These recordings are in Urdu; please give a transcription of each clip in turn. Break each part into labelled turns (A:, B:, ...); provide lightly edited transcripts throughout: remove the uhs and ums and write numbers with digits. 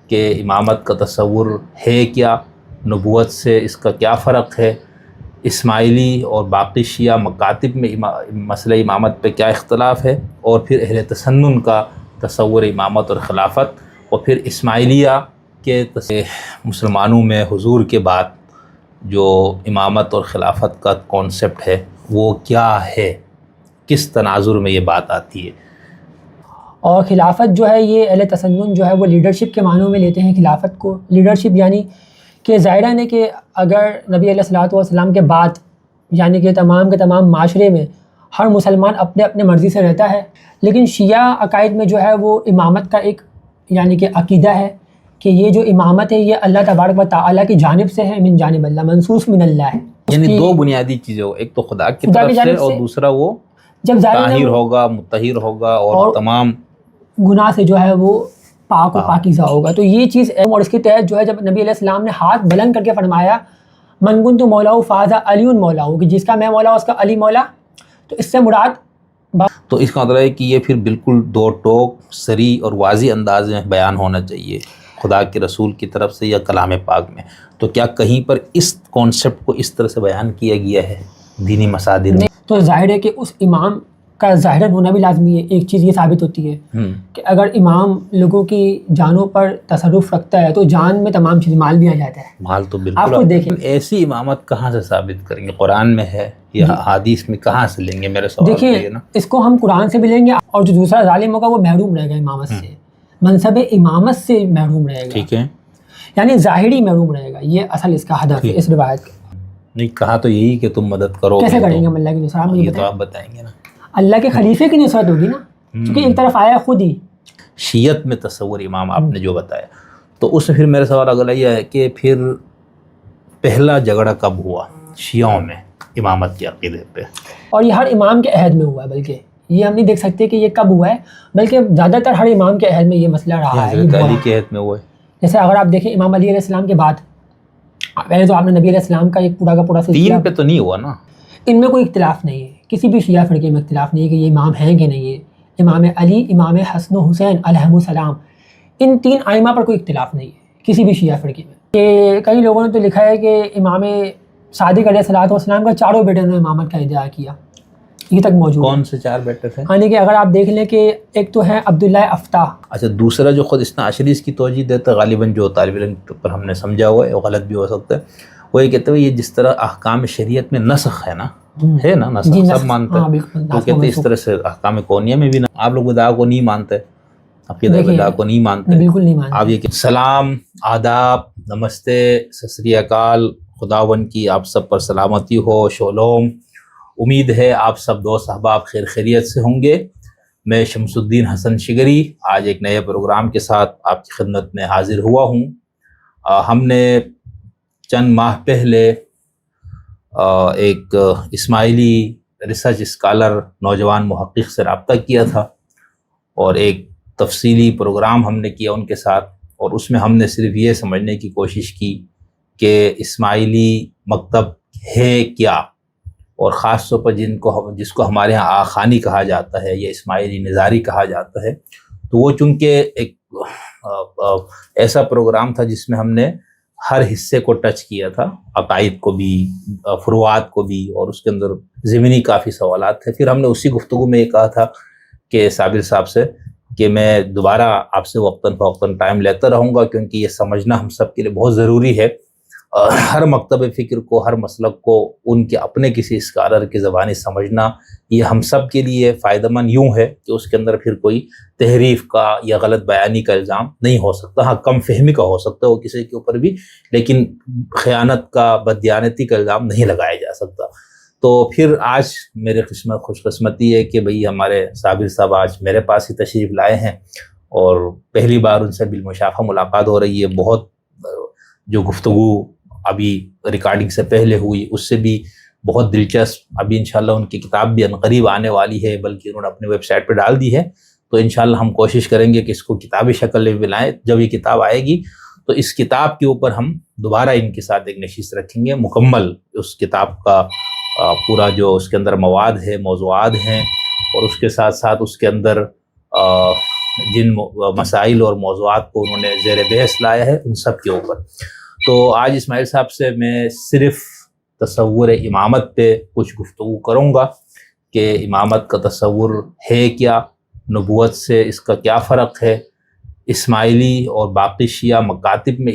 A: کہ امامت کا تصور ہے کیا، نبوت سے اس کا کیا فرق ہے، اسماعیلی اور باقی شیعہ مکاتب میں مسئلہ امامت پہ کیا اختلاف ہے، اور پھر اہل تسنن کا تصور امامت اور خلافت، اور پھر اسماعیلیہ کے مسلمانوں میں حضور کے بعد جو امامت اور خلافت کا کانسیپٹ ہے وہ کیا ہے، کس تناظر میں یہ بات آتی ہے۔
B: اور خلافت جو ہے یہ اہل تسنن جو ہے وہ لیڈرشپ کے معنوں میں لیتے ہیں خلافت کو۔ لیڈرشپ یعنی کہ ظاہرہ ہے کہ اگر نبی علیہ الصلوۃ والسلام کے بعد یعنی کہ تمام کے تمام معاشرے میں ہر مسلمان اپنے اپنے مرضی سے رہتا ہے، لیکن شیعہ عقائد میں جو ہے وہ امامت کا ایک یعنی کہ عقیدہ ہے کہ یہ جو امامت ہے یہ اللہ تبارک و تعالیٰ کی جانب سے ہے، من جانب اللہ، منصوص من اللہ ہے۔
A: یعنی دو بنیادی چیزیں ہو، ایک تو خدا کی طرف سے اور دوسرا وہ
B: جب
A: طاہر ہوگا، مطہر ہوگا اور تمام
B: گناہ سے جو ہے وہ پاک و پاکیزہ ہوگا۔ تو یہ چیز اور اس کے تحت جو ہے جب نبی علیہ السلام نے ہاتھ بلند کر کے فرمایا من کنت مولاہ فہذا علی مولاہ، کہ جس کا میں مولا اس کا علی مولا، تو اس سے مراد
A: تو اس کا مطلب ہے کہ یہ پھر بالکل دو ٹوک صریح اور واضح انداز میں بیان ہونا چاہیے خدا کے رسول کی طرف سے یا کلام پاک میں۔ تو کیا کہیں پر اس کانسیپٹ کو اس طرح سے بیان کیا گیا ہے دینی مصادر میں؟
B: تو ظاہر ہے کہ اس امام کا ظاہراً ہونا بھی لازمی ہے۔ ایک چیز یہ ثابت ہوتی ہے کہ اگر امام لوگوں کی جانوں پر تصرف رکھتا ہے تو جان میں تمام چیز مال بھی آ جاتا ہے۔
A: مال تو بالکل
B: آپ خود دیکھیں،
A: ایسی امامت کہاں سے ثابت کریں گے؟ قرآن میں ہے یا حدیث میں کہاں سے لیں گے؟ میرے سوال
B: دیکھیں اس کو ہم قرآن سے بھی لیں گے، اور جو دوسرا ظالم ہوگا وہ محروم رہے گا امامت سے، منصب امامت سے محروم رہے گا،
A: ٹھیک ہے،
B: یعنی ظاہری محروم رہے گا۔ یہ اصل اس کا ہدف ہے اس روایت کا۔
A: نہیں کہا تو یہی کہ تم مدد کرو،
B: کیسے کریں گے ہم اللہ کی نصرت؟
A: یہ تو آپ بتائیں گے نا۔
B: اللہ کے خلیفے کی نصرت ہوگی نا، کیونکہ ایک طرف آیا خود ہی
A: شیعت میں تصور امام آپ نے جو بتایا، تو اس میں پھر میرا سوال اگلا یہ ہے کہ پھر پہلا جھگڑا کب ہوا شیعوں میں امامت کے عقیدے پہ؟
B: اور یہ ہر امام کے عہد میں ہوا ہے، بلکہ یہ ہم نہیں دیکھ سکتے کہ یہ کب ہوا ہے، بلکہ زیادہ تر ہر امام کے عہد میں یہ مسئلہ رہا ہے۔
A: حضرت علی کے عہد میں ہوا ہے۔
B: جیسے اگر آپ دیکھیں امام علی علیہ السلام کے بعد پہلے تو آپ نے نبی علیہ السلام کا ایک پورا کا پورا سلسلہ،
A: تین پہ تو نہیں ہوا نا؟
B: ان میں کوئی اختلاف نہیں ہے، کسی بھی شیعہ فرقے میں اختلاف نہیں ہے کہ یہ امام ہیں کہ نہیں ہے۔ امام علی، امام حسن و حسین علیہم السلام، ان تین ائمہ پر کوئی اختلاف نہیں ہے کسی بھی شیعہ فرقے میں۔ کہ کئی لوگوں نے تو لکھا ہے کہ امام صادق علیہ الصلوۃ والسلام کا چاروں بیٹے نے امامت کا ادعا کیا، یہ تک موجود ہے۔
A: کون سے چار بیٹے تھے؟
B: یعنی کہ اگر آپ دیکھ لیں کہ ایک تو ہے عبداللہ افتاح،
A: اچھا دوسرا جو خود اثنا عشری اس کی توجہ دیتا ہے، غالباً جو طالب علم پر ہم نے سمجھا ہوا ہے وہ غلط بھی ہو سکتا ہے، وہ یہ کہتے ہیں یہ جس طرح احکام شریعت میں نسخ ہے نا، ہے نا نسخ، سب مانتے ہیں، تو کہتے ہیں اس طرح سے احکام کونیہ میں بھی نا، آپ لوگ بدعہ کو نہیں مانتے، عقیدہ بدعہ کو نہیں مانتے،
B: بالکل نہیں مانتے۔
A: آپ یہ کہ سلام، آداب، نمستے، ست سری اکال، خداون کی آپ سب پر سلامتی ہو، شولوم، امید ہے آپ سب دوست احباب خیر خیریت سے ہوں گے۔ میں شمس الدین حسن شگری آج ایک نئے پروگرام کے ساتھ آپ کی خدمت میں حاضر ہوا ہوں۔ ہم نے چند ماہ پہلے ایک اسماعیلی ریسرچ اسکالر نوجوان محقق سے رابطہ کیا تھا اور ایک تفصیلی پروگرام ہم نے کیا ان کے ساتھ، اور اس میں ہم نے صرف یہ سمجھنے کی کوشش کی کہ اسماعیلی مکتب ہے کیا، اور خاص طور پر جس کو ہمارے ہاں آخانی کہا جاتا ہے یا اسماعیلی نظاری کہا جاتا ہے، تو وہ چونکہ ایک ایسا پروگرام تھا جس میں ہم نے ہر حصے کو ٹچ کیا تھا، عقائد کو بھی، فروعات کو بھی، اور اس کے اندر ضمنی کافی سوالات تھے۔ پھر ہم نے اسی گفتگو میں یہ کہا تھا کہ صابر صاحب سے کہ میں دوبارہ آپ سے وقتاً فوقتاً ٹائم لیتا رہوں گا، کیونکہ یہ سمجھنا ہم سب کے لیے بہت ضروری ہے۔ ہر مکتب فکر کو، ہر مسلک کو ان کے اپنے کسی اسکالر کی زبانی سمجھنا یہ ہم سب کے لیے فائدہ مند یوں ہے کہ اس کے اندر پھر کوئی تحریف کا یا غلط بیانی کا الزام نہیں ہو سکتا۔ ہاں کم فہمی کا ہو سکتا ہے وہ کسی کے اوپر بھی، لیکن خیانت کا، بددیانتی کا الزام نہیں لگایا جا سکتا۔ تو پھر آج میرے خوش قسمتی ہے کہ بھئی ہمارے صابر صاحب آج میرے پاس ہی تشریف لائے ہیں، اور پہلی بار ان سے بالمشافہ ملاقات ہو رہی ہے۔ بہت جو گفتگو ابھی ریکارڈنگ سے پہلے ہوئی اس سے بھی بہت دلچسپ، ابھی انشاءاللہ ان کی کتاب بھی عنقریب آنے والی ہے، بلکہ انہوں نے اپنے ویب سائٹ پہ ڈال دی ہے، تو انشاءاللہ ہم کوشش کریں گے کہ اس کو کتابی شکل میں بھی لائیں۔ جب یہ کتاب آئے گی تو اس کتاب کے اوپر ہم دوبارہ ان کے ساتھ ایک نشست رکھیں گے، مکمل اس کتاب کا پورا جو اس کے اندر مواد ہے، موضوعات ہیں، اور اس کے ساتھ ساتھ اس کے اندر جن مسائل اور موضوعات کو انہوں نے زیر بحث لایا ہے ان سب کے اوپر. تو آج اسماعیل صاحب سے میں صرف تصور امامت پہ کچھ گفتگو کروں گا کہ امامت کا تصور ہے کیا، نبوت سے اس کا کیا فرق ہے، اسماعیلی اور باقی شیعہ مکاتب میں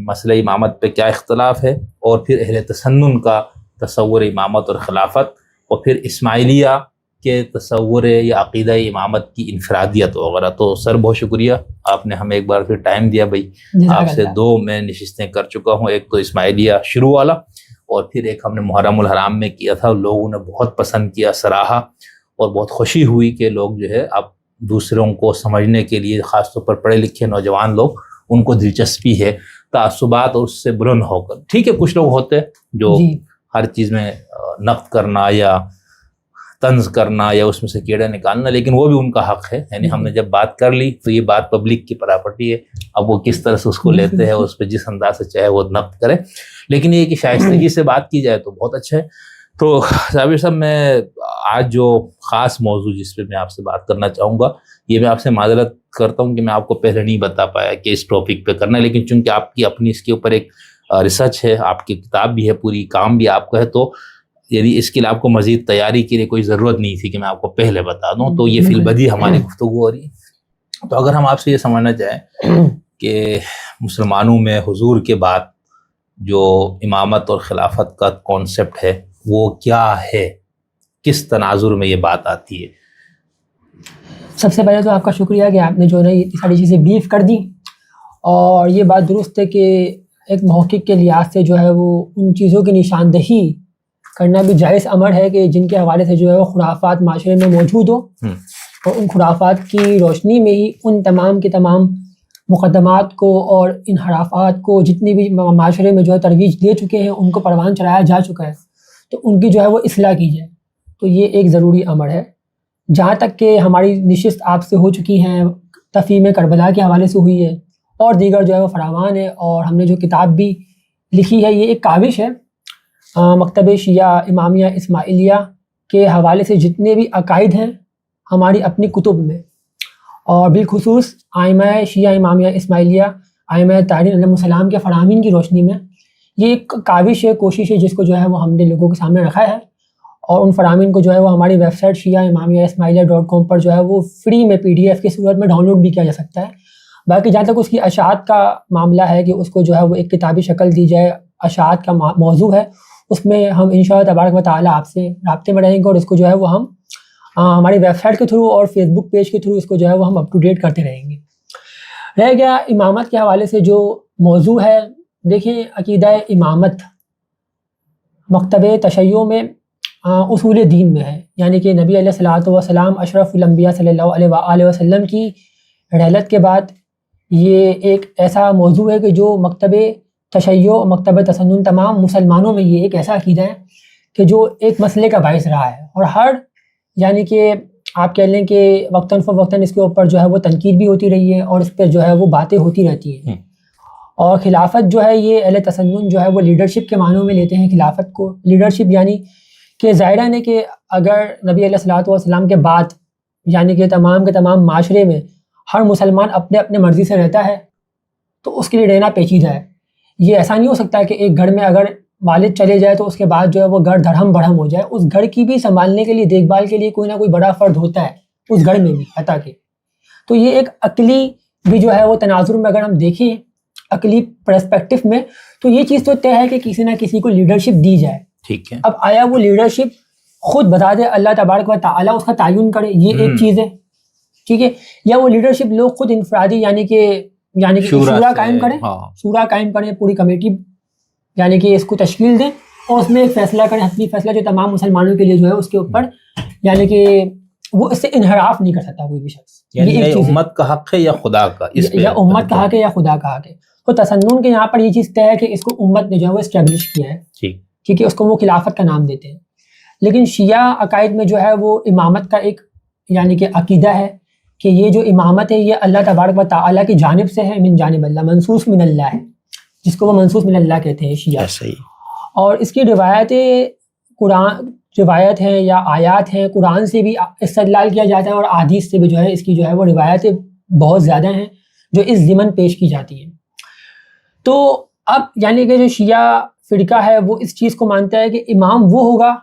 A: مسئلہ امامت پہ کیا اختلاف ہے، اور پھر اہل تسنن کا تصور امامت اور خلافت، اور پھر اسماعیلیہ کے تصور یا عقیدہ امامت کی انفرادیت وغیرہ. تو سر بہت شکریہ، آپ نے ہمیں ایک بار پھر ٹائم دیا. بھائی آپ سے 2 میں نشستیں کر چکا ہوں، ایک تو اسماعیلیہ شروع والا اور پھر ایک ہم نے محرم الحرام میں کیا تھا. لوگوں نے بہت پسند کیا، سراہا، اور بہت خوشی ہوئی کہ لوگ جو ہے اب دوسروں کو سمجھنے کے لیے، خاص طور پر پڑھے لکھے نوجوان لوگ، ان کو دلچسپی ہے تعصبات اور اس سے بلند ہو کر. ٹھیک ہے، کچھ لوگ ہوتے ہیں جو ہر چیز میں نقد کرنا یا طنز کرنا یا اس میں سے کیڑا نکالنا، لیکن وہ بھی ان کا حق ہے. یعنی ہم نے جب بات کر لی تو یہ بات پبلک کی پراپرٹی ہے، اب وہ کس طرح سے اس کو لیتے ہیں، اس پہ جس انداز سے چاہے وہ نقد کرے، لیکن یہ کہ شائستگی سے بات کی جائے تو بہت اچھا ہے. تو صابر صاحب، میں آج جو خاص موضوع جس پہ میں آپ سے بات کرنا چاہوں گا، یہ میں آپ سے معذرت کرتا ہوں کہ میں آپ کو پہلے نہیں بتا پایا کہ اس ٹاپک پہ کرنا ہے، لیکن چونکہ آپ کی اپنی اس کے اوپر ایک ریسرچ ہے، آپ کی کتاب بھی ہے، پوری کام بھی آپ کا ہے، تو یعنی اس کے لیے آپ کو مزید تیاری کے لیے کوئی ضرورت نہیں تھی کہ میں آپ کو پہلے بتا دوں. تو یہ فی البدیہہ ہماری گفتگو ہو رہی ہے. تو اگر ہم آپ سے یہ سمجھنا چاہیں کہ مسلمانوں میں حضور کے بعد جو امامت اور خلافت کا کانسیپٹ ہے وہ کیا ہے، کس تناظر میں یہ بات آتی ہے؟
B: سب سے پہلے تو آپ کا شکریہ کہ آپ نے جو ہے یہ ساری چیزیں بریف کر دی، اور یہ بات درست ہے کہ ایک محقق کے لحاظ سے جو ہے وہ ان چیزوں کی نشاندہی کرنا بھی جائز امر ہے کہ جن کے حوالے سے جو ہے وہ خرافات معاشرے میں موجود ہو، اور ان خرافات کی روشنی میں ہی ان تمام کے تمام مقدمات کو اور انحرافات کو جتنی بھی معاشرے میں جو ہے ترویج دے چکے ہیں ان کو پروان چڑھایا جا چکا ہے، تو ان کی جو ہے وہ اصلاح کی جائے. تو یہ ایک ضروری امر ہے. جہاں تک کہ ہماری نشست آپ سے ہو چکی ہیں، تفہیم کربلا کے حوالے سے ہوئی ہے، اور دیگر جو ہے وہ فراوان ہے، اور ہم نے جو کتاب بھی لکھی ہے یہ ایک کاوش ہے مکتب شیعہ امامیہ اسماعیلیہ کے حوالے سے جتنے بھی عقائد ہیں ہماری اپنی کتب میں، اور بالخصوص ائمہ شیعہ امامیہ اسماعیلیہ، ائمہ طاہرین علیہم السلام کے فرامین کی روشنی میں یہ ایک کاوش ہے، کوشش ہے، جس کو جو ہے وہ ہم نے لوگوں کے سامنے رکھا ہے. اور ان فرامین کو جو ہے وہ ہماری ویب سائٹ شیعہ امامیہ اسماعیلیہ.com پر جو ہے وہ فری میں PDF کی صورت میں ڈاؤن لوڈ بھی کیا جا سکتا ہے. باقی جہاں تک اس کی اشاعت کا معاملہ ہے کہ اس کو جو ہے وہ ایک کتابی شکل دی جائے، اشاعت کا موضوع ہے، اس میں ہم انشاءاللہ تبارک و تعالیٰ آپ سے رابطے میں رہیں گے، اور اس کو جو ہے وہ ہم ہماری ویب سائٹ کے تھرو اور فیس بک پیج کے تھرو اس کو جو ہے وہ ہم اپ ٹو ڈیٹ کرتے رہیں گے. رہ گیا امامت کے حوالے سے جو موضوع ہے، دیکھیں عقیدہ امامت مکتب تشیع میں اصول دین میں ہے، یعنی کہ نبی علیہ الصلوۃ والسلام اشرف الانبیاء صلی اللہ علیہ وآلہ وسلم کی رحلت کے بعد یہ ایک ایسا موضوع ہے کہ جو مکتب تشیع، مکتب تسنن تمام مسلمانوں میں یہ ایک ایسا عقیدہ ہے کہ جو ایک مسئلے کا باعث رہا ہے، اور ہر یعنی کہ آپ کہہ لیں کہ وقتاً فوقتاً اس کے اوپر جو ہے وہ تنقید بھی ہوتی رہی ہے، اور اس پہ جو ہے وہ باتیں ہوتی رہتی ہیں. اور خلافت جو ہے یہ اہل تسنن جو ہے وہ لیڈرشپ کے معنوں میں لیتے ہیں خلافت کو. لیڈرشپ یعنی کہ ظاہرہ نے کہ اگر نبی علیہ الصلوۃ والسلام کے بعد یعنی کہ تمام کے تمام معاشرے میں ہر مسلمان اپنے اپنے مرضی سے رہتا ہے تو اس کے لیے رہنا پیچیدہ ہے. یہ ایسا نہیں ہو سکتا کہ ایک گھر میں اگر والد چلے جائے تو اس کے بعد جو ہے وہ گھر دھڑم بڑھم ہو جائے. اس گھر کی بھی سنبھالنے کے لیے، دیکھ بھال کے لیے کوئی نہ کوئی بڑا فرد ہوتا ہے اس گھر میں بھی عطا کے. تو یہ ایک عقلی بھی جو ہے وہ تناظر میں اگر ہم دیکھیں عقلی پرسپیکٹو میں، تو یہ چیز تو طے ہے کہ کسی نہ کسی کو لیڈرشپ دی جائے.
A: ٹھیک ہے.
B: اب آیا وہ لیڈرشپ خود بتا دے اللہ تبارک و تعالیٰ اس کا تعین کرے، یہ ایک چیز ہے، ٹھیک ہے، یا وہ لیڈرشپ لوگ خود انفرادی یعنی کہ شورا قائم کریں، شورا قائم کریں، پوری کمیٹی یعنی کہ اس کو تشکیل دیں اور اس میں ایک فیصلہ کریں، حتمی فیصلہ جو تمام مسلمانوں کے لیے جو ہے اس کے اوپر یعنی کہ وہ اس سے انحراف نہیں کر سکتا کوئی بھی شخص.
A: یعنی امت کا حق ہے یا خدا کا،
B: یا امت کا حق ہے یا خدا کا حق ہے. تو تسنن کے یہاں پر یہ چیز طے ہے کہ اس کو امت نے جو ہے وہ اسٹیبلش کیا ہے، ٹھیک ہے، اس کو وہ خلافت کا نام دیتے ہیں. لیکن شیعہ عقائد میں جو ہے وہ امامت کا ایک یعنی کہ عقیدہ ہے کہ یہ جو امامت ہے یہ اللہ تبارک و تعالیٰ کی جانب سے ہے، من جانب اللہ، منصوص من اللہ ہے، جس کو وہ منصوص من اللہ کہتے ہیں شیعہ. اور اس کی روایتیں قرآن روایت ہیں یا آیات ہیں، قرآن سے بھی استدلال کیا جاتا ہے اور احادیث سے بھی جو ہے اس کی جو ہے وہ روایتیں بہت زیادہ ہیں جو اس ضمن پیش کی جاتی ہیں. تو اب یعنی کہ جو شیعہ فرقہ ہے وہ اس چیز کو مانتا ہے کہ امام وہ ہوگا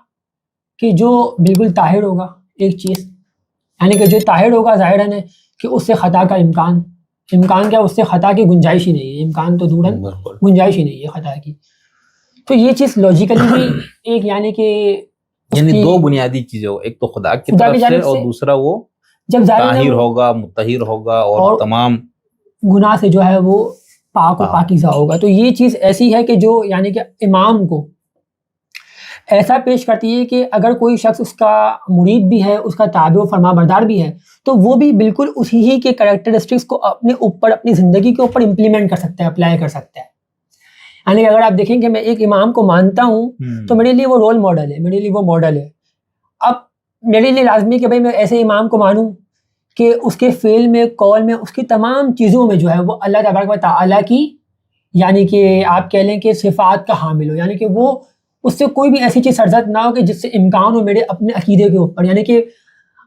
B: کہ جو بالکل طاہر ہوگا. ایک چیز یعنی کہ جو طاہر ہوگا ظاہر ہے کہ اس سے خطا کا امکان کیا، اس سے خطا کی گنجائش ہی نہیں ہے، امکان تو دور ہے، گنجائش ہی نہیں ہے خطا کی. تو یہ چیز لاجیکلی بھی ایک یعنی کہ
A: دو بنیادی چیزیں ہو، ایک تو خدا کی طرف سے اور دوسرا وہ
B: جب
A: طاہر ہوگا، مطہر ہوگا اور تمام
B: گناہ سے جو ہے وہ پاک و پاکیزہ ہوگا. تو یہ چیز ایسی ہے کہ جو یعنی کہ امام کو ایسا پیش کرتی ہے کہ اگر کوئی شخص اس کا مرید بھی ہے، اس کا تابع و فرما بردار بھی ہے، تو وہ بھی بالکل اسی ہی کے کریکٹرسٹکس کو اپنے اوپر، اپنی زندگی کے اوپر امپلیمنٹ کر سکتا ہے، اپلائی کر سکتا ہے. یعنی اگر آپ دیکھیں کہ میں ایک امام کو مانتا ہوں تو میرے لیے وہ رول ماڈل ہے، میرے لیے وہ ماڈل ہے. اب میرے لیے لازمی کہ بھائی میں ایسے امام کو مانوں کہ اس کے فعل میں، قول میں، اس کی تمام چیزوں میں جو ہے وہ اللہ تبارک و تعالیٰ کی یعنی کہ آپ کہہ لیں کہ صفات کا حامل ہو، یعنی کہ وہ اس سے کوئی بھی ایسی چیز سرزد نہ ہو کہ جس سے امکان ہو میرے اپنے عقیدے کے اوپر. یعنی کہ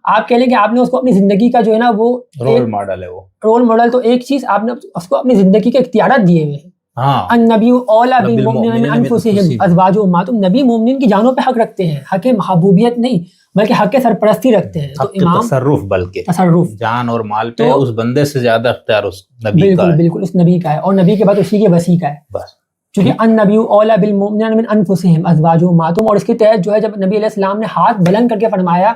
B: آپ کہہ لیں کہ آپ نے اس کو اپنی زندگی کا جو ہے نا وہ
A: رول ماڈل ہے. وہ
B: رول ماڈل تو ایک چیز آپ نے اس کو اپنی زندگی کے اختیارات دیے ہوئے ہیں. النبی اولیٰ بالمؤمنین من انفسہم ازواجہ امہاتہم، نبی مومنین کی جانوں پہ حق رکھتے ہیں، حق محبوبیت نہیں بلکہ حق سرپرستی رکھتے ہیں. تو امام
A: تصرف، بلکہ تصرف جان اور مال پہ اس بندے سے زیادہ اختیار اس نبی کا ہے.
B: بالکل اس نبی کا ہے، اور نبی کے بعد اسی کے وصی کا ہے بس. چونکہ النبی اولیٰ بالمؤمنین من انفسہم ازواجہ امہاتہم، اور اس کے تحت جو ہے جب نبی علیہ السلام نے ہاتھ بلند کر کے فرمایا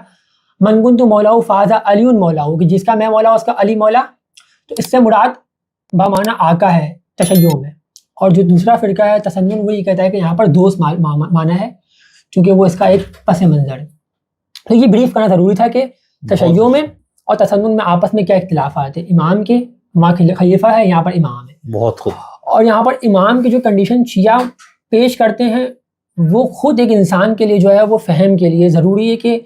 B: من کنت مولاہ فہذا علی مولاہ، کہ جس کا میں مولا اس کا علی مولا، تو اس سے مراد بمعنی آقا ہے تشیع میں. اور جو دوسرا فرقہ ہے تسنن، وہ یہ کہتا ہے کہ یہاں پر دوست معنی ہے، چونکہ وہ اس کا ایک پس منظر ہے. تو یہ بریف کرنا ضروری تھا کہ تشیع میں اور تسنن میں آپس میں کیا اختلافات ہیں. امام کے خلیفہ ہے، یہاں پر امام ہے.
A: بہت خوب.
B: اور یہاں پر امام کی جو کنڈیشن شیعہ پیش کرتے ہیں وہ خود ایک انسان کے لیے جو ہے وہ فہم کے لیے ضروری ہے کہ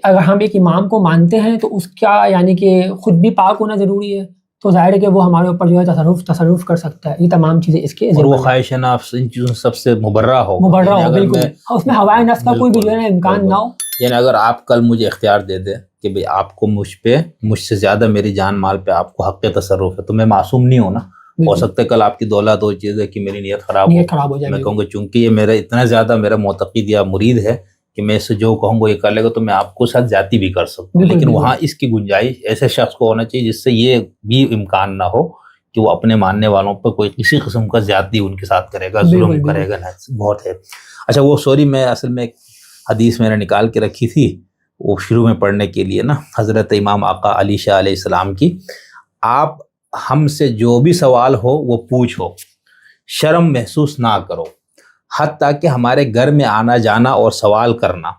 B: اگر ہم ایک امام کو مانتے ہیں تو اس کا یعنی کہ خود بھی پاک ہونا ضروری ہے. تو ظاہر ہے کہ وہ ہمارے اوپر جو ہے تصرف کر سکتا ہے. یہ تمام چیزیں اس کے،
A: اور وہ خواہش نفس ان چیزوں سب سے مبرہ ہو.
B: بالکل اس میں ہوائے نفس کا کوئی بھی جو ہے نا امکان نہ ہو.
A: یعنی اگر آپ کل مجھے اختیار دے دیں کہ بھئی آپ کو مجھ سے زیادہ میری جان مال پہ آپ کو حق تصرف ہے، تو میں معصوم نہیں ہوں نا. ہو سکتا ہے کل آپ کی دولت ہو چیز ہے کہ میری نیت خراب ہو جائے، میں کہوں گا چونکہ یہ میرا اتنا زیادہ میرا معتقد یا مرید ہے کہ میں اسے جو کہوں گا یہ کر لے گا، تو میں آپ کو ساتھ زیادتی بھی کر سکتا ہوں. لیکن وہاں اس کی گنجائش ایسے شخص کو ہونا چاہیے جس سے یہ بھی امکان نہ ہو کہ وہ اپنے ماننے والوں پر کوئی کسی قسم کا زیادتی ان کے ساتھ کرے گا، ظلم کرے گا. بہت ہے. اچھا وہ سوری میں اصل میں ایک حدیث میں نے نکال کے رکھی تھی وہ شروع میں پڑھنے کے لیے نا، حضرت امام آقا علی شاہ علیہ السلام کی. آپ ہم سے جو بھی سوال ہو وہ پوچھو، شرم محسوس نہ کرو، حتیٰ کہ ہمارے گھر میں آنا جانا اور سوال کرنا.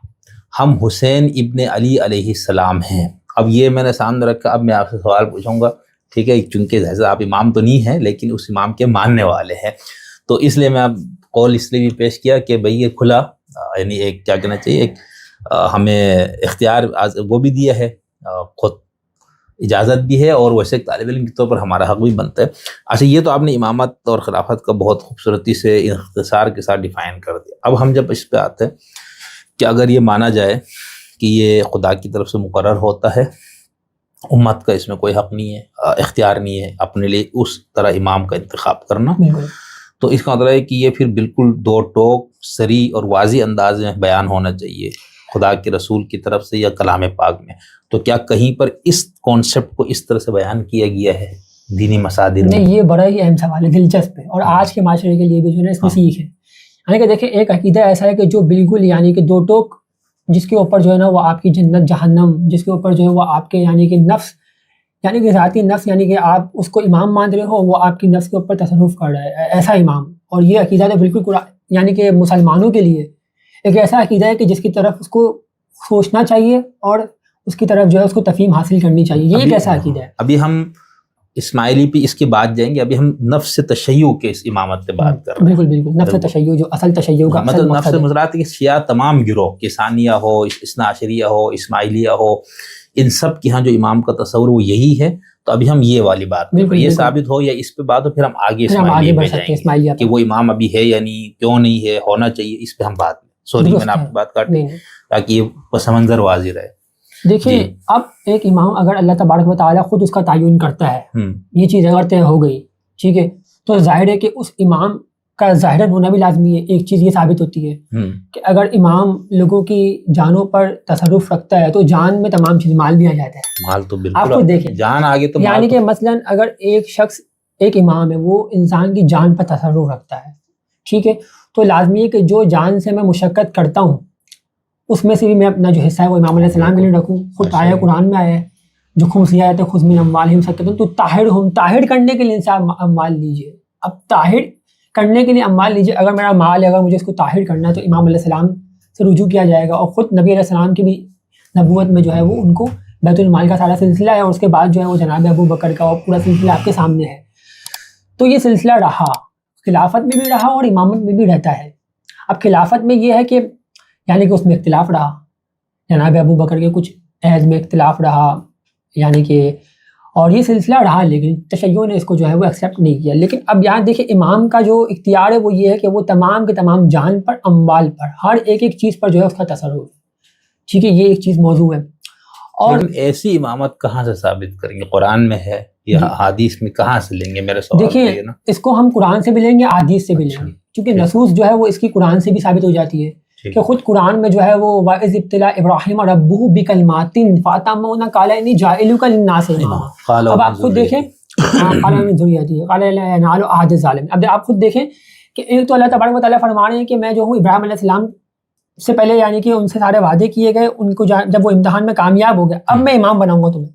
A: ہم حسین ابن علی علیہ السلام ہیں. اب یہ میں نے سامنے رکھا، اب میں آپ سے سوال پوچھوں گا، ٹھیک ہے، چونکہ جیسا آپ امام تو نہیں ہیں لیکن اس امام کے ماننے والے ہیں، تو اس لیے میں اب قول اس لیے بھی پیش کیا کہ بھئی یہ کھلا یعنی ایک کیا کہنا چاہیے، ایک ہمیں اختیار وہ بھی دیا ہے، خود اجازت بھی ہے، اور ویسے طالب علم کے طور پر ہمارا حق بھی بنتا ہے. اچھا یہ تو آپ نے امامت اور خلافت کا بہت خوبصورتی سے اختصار کے ساتھ ڈیفائن کر دیا. اب ہم جب اس پہ آتے ہیں کہ اگر یہ مانا جائے کہ یہ خدا کی طرف سے مقرر ہوتا ہے، امت کا اس میں کوئی حق نہیں ہے، اختیار نہیں ہے اپنے لیے اس طرح امام کا انتخاب کرنا، تو اس کا مطلب ہے کہ یہ پھر بالکل دو ٹوک صریح اور واضح انداز میں بیان ہونا چاہیے خدا کے رسول کی طرف سے یا کلام پاک میں. تو کیا کہیں پر اس کانسیپٹ کو اس طرح سے بیان کیا گیا ہے دینی مصادر میں؟
B: نہیں، یہ بڑا ہی اہم سوال ہے، دلچسپ ہے، اور آج کے معاشرے کے لیے بھی جو ہے اس میں سیکھ ہے. یعنی کہ دیکھیں ایک عقیدہ ایسا ہے کہ جو بالکل یعنی کہ دو ٹوک، جس کے اوپر جو ہے نا وہ آپ کی جنت جہنم، جس کے اوپر جو ہے وہ آپ کے یعنی کہ نفس، یعنی کہ ذاتی نفس، یعنی کہ آپ اس کو امام مان رہے ہو، وہ آپ کی نفس کے اوپر تصرف کر رہا ہے، ایسا امام. اور یہ عقیدہ تو بالکل یعنی کہ مسلمانوں کے لیے ایک ایسا عقیدہ ہے کہ جس کی طرف اس کو سوچنا چاہیے اور اس کی طرف جو ہے اس کو تفہیم حاصل کرنی چاہیے. یہ ایک ایسا عقیدہ ہے.
A: ابھی ہم اسماعیلی پہ اس کی بات جائیں گے، ابھی ہم نفس تشیع کے اس امامت پہ بات کر رہے ہیں.
B: بالکل نفس تشیع، جو اصل تشیع کا
A: مطلب نفس مزرات کے شیعہ تمام گروہ، کہ ثانیہ ہو، اثنا عشریہ ہو، اسماعیلیہ ہو، ان سب کے ہاں جو امام کا تصور وہ یہی ہے. تو ابھی ہم یہ والی بات یہ ثابت ہو یا اس پہ بات ہو، پھر ہم آگے اسماعیلیہ پہ جائیں گے کہ وہ امام ابھی ہے یا نہیں، کیوں نہیں ہے، ہونا چاہیے. اس پہ ہم بات، سوری میں نے آپ کی بات کاٹ دی تاکہ یہ پس منظر واضح رہے.
B: دیکھیے اب ایک امام اگر اللہ تبارک و تعالیٰ خود اس کا تعین کرتا ہے، یہ چیز اگر طے ہو گئی، ٹھیک ہے، تو ظاہر ہے کہ اس امام کا ظاہراً ہونا بھی لازمی ہے۔ ایک چیز یہ ثابت ہوتی ہے کہ اگر امام لوگوں کی جانوں پر تصرف رکھتا ہے تو جان میں تمام چیز مال بھی آ جاتا ہے۔
A: مال تو بالکل
B: آپ خود دیکھیں،
A: جان آگے تو
B: یعنی کہ مثلاً اگر ایک شخص ایک امام ہے، وہ انسان کی جان پر تصرف رکھتا ہے، ٹھیک ہے، تو لازمی ہے کہ جو جان سے میں مشقت کرتا ہوں اس میں سے بھی میں اپنا جو حصہ ہے وہ امام علیہ السلام کے لیے رکھوں۔ خود آیا قرآن میں آیا ہے، جو خمسیہ ہے خذ من اموالہم صدقۃ تو طاہرہم، طاہر کرنے کے لیے انسان اموال لیجیے۔ اب طاہر کرنے کے لیے اموال لیجیے، اگر میرا مال ہے، اگر مجھے اس کو طاہر کرنا ہے تو امام علیہ السلام سے رجوع کیا جائے گا۔ اور خود نبی علیہ السلام کی بھی نبوت میں جو ہے وہ ان کو بیت المال کا سارا سلسلہ ہے، اور اس کے بعد جو ہے وہ جناب ابو بکر کا پورا سلسلہ آپ کے سامنے ہے۔ تو یہ سلسلہ رہا، خلافت میں بھی رہا اور امامت میں بھی رہتا ہے۔ اب خلافت میں یہ ہے کہ یعنی کہ اس میں اختلاف رہا، جناب ابو بکر کے کچھ عہد میں اختلاف رہا، یعنی کہ اور یہ سلسلہ رہا، لیکن تشیع نے اس کو جو ہے وہ ایکسیپٹ نہیں کیا۔ لیکن اب یہاں دیکھیں امام کا جو اختیار ہے وہ یہ ہے کہ وہ تمام کے تمام جان پر، اموال پر، ہر ایک چیز پر جو ہے اس کا تصرف، ٹھیک ہے، یہ ایک چیز موضوع ہے۔ اور
A: ایسی امامت کہاں سے ثابت کریں گے؟ قرآن میں ہے یا حدیث میں کہاں سے لیں گے؟ میرا سوال
B: دیکھیے
A: نا،
B: اس کو ہم قرآن سے بھی لیں گے، حدیث سے بھی لیں گے، کیونکہ نصوص جو ہے وہ اس کی قرآن سے بھی ثابت ہو جاتی ہے کہ خود قرآن میں جو ہے وہ وَإِذِ ابْتَلَىٰ إِبْرَاهِيمَ رَبُّهُ بِكَلِمَاتٍ فَأَتَمَّهُنَّ قَالَ إِنِّي جَاعِلُكَ لِلنَّاسِ إِمَامًا۔ اب آپ خود دیکھیں، قال من ذریتی قال لا ينال عهد الظالمین۔ اب آپ خود دیکھیں کہ ایک تو اللہ تبارک و تعالیٰ فرما رہے ہیں کہ میں جو ہوں ابراہیم علیہ السلام سے پہلے، یعنی کہ ان سے سارے وعدے کیے گئے، ان کو جب وہ امتحان میں کامیاب ہو گئے، اب میں امام بناؤں گا تمہیں۔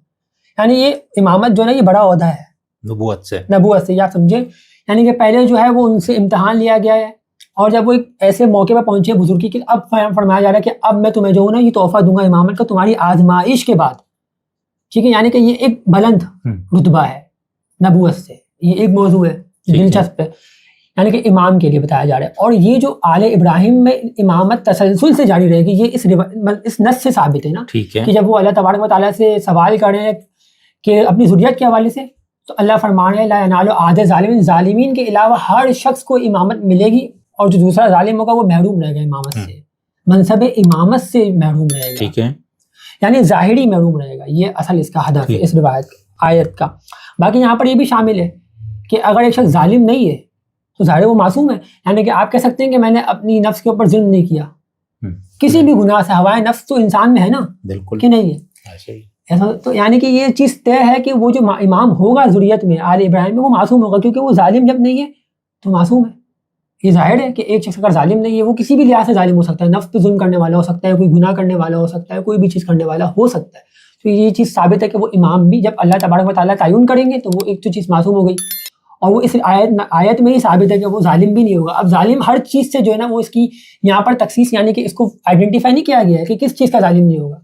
B: یعنی یہ امامت جو ہے نا یہ بڑا عہدہ ہے نبوت سے، یا سمجھے، یعنی کہ پہلے جو ہے وہ ان سے امتحان لیا گیا ہے، اور جب وہ ایک ایسے موقع پہ پہنچے بزرگی کے، اب فرمایا جا رہا ہے کہ اب میں تمہیں جو ہوں نا یہ تحفہ دوں گا امامت کا تمہاری آزمائش کے بعد، ٹھیک ہے، یعنی کہ یہ ایک بلند رتبہ ہے نبوت سے، یہ ایک موضوع ہے دلچسپ ہے، یعنی کہ امام کے لیے بتایا جا رہا ہے۔ اور یہ جو آل ابراہیم میں امامت تسلسل سے جاری رہے گی، یہ اس نص سے ثابت ہے نا، کہ جب وہ اللہ تبارک و تعالیٰ سے سوال کریں کہ اپنی ذریت کے حوالے سے، تو اللہ فرما رہے ہیں لا ینال عہد الظالمین، ظالمین کے علاوہ ہر شخص کو امامت ملے گی، اور جو دوسرا ظالم ہوگا وہ محروم رہے گا امامت سے، منصب امامت سے محروم رہے گا، ٹھیک ہے، یعنی ظاہری محروم رہے گا۔ یہ اصل اس کا ہدف ہے اس روایت آیت کا۔ باقی یہاں پر یہ بھی شامل ہے کہ اگر ایک شخص ظالم نہیں ہے تو ظاہر وہ معصوم ہے، یعنی کہ آپ کہہ سکتے ہیں کہ میں نے اپنی نفس کے اوپر ظلم نہیں کیا، کسی بھی گناہ سے، ہوائے نفس تو انسان میں ہے نا، بالکل کہ نہیں ہے ایسا، تو یعنی کہ یہ چیز طے ہے کہ وہ جو امام ہوگا ذریت میں آل ابراہیم میں وہ معصوم ہوگا، کیونکہ وہ ظالم جب نہیں ہے تو معصوم ہے۔ یہ ظاہر ہے کہ ایک شخص اگر ظالم نہیں ہے وہ کسی بھی لحاظ سے ظالم ہو سکتا ہے، نفس پہ ظلم کرنے والا ہو سکتا ہے، کوئی گناہ کرنے والا ہو سکتا ہے، کوئی بھی چیز کرنے والا ہو سکتا ہے، تو یہ چیز ثابت ہے کہ وہ امام بھی جب اللہ تبارک و تعالیٰ تعین کریں گے تو وہ ایک تو چیز معصوم ہو گئی، اور وہ اس آیت میں ہی ثابت ہے کہ وہ ظالم بھی نہیں ہوگا۔ اب ظالم ہر چیز سے جو ہے نا وہ اس کی یہاں پر تخصیص، یعنی کہ اس کو آئیڈینٹیفائی نہیں کیا گیا ہے کہ کس چیز کا ظالم نہیں ہوگا،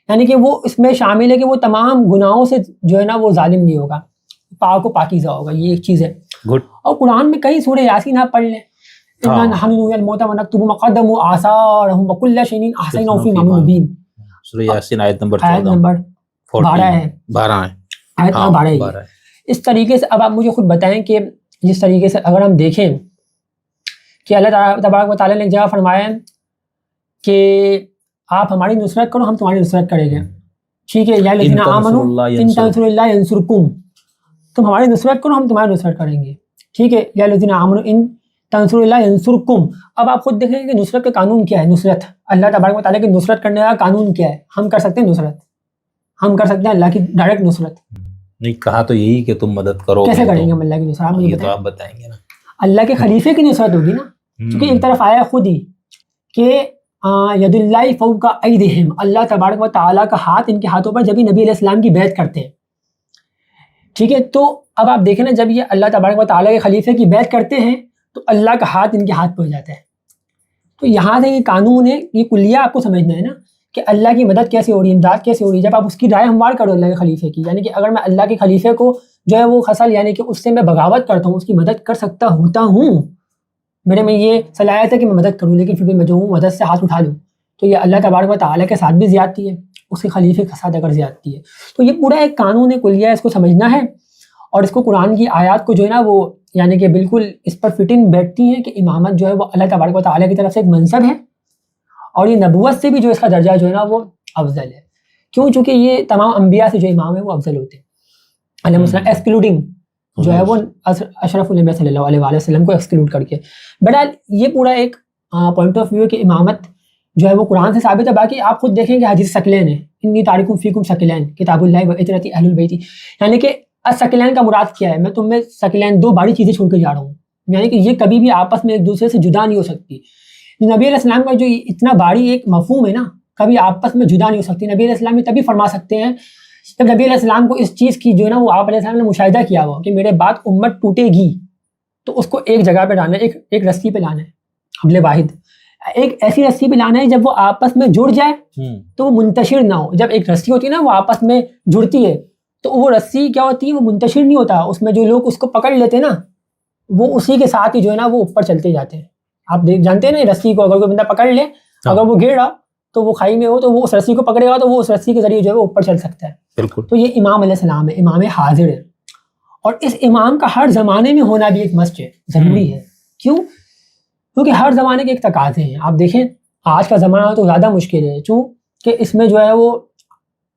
B: یعنی کہ وہ اس میں شامل ہے کہ وہ تمام گناہوں سے جو ہے نا وہ ظالم نہیں ہوگا، پاک و پاکیزہ ہوگا، یہ ایک چیز ہے۔ اور قرآن میں کئی سورہ یاسین آپ پڑھ لیں، اِنَّا نَحْنُ نُحْيِي الْمَوْتَىٰ وَنَكْتُبُ مَا قَدَّمُوا وَآثَارَهُمْ وَكُلَّ شَيْءٍ أَحْصَيْنَاهُ فِي إِمَامٍ مُبِينٍ۔
A: سورہ یاسین آیت نمبر
B: 12 ہے، آیت نمبر 12 ہے۔ اس طریقے سے اب آپ مجھے خود بتائیں کہ جس طریقے سے اگر ہم دیکھیں کہ اللہ تبارک و تعالیٰ نے ایک جگہ فرمایا ہے کہ آپ ہماری نصرت کرو ہم تمہاری نصرت کریں گے، ٹھیک ہے، یا الذین آمنوا ان تنصروا اللہ ینصرکم، تم ہماری نصرت کرو ہم تمہاری نصرت کریں گے، ٹھیک ہے، یا الذین آمنوا ان تنصروا اللہ ینصرکم۔ اب آپ خود دیکھیں کہ نصرت کا قانون کیا ہے، نصرت اللہ تبارک و تعالیٰ کی نصرت کرنے کا قانون کیا ہے، ہم کر سکتے ہیں نصرت، ہم کر سکتے ہیں اللہ کی ڈائریکٹ نصرت نہیں،
A: کہا تو یہی کہ تم مدد کرو،
B: کیسے کریں گے ہم اللہ کی نصرت؟
A: یہ تو آپ بتائیں گے نا،
B: اللہ کے خلیفے کی نصرت ہوگی نا، کیونکہ ایک طرف آیا خود ہی کہ ید اللہ فوق ایدیہم، اللہ تبارک و تعالیٰ کا ہاتھ ان کے ہاتھوں پر جب ہی نبی علیہ السلام کی بیعت کرتے ہیں، ٹھیک ہے، تو اب آپ دیکھیں نا جب یہ اللہ تبارک و تعالیٰ کے خلیفے کی بیعت کرتے ہیں تو اللہ کا ہاتھ ان کے ہاتھ پہ ہو جاتا ہے۔ تو یہاں سے یہ قانون ہے، یہ کلیہ آپ کو سمجھنا ہے نا کہ اللہ کی مدد کیسے ہو رہی ہے، امداد کیسے ہو رہی ہے، جب آپ اس کی رائے ہموار کرو اللہ کے خلیفے کی، یعنی کہ اگر میں اللہ کے خلیفے کو جو ہے وہ خصل، یعنی کہ اس سے میں بغاوت کرتا ہوں، اس کی مدد کر سکتا ہوتا ہوں، میرے میں یہ صلاحیت ہے کہ میں مدد کروں، لیکن پھر بھی میں جو ہوں مدد سے ہاتھ اٹھا لوں، تو یہ اللہ تبارک و تعالیٰ کے ساتھ بھی زیادتی ہے، اس کے خلیفے کے ساتھ اگر زیادتی ہے، تو یہ پورا ایک قانون کلیہ ہے، اس کو سمجھنا ہے، اور اس کو قرآن کی آیات کو جو ہے نا وہ یعنی کہ بالکل اس پر فٹنگ بیٹھتی ہیں کہ امامت جو ہے وہ اللہ تبارک و تعالیٰ کی طرف سے ایک منصب ہے، اور یہ نبوت سے بھی جو اس کا درجہ جو ہے نا وہ افضل ہے، کیوں؟ چونکہ یہ تمام انبیاء سے جو امام ہے وہ افضل ہوتے ہیں علیہ السلام، ایکسکلوڈنگ جو ہے وہ اشرف الانبیاء صلی اللہ علیہ وسلم کو ایکسکلوڈ کر کے. بہرحال یہ پورا ایک پوائنٹ آف ویو ہے کہ امامت جو ہے وہ قرآن سے ثابت ہے. باقی آپ خود دیکھیں کہ حدیث ثقلین ہے، انی تارکم فیکم ثقلین کتاب اللہ و اطرۃ اہل البیت، یعنی کہ ثقلین کا مراد کیا ہے؟ میں تم میں ثقلین 2 بڑی چیزیں چھوڑ کے جا رہا ہوں، یعنی کہ یہ کبھی بھی آپس میں ایک دوسرے سے جدا نہیں ہو سکتی. نبی علیہ السلام کا جو اتنا باری ایک مفہوم ہے نا، کبھی آپس میں جدا نہیں ہو سکتی. نبی علیہ السلام یہ تبھی فرما سکتے ہیں جب نبی علیہ السلام کو اس چیز کی جو ہے نا وہ آپ علیہ السلام نے مشاہدہ کیا ہوا کہ میرے بعد امت ٹوٹے گی، تو اس کو ایک جگہ پہ لانا ہے، ایک رسی پہ لانا ہے، حبل واحد، ایک ایسی رسی پہ لانا ہے جب وہ آپس میں جڑ جائے تو وہ منتشر نہ ہو. جب ایک رسی ہوتی ہے نا وہ آپس میں جڑتی ہے تو وہ رسی کیا ہوتی ہے، وہ منتشر نہیں ہوتا، اس میں جو لوگ اس کو پکڑ لیتے ہیں نا وہ اسی کے ساتھ ہی جو ہے نا وہ اوپر چلتے جاتے ہیں. آپ جانتے ہیں نا رسی کو اگر کوئی بندہ پکڑ لے، اگر وہ گر رہا تو وہ کھائی میں ہو تو وہ اس رسی کو پکڑے گا تو وہ اس رسی کے ذریعے جو ہے وہ اوپر چل سکتا ہے.
A: بالکل.
B: تو یہ امام علیہ السلام ہے، امام حاضر ہے، اور اس امام کا ہر زمانے میں ہونا بھی ایک مسٹ ہے، ضروری ہے. کیوں؟ کیونکہ ہر زمانے کے ایک تقاضے ہیں. آپ دیکھیں آج کا زمانہ تو زیادہ مشکل ہے، چونکہ اس میں جو ہے وہ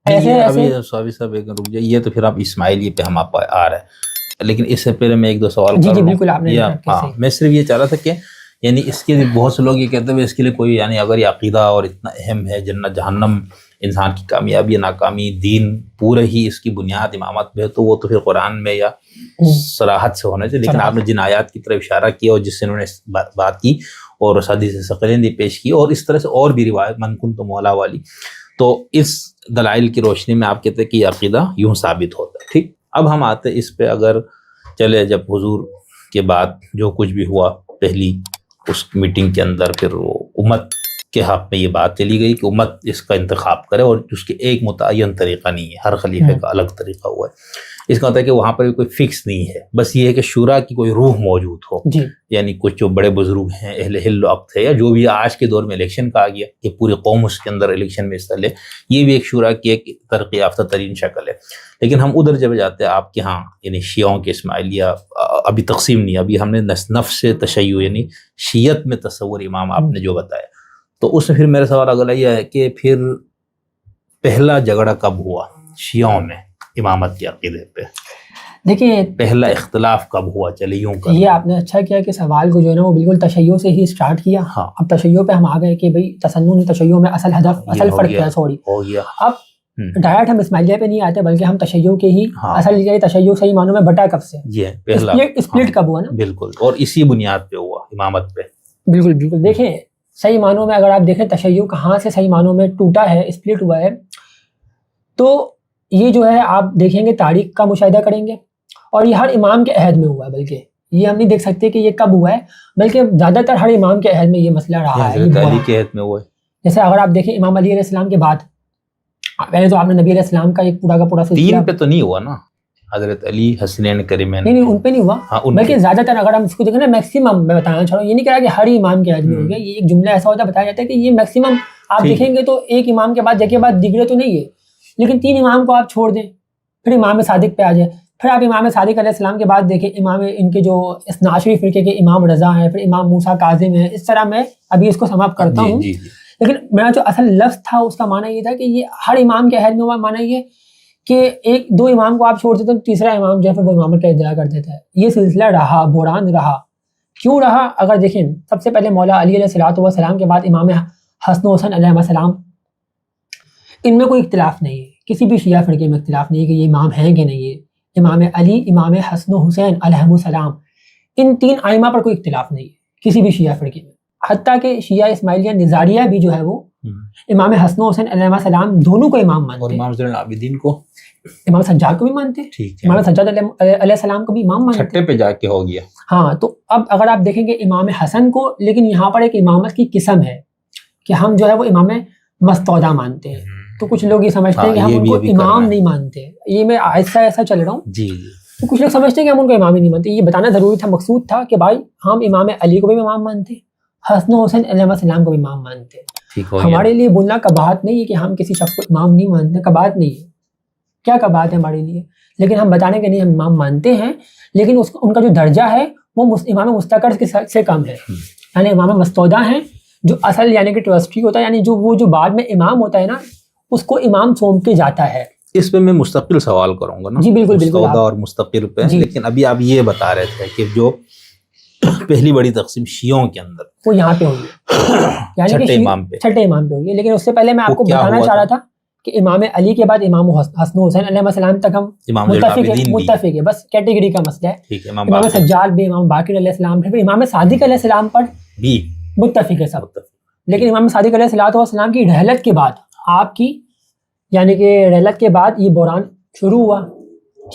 B: ایسے
A: صاحب رک جائیے، یہ تو پھر آپ اسماعیلی پہ ہم آپ آ رہے ہیں، لیکن اس سے پہلے میں 1-2 سوال
B: جی بالکل آپ نے
A: میں صرف یہ چاہ رہا تھا کہ یعنی اس کے لیے بہت سے لوگ یہ کہتے ہیں اس کے لیے کوئی یعنی اگر یہ عقیدہ اور اتنا اہم ہے، جنت جہنم، انسان کی کامیابی ناکامی، دین پورا ہی اس کی بنیاد امامت میں، تو وہ تو پھر قرآن میں یا صراحت سے ہونا چاہیے. لیکن آپ نے جن آیات کی طرف اشارہ کیا اور جس سے انہوں نے بات کی اور حدیث ثقلین بھی پیش کی اور اس طرح سے اور بھی روایت من کنت مولا والی، تو اس دلائل کی روشنی میں آپ کہتے ہیں کہ یہ عقیدہ یوں ثابت ہوتا ہے. ٹھیک، اب ہم آتے اس پہ، اگر چلے جب حضور کے بعد جو کچھ بھی ہوا پہلی اس میٹنگ کے اندر، پھر وہ امت کے حق میں یہ بات چلی گئی کہ امت اس کا انتخاب کرے اور اس کے ایک متعین طریقہ نہیں ہے، ہر خلیفے کا الگ طریقہ ہوا ہے. اس کا مطلب ہے کہ وہاں پر کوئی فکس نہیں ہے، بس یہ ہے کہ شورا کی کوئی روح موجود ہو
B: جی.
A: یعنی کچھ جو بڑے بزرگ ہیں، اہل حل و عقد ہے، یا جو بھی آج کے دور میں الیکشن کہا گیا کہ پوری قوم اس کے اندر الیکشن میں حصہ لے، یہ بھی ایک شورا کی ایک ترقی یافتہ ترین شکل ہے. لیکن ہم ادھر جب جاتے ہیں آپ کے ہاں یعنی شیعوں کے اسماعیلیہ ابھی تقسیم نہیں، ابھی ہم نے نفس تشیع یعنی شیعت میں تصور امام آپ نے جو بتایا، تو اس میں پھر میرا سوال اگلا یہ ہے کہ پھر پہلا جھگڑا کب ہوا شیعوں میں امامت کے عقیدے پہ؟
B: دیکھیں
A: پہلا اختلاف کب ہوا؟ چلے یوں کر،
B: یہ آپ نے اچھا کیا کہ سوال کو جو ہے نا وہ بالکل تشیع سے ہی اسٹارٹ کیا.
A: ہاں.
B: اب تشیع پہ ہم آ گئے کہ بھئی تسنن تشیع میں اصل ہدف اصل فرق کیا ہے. سوری
A: ہو گیا.
B: اب ڈائریکٹ ہم اسماعیلیہ پہ نہیں آتے بلکہ ہم تشیع کے ہی اصل یہ تشیع صحیح معنوں میں بٹا کب سے،
A: یہ پہلا
B: اسپلٹ کب ہوا نا.
A: بالکل، اور اسی بنیاد پہ ہوا امامت پہ.
B: بالکل بالکل. دیکھیں صحیح معنوں میں اگر آپ دیکھیں تشیع کہاں سے صحیح معنوں میں ٹوٹا ہے، اسپلٹ ہوا ہے، تو یہ جو ہے آپ دیکھیں گے تاریخ کا مشاہدہ کریں گے اور یہ ہر امام کے عہد میں ہوا ہے. بلکہ یہ ہم نہیں دیکھ سکتے کہ یہ کب ہوا ہے، بلکہ زیادہ تر ہر امام کے عہد میں یہ مسئلہ رہا ہے.
A: علی کے عہد میں ہوا ہے.
B: جیسے اگر آپ دیکھیں امام علی علیہ السلام کے بعد پہلے تو آپ نے نبی علیہ السلام کا ایک پورا کا پورا سلسلہ،
A: تین پہ تو نہیں ہوا نا، حضرت علی، حسنین کریمین،
B: نہیں ان پہ نہیں ہوا، بلکہ زیادہ تر اگر ہم اس کو دیکھیں نا میکسیمم، میں بتانا چاہ رہا ہوں یہ نہیں کہہ رہا کہ ہر امام کے عہد میں ہو گیا، یہ ایک جملہ ایسا ہوتا ہے بتایا جاتا ہے کہ یہ میکسیمم آپ دیکھیں گے تو ایک امام کے بعد جگہ بعد دیگرے تو نہیں ہے، لیکن 3 امام کو آپ چھوڑ دیں پھر امام صادق پہ آ جائے، پھر آپ امام صادق علیہ السلام کے بعد دیکھیں امام ان کے جو اثنا عشری فرقے کے امام رضا ہیں، پھر امام موسیٰ کاظم ہیں. اس طرح میں ابھی اس کو سماپت کرتا ہوں. لیکن میرا جو اصل لفظ تھا اس کا معنی یہ تھا کہ یہ ہر امام کے عہد میں ہوا. معنی یہ کہ 1-2 امام کو آپ چھوڑ دیتے ہیں تو تیسرا امام جو ہے پھر وہ امامت کا ادعا کر دیتا ہے. یہ سلسلہ رہا، بحران رہا. کیوں رہا؟ اگر دیکھیں سب سے پہلے مولا علی علیہ الصلوۃ والسلام کے بعد امام حسن و حسین علیہ السلام، ان میں کوئی اختلاف نہیں ہے، کسی بھی شیعہ فرقے میں اختلاف نہیں ہے کہ یہ امام ہیں کہ نہیں ہے. امام علی، امام حسن و حسین علیہ السلام، ان 3 ائمہ پر کوئی اختلاف نہیں ہے کسی بھی شیعہ فرقے میں. حتیٰ کہ شیعہ اسماعیلیہ نظاریہ بھی جو ہے وہ امام حسن و حسین علیہ السلام دونوں کو امام مانتے ہیں، اور
A: امام زین العابدین کو،
B: امام سجاد کو بھی مانتے ہیں، امام سجاد علیہ السلام کو بھی امام مانتے ہیں.
A: چھٹے پہ جا کے ہو گیا.
B: ہاں، تو اب اگر آپ دیکھیں گے امام حسن کو، لیکن یہاں پر ایک امامت کی قسم ہے کہ ہم جو ہے وہ امام مستودع مانتے ہیں. تو کچھ لوگ یہ سمجھتے ہیں کہ ہم ان کو امام نہیں مانتے. یہ میں ایسا ایسا چل رہا ہوں.
A: جی.
B: تو کچھ لوگ سمجھتے ہیں کہ ہم ان کو امام ہی نہیں مانتے. یہ بتانا ضروری تھا، مقصود تھا کہ بھائی ہم امام علی کو بھی امام مانتے ہیں، حسن و حسین علیہ السلام کو بھی امام مانتے ہیں. ہمارے لیے بولنا کباہت نہیں ہے کہ ہم کسی شخص کو امام نہیں مانتے. کباہت نہیں ہے، کیا کباہت ہے ہمارے لیے؟ لیکن ہم بتانے کے نہیں ہم امام مانتے ہیں، لیکن ان کا جو درجہ ہے وہ امام مستقر سے کم ہے. یعنی امام مستودع ہیں جو اصل یعنی کہ ٹرسٹی ہوتا ہے، یعنی جو وہ جو بعد میں امام ہوتا ہے نا، اس کو امام سونپ کے جاتا ہے.
A: اس پہ میں مستقل سوال کروں گا نا.
B: جی بالکل بالکل.
A: مستودع اور مستقل پہ. لیکن ابھی آپ یہ بتا رہے تھے کہ جو پہلی بڑی تقسیم شیعوں کے اندر
B: وہ یہاں پہ ہوئی، یعنی
A: چھٹے امام پہ
B: ہوئی ہے. لیکن اس سے پہلے میں آپ کو بتانا چاہ رہا تھا کہ امام علی کے بعد امام حسن و حسین علیہ السلام تک ہم متفق ہے، بس کیٹیگری کا مسئلہ ہے. امام سجاد بھی، امام باقر علیہ السلام بھی، امام صادق علیہ السلام پر بھی متفق ہے سب. لیکن امام صادق علیہ السلام کی رحلت کے بعد، آپ کی یعنی کہ رحلت کے بعد یہ بحران شروع ہوا،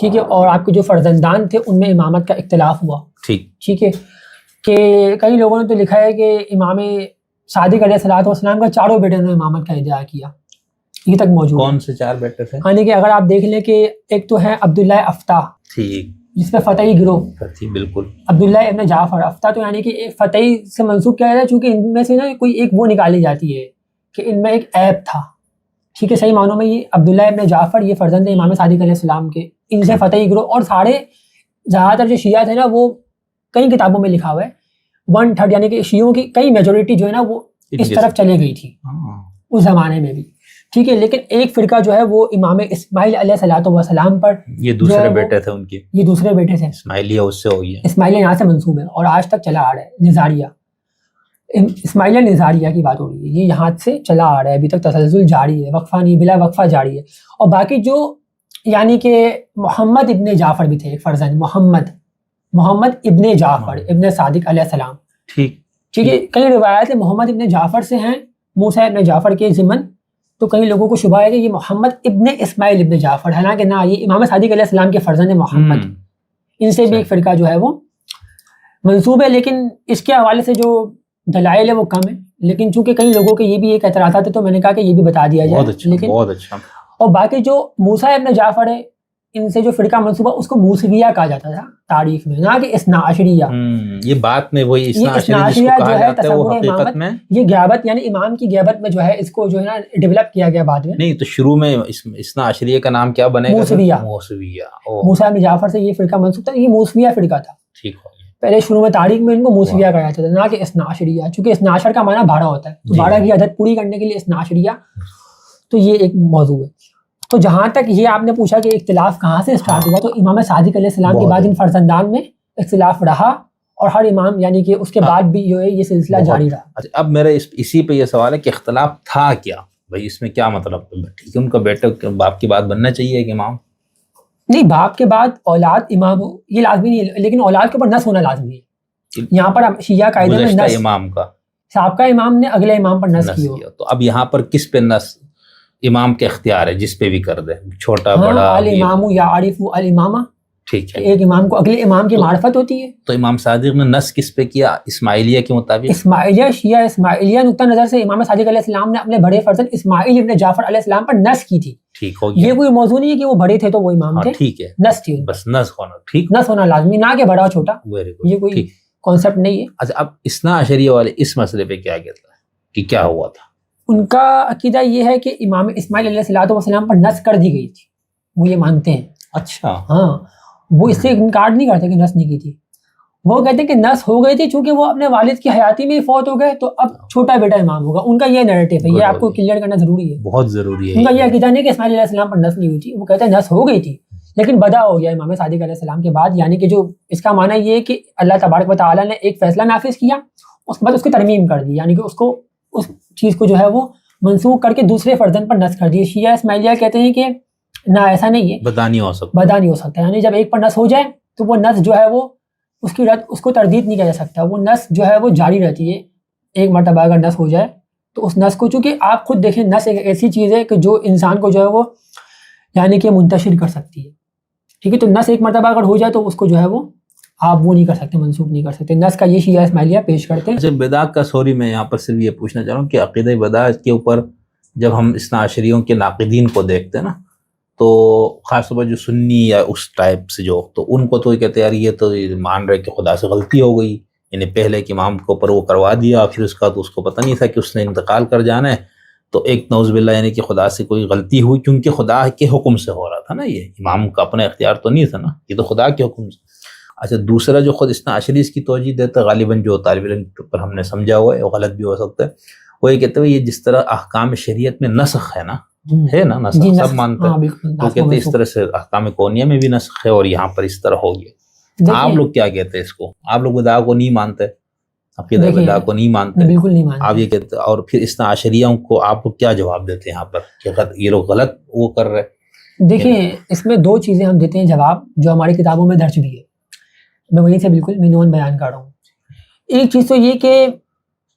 B: ٹھیک ہے. اور آپ کے جو فرزندان تھے ان میں امامت کا اختلاف ہوا، ٹھیک ہے. کہ کئی لوگوں نے تو لکھا ہے کہ امام صادق علیہ السلام کا چاروں بیٹے نے امامت کا ادعا کیا، یہ تک موجود. کون
A: سے 4 بیٹے تھے؟
B: یعنی کہ اگر آپ دیکھ لیں کہ ایک تو ہے عبداللہ افتح،
A: ٹھیک،
B: جس پہ فتحی گروہ،
A: بالکل
B: عبداللہ ابن جعفر. افتح تو یعنی کہ فتحی سے منسوب کیا جاتا ہے، چونکہ ان میں سے نا کوئی ایک وہ نکالی جاتی ہے کہ ان میں ایک عیب تھا، ٹھیک ہے. صحیح معنوں میں یہ عبداللہ ابن جعفر یہ فرزند امام صادق علیہ السلام کے، ان سے فتحی گروہ. اور سارے زیادہ تر جو شیعہ تھے نا وہ کئی کتابوں میں لکھا ہوا ہے 1/3 یعنی کہ شیعوں کی کئی میجورٹی جو ہے نا وہ اس طرف چلے گئی تھی اس زمانے میں بھی، ٹھیک ہے. لیکن ایک فرقہ جو ہے وہ امام اسماعیل علیہ السلام پر،
A: یہ دوسرے بیٹے تھے ان کے،
B: یہ دوسرے بیٹے تھے،
A: اسماعیلیہ اس سے ہوئی ہے،
B: اسماعیلیہ یہاں سے منسوب ہے اور آج تک چلا آ رہا ہے. نظاریہ، اسماعیلیہ نظاریہ کی بات ہو رہی ہے، یہ یہاں سے چلا آ رہا ہے، ابھی تک تسلسل جاری ہے، وقفہ نہیں، بلا وقفہ جاری ہے. اور باقی جو یعنی کہ محمد ابن جعفر بھی تھے ایک فرزند، محمد ابن جعفر ابن صادق علیہ السلام، ٹھیک ہے. کئی روایات محمد ابن جعفر سے ہیں، موسیٰ ابن جعفر کے ضمن. تو کئی لوگوں کو شبہ ہے کہ یہ محمد ابن اسماعیل ابن جعفر، حالانکہ نہ، یہ امام صادق علیہ السلام کے فرزند محمد. ان سے بھی ایک فرقہ جو ہے وہ منسوب ہے، لیکن اس کے حوالے سے جو دلائل ہے وہ کم ہے. لیکن چونکہ کئی لوگوں کے یہ بھی ایک اعتراضات ہے تو میں نے کہا کہ یہ بھی بتا دیا جائے. لیکن
A: بہت اچھا.
B: اور باقی جو موسیٰ ابن جعفر ہے، ان سے جو فرقہ منصوبہ اس کو موسویہ کہا جاتا تھا تاریخ میں، نہ کہ اثنا عشریہ.
A: یہ بات میں وہی اثنا عشریہ جو ہے
B: تصور امامت میں، یہ غیبت یعنی امام کی غیبت میں جو ہے اس کو جو ہے نا ڈیولپ کیا گیا بعد میں.
A: نہیں تو شروع میں اثنا عشریہ کا نام کیا بنے گا؟ موسویہ.
B: موسیٰ ابن جعفر سے یہ فرقہ منسوب تھا، یہ موسویہ فرقہ تھا.
A: ٹھیک ہو گیا.
B: پہلے شروع میں تاریخ میں ان کو موسویہ کہا جاتا تھا، نہ کہ اثنا عشریہ، چونکہ اثنا عشر کا معنی 12 ہوتا ہے، تو 12 کی عدد پوری کرنے کے لیے اثنا عشریہ. تو یہ ایک موضوع ہے. تو جہاں تک یہ آپ نے پوچھا کہ اختلاف کہاں سے اسٹارٹ ہوا، تو امام صادق علیہ السلام کے بعد ان فرزندان میں اختلاف رہا، اور ہر امام یعنی کہ اس کے بعد بھی جو ہے یہ سلسلہ جاری رہا.
A: اچھا، اب میرا اسی پہ یہ سوال ہے کہ اختلاف تھا کیا بھائی، اس میں کیا مطلب؟ ٹھیک ہے، ان کا بیٹا باپ کی بات بننا چاہیے کہ امام
B: نہیں، باپ کے بعد اولاد امام ہو یہ لازمی نہیں ہے، لیکن اولاد کے اوپر نس ہونا لازمی ہے. یہاں پر شیعہ قاعدے میں نس،
A: امام کا
B: سابقہ امام نے اگلے امام پر نس کیا.
A: تو اب یہاں پر کس پہ نس؟ امام کے اختیار ہے، جس پہ بھی کر دے، چھوٹا بڑا.
B: الامام یعرف الامامہ،
A: ٹھیک ہے،
B: ایک امام کو اگلے امام کی معرفت ہوتی ہے.
A: تو امام صادق نے نس کس پہ کیا؟ اسماعیلیہ کے مطابق.
B: اسماعیلیہ، شیعہ اسماعیلیہ نقطہ نظر سے امام صادق علیہ السلام نے اپنے بڑے فرزند اسماعیل ابن جعفر علیہ السلام پر نس کی تھی.
A: ٹھیک ہو گیا.
B: یہ کوئی موضوع نہیں ہے کہ وہ بڑے تھے تو وہ امام تھے،
A: ٹھیک ہے،
B: نس تھی،
A: بس نس ہونا. ٹھیک،
B: نس ہونا لازمی، نہ کہ بڑا چھوٹا، یہ کوئی کانسیپٹ نہیں ہے.
A: اچھا، اب اثنا عشریہ والے اس مسئلے پہ کیا کہتا ہے کہ کیا ہوا تھا؟
B: ان کا عقیدہ یہ ہے کہ امام اسماعیل علیہ السلام پر نس کر دی گئی تھی، وہ یہ مانتے ہیں.
A: اچھا،
B: ہاں، وہ اس سے انکار نہیں کرتے کہ نس نہیں کی تھی. وہ کہتے ہیں کہ نس ہو گئی تھی، چونکہ وہ اپنے والد کی حیاتی میں فوت ہو گئے تو اب چھوٹا بیٹا امام ہوگا. ان کا یہ نیریٹو ہے، یہ آپ کو کلیئر کرنا ضروری ہے،
A: بہت ضروری ہے.
B: ان کا یہ عقیدہ نہیں کہ اسماعیل علیہ السلام پر نس نہیں ہوئی تھی، وہ کہتے ہیں نس ہو گئی تھی لیکن بدا ہو گیا امام صادق علیہ السلام کے بعد. یعنی کہ جو اس کا معنی یہ ہے کہ اللہ تبارک و تعالیٰ نے ایک فیصلہ نافذ کیا، اس کے بعد اس کی ترمیم کر دی، یعنی کہ اس کو اس چیز کو جو ہے وہ منسوخ کر کے دوسرے فرزند پر نس کر دی. شیعہ اسماعیلیہ کہتے ہیں کہ نہ، ایسا نہیں ہے،
A: بدا نہیں ہو سکتا.
B: یعنی جب ایک پر نس ہو جائے تو وہ نس جو ہے وہ اس کی رد، اس کو تردید نہیں کیا جا سکتا، وہ نس جو ہے وہ جاری رہتی ہے. ایک مرتبہ اگر نس ہو جائے تو اس نس کو، چونکہ آپ خود دیکھیں نس ایک ایسی چیز ہے کہ جو انسان کو جو ہے وہ یعنی کہ منتشر کر سکتی ہے. ٹھیک ہے، تو نس ایک مرتبہ اگر ہو جائے تو اس کو جو ہے وہ آپ وہ نہیں کر سکتے، منسوخ نہیں کر سکتے. نس کا یہ شیعہ اسماعیلیہ پیش کرتے ہیں.
A: اچھا، بدع کا، سوری میں یہاں پر صرف یہ پوچھنا چاہ رہا ہوں کہ عقیدہ بدع کے اوپر جب ہم اثنا عشریوں کے ناقدین کو دیکھتے ہیں نا، تو خاص طور پر جو سنی یا اس ٹائپ سے جو، تو ان کو تو یہ کہتے ہیں یار یہ تو مان رہے کہ خدا سے غلطی ہو گئی، یعنی پہلے کے امام کے اوپر وہ کروا دیا، پھر اس کا تو اس کو پتہ نہیں تھا کہ اس نے انتقال کر جانا ہے، تو ایک نعوذ باللہ یعنی کہ خدا سے کوئی غلطی ہوئی، کیونکہ خدا کے حکم سے ہو رہا تھا نا، یہ امام کا اپنا اختیار تو نہیں تھا نا، یہ تو خدا کے حکم سے. اچھا، دوسرا جو خود اثنا عشری اس کی توجہ دیتا ہے، غالباً جو طالب علم پر ہم نے سمجھا ہوا ہے، وہ غلط بھی ہو سکتا ہے، وہ یہ کہتے ہیں یہ جس طرح احکام شریعت میں نسخ ہے نا، ہے نا نسخ
B: جی،
A: سب مانتے
B: ہاں
A: ہیں.
B: بالکل،
A: تو کہتے ہیں اس طرح سے احکام کونیہ میں بھی نسخ ہے اور یہاں پر اس طرح ہو گیا. آپ لوگ کیا کہتے ہیں اس کو؟ آپ لوگ بدعہ کو نہیں مانتے، عقیدہ بدعہ کو نہیں مانتے،
B: بالکل نہیں مانتے.
A: آپ یہ کہتے ہیں. اور پھر اثنا عشریہ کو آپ لوگ کیا جواب دیتے ہیں یہاں پر کہ یہ لوگ غلط وہ کر رہے؟
B: دیکھیں اس میں دو چیزیں ہم دیتے ہیں جواب جو ہماری کتابوں میں درج بھی ہے، میں وہیں سے بالکل مینون بیان کر رہا ہوں. ایک چیز تو یہ کہ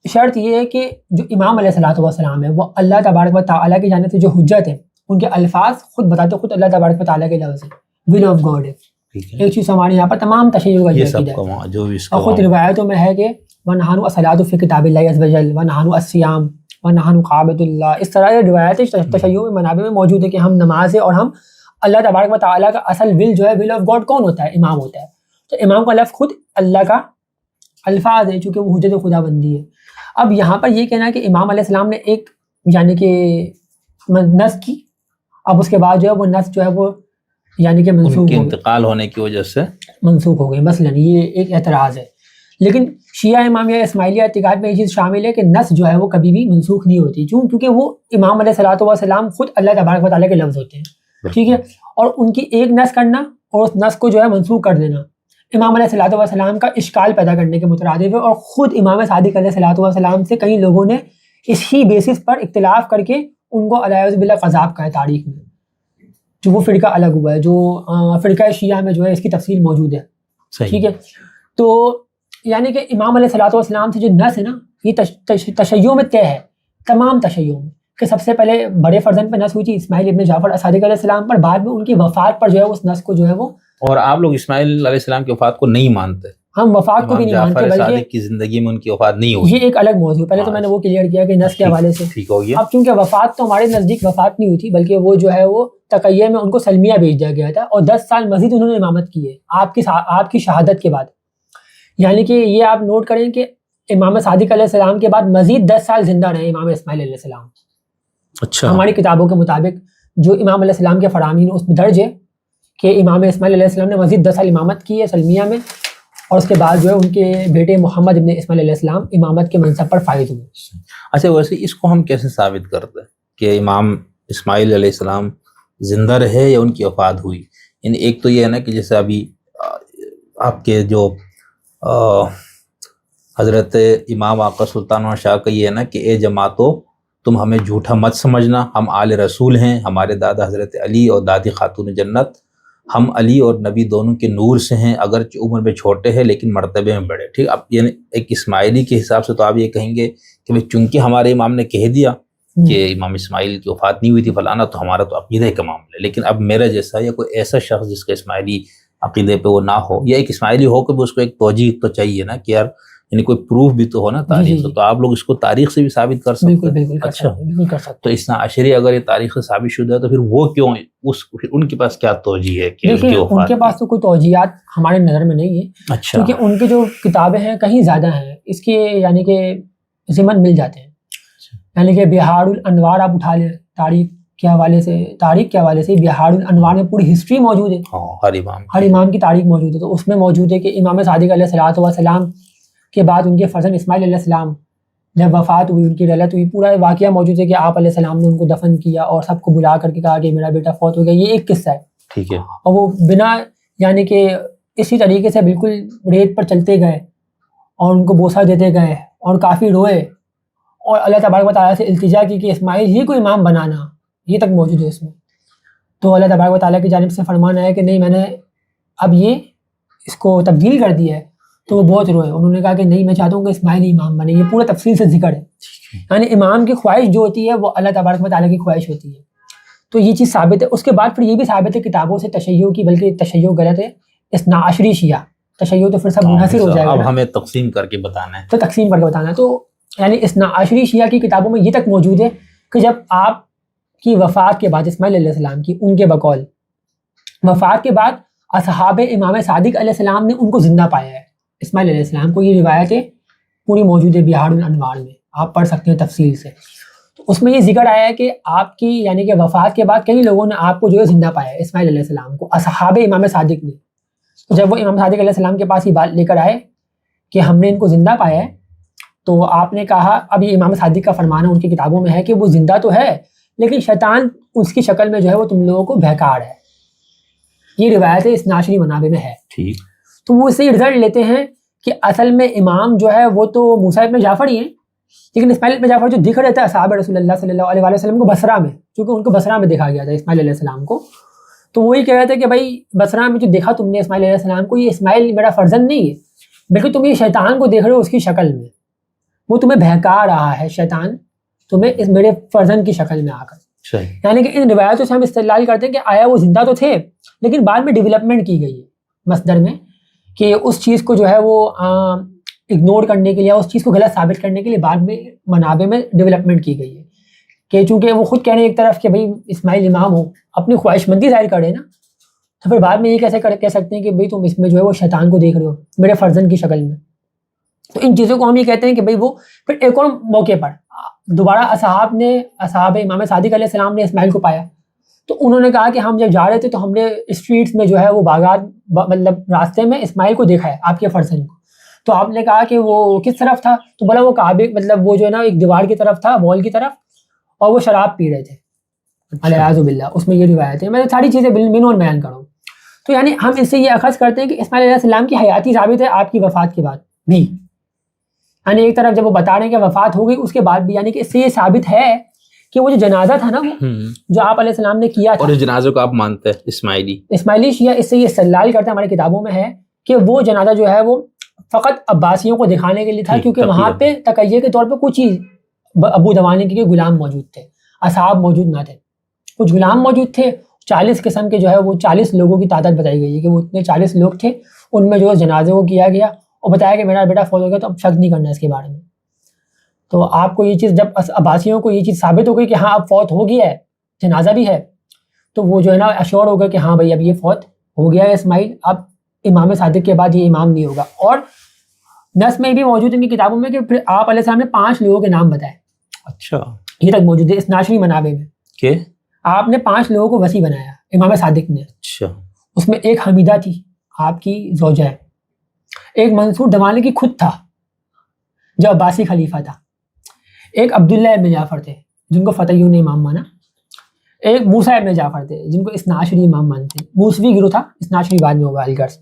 B: شرط یہ ہے کہ جو امام علیہ الصلوۃ والسلام ہے وہ اللہ تبارک و تعالیٰ کی جانب سے جو حجت ہے ان کے الفاظ خود بتاتے خود اللہ تبارک و تعالیٰ کے لفظ ہے، ول آف گاڈ ہے. ایک چیز ہمارے یہاں پر تمام تشیع کا عقیدہ ہے
A: جو بھی
B: اور خود روایتوں میں ہے کہ وَنَحْنُ الصَّلَاةُ فِي کتاب اللہ عز وجل وَنَحْنُ الصِّيَامُ وَنَحْنُ قَابِدُ اللہ. اس طرح یہ روایتیں تشیع میں منابع میں موجود ہے کہ ہم نماز ہے اور ہم اللہ تبارک و تعالیٰ کا اصل ول جو ہے ول آف گاڈ کون ہوتا ہے؟ امام ہوتا ہے. تو امام کا لفظ خود اللہ کا الفاظ ہے چونکہ وہ حجت خدا بندی ہے. اب یہاں پر یہ کہنا ہے کہ امام علیہ السلام نے ایک یعنی کہ نسخ کی، اب اس کے بعد جو ہے وہ نسخ جو ہے وہ یعنی کہ منسوخ ہو گئی،
A: انتقال ہونے کی وجہ سے
B: منسوخ ہو گئی مثلاً، یہ ایک اعتراض ہے. لیکن شیعہ امامیہ اسماعیلیہ اعتقاد میں یہ چیز شامل ہے کہ نص جو ہے وہ کبھی بھی منسوخ نہیں ہوتی، کیونکہ وہ امام علیہ الصلوۃ والسلام خود اللہ تبارک و تعالیٰ کے لفظ ہوتے ہیں، ٹھیک ہے. اور ان کی ایک نص کرنا اور اس نص کو جو ہے منسوخ کر دینا امام علیہ الصلوۃ والسلام کا اشکال پیدا کرنے کے مترادف ہے. اور خود امام صادق علیہ الصلوۃ والسلام سے کئی لوگوں نے اس ہی بیسس پر اختلاف کر کے ان کو علیہ باللہ قذاب کہا ہے تاریخ میں، جو وہ فرقہ الگ ہوا ہے، جو فرقہ شیعہ میں جو ہے اس کی تفصیل موجود ہے، ٹھیک ہے. تو یعنی کہ امام علیہ الصلوۃ والسلام سے جو نص ہے نا یہ تشیع میں طے ہے، تمام تشیع میں، کہ سب سے پہلے بڑے فرزند پہ نص ہوئی تھی اسماعیل ابن جعفر صادق علیہ السلام پر، بعد میں ان کی وفات پر جو ہے اس نص کو جو ہے وہ.
A: اور آپ لوگ اسماعیل علیہ السلام کی وفات کو نہیں مانتے؟
B: ہم وفات کو بھی نہیں مانتے، بلکہ
A: صادق کی زندگی میں ان کی وفات نہیں ہوئی،
B: یہ ایک الگ موضوع. پہلے تو میں نے وہ کلیئر کیا کہ نص کے حوالے سے
A: ٹھیک ہو گیا.
B: اب چونکہ وفات تو ہمارے نزدیک وفات نہیں ہوئی تھی، بلکہ وہ جو ہے وہ تقیہ میں ان کو سلمیہ بھیج دیا گیا تھا، اور 10 سال مزید انہوں نے امامت کی ہے آپ کی شہادت کے بعد. یعنی کہ یہ آپ نوٹ کریں کہ امام صادق علیہ السلام کے بعد مزید 10 سال زندہ رہے امام اسماعیل علیہ السلام.
A: اچھا،
B: ہماری کتابوں کے مطابق جو امام علیہ السلام کے فرامین اس میں درج ہے کہ امام اسماعیل علیہ السلام نے مزید 10 سال امامت کی ہے سلمیہ میں، اور اس کے بعد جو ہے ان کے بیٹے محمد ابن اسماعیل علیہ السلام امامت کے منصب پر فائز ہوئے.
A: اچھا، ویسے اس کو ہم کیسے ثابت کرتے ہیں کہ امام اسماعیل علیہ السلام زندہ رہے یا ان کی وفات ہوئی؟ یعنی ایک تو یہ ہے نا کہ جیسے ابھی آپ کے جو حضرت امام آقا سلطان و شاہ کا یہ ہے نا کہ اے جماعتو تم ہمیں جھوٹا مت سمجھنا، ہم آل رسول ہیں، ہمارے دادا حضرت علی اور دادی خاتون جنت، ہم علی اور نبی دونوں کے نور سے ہیں، اگرچہ عمر میں چھوٹے ہیں لیکن مرتبے میں بڑے. ٹھیک، اب یعنی ایک اسماعیلی کے حساب سے تو آپ یہ کہیں گے کہ چونکہ ہمارے امام نے کہہ دیا کہ امام اسماعیل کی وفات نہیں ہوئی تھی فلانا، تو ہمارا تو عقیدہ کا معاملہ ہے. لیکن اب میرا جیسا یا کوئی ایسا شخص جس کا اسماعیلی عقیدے پہ وہ نہ ہو، یا ایک اسماعیلی ہو کہ اس کو ایک توجیہ تو چاہیے نا کہ یار یعنی کوئی پروف بھی تو ہو نا تاریخ سے. تو آپ لوگ اس کو تاریخ سے بھی ثابت کر سکتے ہیں.
B: بالکل
A: اچھا،
B: بالکل کر سکتے.
A: تو اثنا عشری اگر یہ تاریخ سے ثابت شدہ ہے تو پھر وہ کیوں پھر ان کے پاس کیا توجیہ ہے کہ
B: دیکھیں ان کے پاس تو کوئی توجیہات ہمارے نظر میں نہیں ہے.
A: اچھا،
B: کیونکہ ان کی جو کتابیں ہیں کہیں زیادہ ہیں اس کے یعنی کہ ضمن مل جاتے ہیں. یعنی کہ بہار الانوار آپ اٹھا لیں، تاریخ کے حوالے سے بہار الانوار میں پوری ہسٹری موجود ہے، ہر امام کی تاریخ موجود ہے. تو اس میں موجود ہے کہ امام صادق علیہ الصلوۃ والسلام کے بعد ان کے فرزند اسماعیل علیہ السلام جب وفات ہوئی، ان کی رحلت ہوئی، پورا واقعہ موجود ہے کہ آپ علیہ السلام نے ان کو دفن کیا اور سب کو بلا کر کے کہا کہ میرا بیٹا فوت ہو گیا. یہ ایک قصہ ہے،
A: ٹھیک ہے.
B: اور وہ بنا یعنی کہ اسی طریقے سے بالکل ریت پر چلتے گئے اور ان کو بوسہ دیتے گئے اور کافی روئے اور اللہ تبارک و تعالیٰ سے التجا کی کہ اسماعیل ہی کو امام بنانا، یہ تک موجود ہے اس میں. تو اللہ تبارک و تعالیٰ کی جانب سے فرمان ہے کہ نہیں میں نے اب یہ اس کو تبدیل کر دیا ہے. تو وہ بہت روئے، انہوں نے کہا کہ نہیں میں چاہتا ہوں کہ اسماعیل امام بنے. یہ پورا تفصیل سے ذکر ہے. یعنی امام کی خواہش جو ہوتی ہے وہ اللہ تبارک و تعالیٰ کی خواہش ہوتی ہے. تو یہ چیز ثابت ہے. اس کے بعد پھر یہ بھی ثابت ہے کتابوں سے تشیع کی، بلکہ تشیع غلط ہے، اثنا عشری شیعہ تشیع تو پھر سب منحصر ہو جائے گا.
A: اب ہمیں تقسیم کر کے بتانا ہے.
B: تو تقسیم کر کے بتانا ہے. تو یعنی اثنا عشری شیعہ کی کتابوں میں یہ تک موجود ہے کہ جب آپ کی وفات کے بعد اسماعیل علیہ السلام کی ان کے بقول وفات کے بعد اصحاب امام صادق علیہ السلام نے ان کو زندہ پایا ہے اسماعیل علیہ السلام کو. یہ روایتیں پوری موجود ہے بہار الانوار میں، آپ پڑھ سکتے ہیں تفصیل سے. تو اس میں یہ ذکر آیا ہے کہ آپ کی یعنی کہ وفات کے بعد کئی لوگوں نے آپ کو جو ہے زندہ پایا ہے، اسماعیل علیہ السلام کو، اصحاب امام صادق نے. تو جب وہ امام صادق علیہ السلام کے پاس یہ بات لے کر آئے کہ ہم نے ان کو زندہ پایا ہے، تو آپ نے کہا، اب یہ امام صادق کا فرمان ہے، ان کی کتابوں میں ہے کہ وہ زندہ تو ہے لیکن شیطان اس کی شکل میں جو ہے وہ تم لوگوں کو بہکا رہا ہے. یہ روایت اس ناشری منابع میں ہے.
A: ٹھیک.
B: تو وہ اس سے رزلٹ لیتے ہیں کہ اصل میں امام جو ہے وہ تو موسیٰ ابن جعفر ہی ہیں, لیکن اسماعیل ابن جعفر جو دکھ رہے تھے اصحاب رسول اللہ صلی اللہ علیہ وسلم کو بصرہ میں, چونکہ ان کو بصرہ میں دیکھا گیا تھا اسماعیل علیہ السلام کو, تو وہی کہہ رہے تھے کہ بھائی بصرہ میں جو دیکھا تم نے اسماعیل علیہ السلام کو, یہ اسماعیل میرا فرزند نہیں ہے, بلکہ تم یہ شیطان کو دیکھ رہے ہو اس کی شکل میں, وہ تمہیں بہکا رہا ہے شیطان تمہیں اس میرے فرزند کی شکل میں آ کر. یعنی کہ ان روایتوں سے ہم استدلال کرتے ہیں کہ آیا وہ زندہ تو تھے, لیکن بعد میں ڈیولپمنٹ کی گئی ہے مصدر میں, کہ اس چیز کو جو ہے وہ اگنور کرنے کے لیے, اس چیز کو غلط ثابت کرنے کے لیے بعد میں منابع میں ڈیولپمنٹ کی گئی ہے. کہ چونکہ وہ خود کہہ رہے ہیں ایک طرف کہ بھائی اسماعیل امام ہو, اپنی خواہش مندی ظاہر کرے نا, تو پھر بعد میں یہ کیسے کہہ سکتے ہیں کہ بھائی تم اس میں جو ہے وہ شیطان کو دیکھ رہے ہو میرے فرزند کی شکل میں. تو ان چیزوں کو ہم یہ کہتے ہیں کہ بھائی وہ پھر ایک اور موقع پر دوبارہ اصحاب امام صادق علیہ السلام نے اسماعیل کو پایا, تو انہوں نے کہا کہ ہم جب جا رہے تھے تو ہم نے اسٹریٹس میں جو ہے وہ باغات مطلب راستے میں اسماعیل کو دیکھا ہے آپ کے فرزند کو. تو آپ نے کہا کہ وہ کس طرف تھا, تو بولا وہ کعبے مطلب وہ جو ہے نا ایک دیوار کی طرف تھا, وال کی طرف, اور وہ شراب پی رہے تھے الیاذ باللہ. اس میں یہ روایت ہے, میں ساری چیزیں بنون بیان کروں. تو یعنی ہم اس سے یہ اخذ کرتے ہیں کہ اسماعیل علیہ السلام کی حیاتی ثابت ہے آپ کی وفات کے بعد بھی, یعنی ایک طرف جب وہ بتا رہے ہیں کہ وفات ہو گئی اس کے بعد بھی, یعنی کہ اس سے یہ ثابت ہے کہ وہ جو جنازہ تھا نا وہ جو آپ علیہ السلام نے کیا تھا,
A: اور اس جنازے کو آپ مانتے ہیں
B: اسماعیلی شیعہ اس سے یہ استدلال کرتے ہیں, ہماری کتابوں میں ہے کہ وہ جنازہ جو ہے وہ فقط عباسیوں کو دکھانے کے لیے تھا, کیونکہ وہاں پہ تقیہ کے طور پہ کچھ ہی ابو دوانے کے غلام موجود تھے, اصحاب موجود نہ تھے, کچھ غلام موجود تھے. 40 قسم کے جو ہے وہ 40 لوگوں کی تعداد بتائی گئی ہے کہ وہ اتنے 40 لوگ تھے, ان میں جو جنازے کو کیا گیا اور بتایا کہ میرا بیٹا فوت ہو گیا, تو اب شک نہیں کرنا اس کے بارے میں. تو آپ کو یہ چیز جب عباسیوں کو یہ چیز ثابت ہو گئی کہ ہاں اب فوت ہو گیا ہے, جنازہ بھی ہے, تو وہ جو ہے نا اشور ہو گیا کہ ہاں بھائی اب یہ فوت ہو گیا ہے اسماعیل, اب امام صادق کے بعد یہ امام نہیں ہوگا. اور نس میں بھی موجود ان کی کتابوں میں کہ پھر آپ علیہ السلام نے 5 لوگوں کے نام بتائے.
A: اچھا,
B: یہ تک موجود ہے اس ناشری منابع میں
A: کہ
B: آپ نے 5 لوگوں کو وصی بنایا امام صادق نے.
A: اچھا,
B: اس میں ایک حمیدہ تھی آپ کی زوجہ ہے, ایک منصور دمالی کی خود تھا جو عباسی خلیفہ تھا, ایک عبداللہ ابن جعفر تھے جن کو فتحیوں نے امام مانا, ایک موسیٰ ابن جعفر تھے جن کو اسناشری امام مانتے, موسوی گروہ تھا, اسناشری بعد میں ہوگا الگر سے,